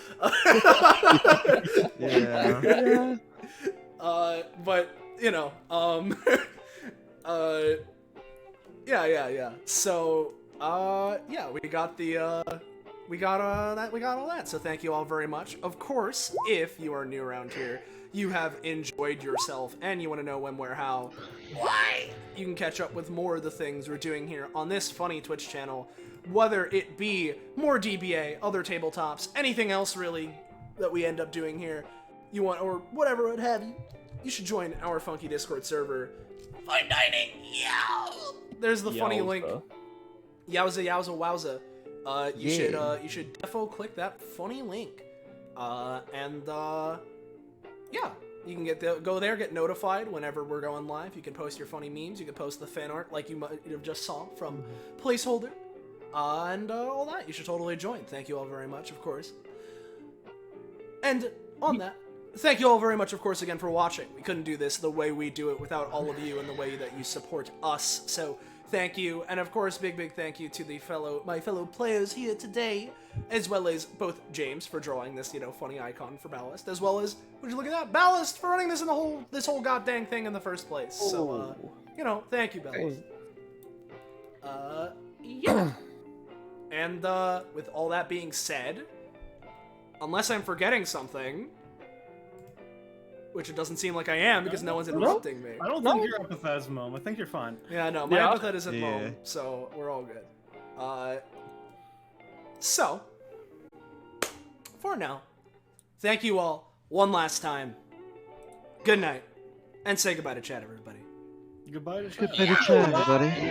Yeah. But you know, yeah. So, yeah, we got all that. So thank you all very much. Of course, if you are new around here, you have enjoyed yourself and you want to know when, where, how, why, you can catch up with more of the things we're doing here on this funny Twitch channel, whether it be more DBA, other tabletops, anything else really that we end up doing here, you want, or whatever would have you. You should join our funky Discord server. Fine dining, yow! There's the funny link. Yowza, wowza. You should defo click that funny link. Yeah, You can go there, get notified whenever we're going live. You can post your funny memes. You can post the fan art like you might have just saw from Placeholder. And all that. You should totally join. Thank you all very much, of course. And on that, thank you all very much, of course, again for watching. We couldn't do this the way we do it without all of you and the way that you support us. So thank you. And of course, big thank you to my fellow players here today, as well as both James for drawing this, funny icon for Ballast, as well as, would you look at that, Ballast for running this this whole goddamn thing in the first place. So, thank you, Ballast. Yeah. And with all that being said, unless I'm forgetting something, which it doesn't seem like I am because no one's interrupting me. I don't think you're Epithet's mom. I think you're fine. Yeah, no, my epithet isn't mom, so we're all good. So, for now, thank you all one last time. Good night, and say goodbye to chat, everybody. Goodbye to chat. Goodbye to chat, everybody.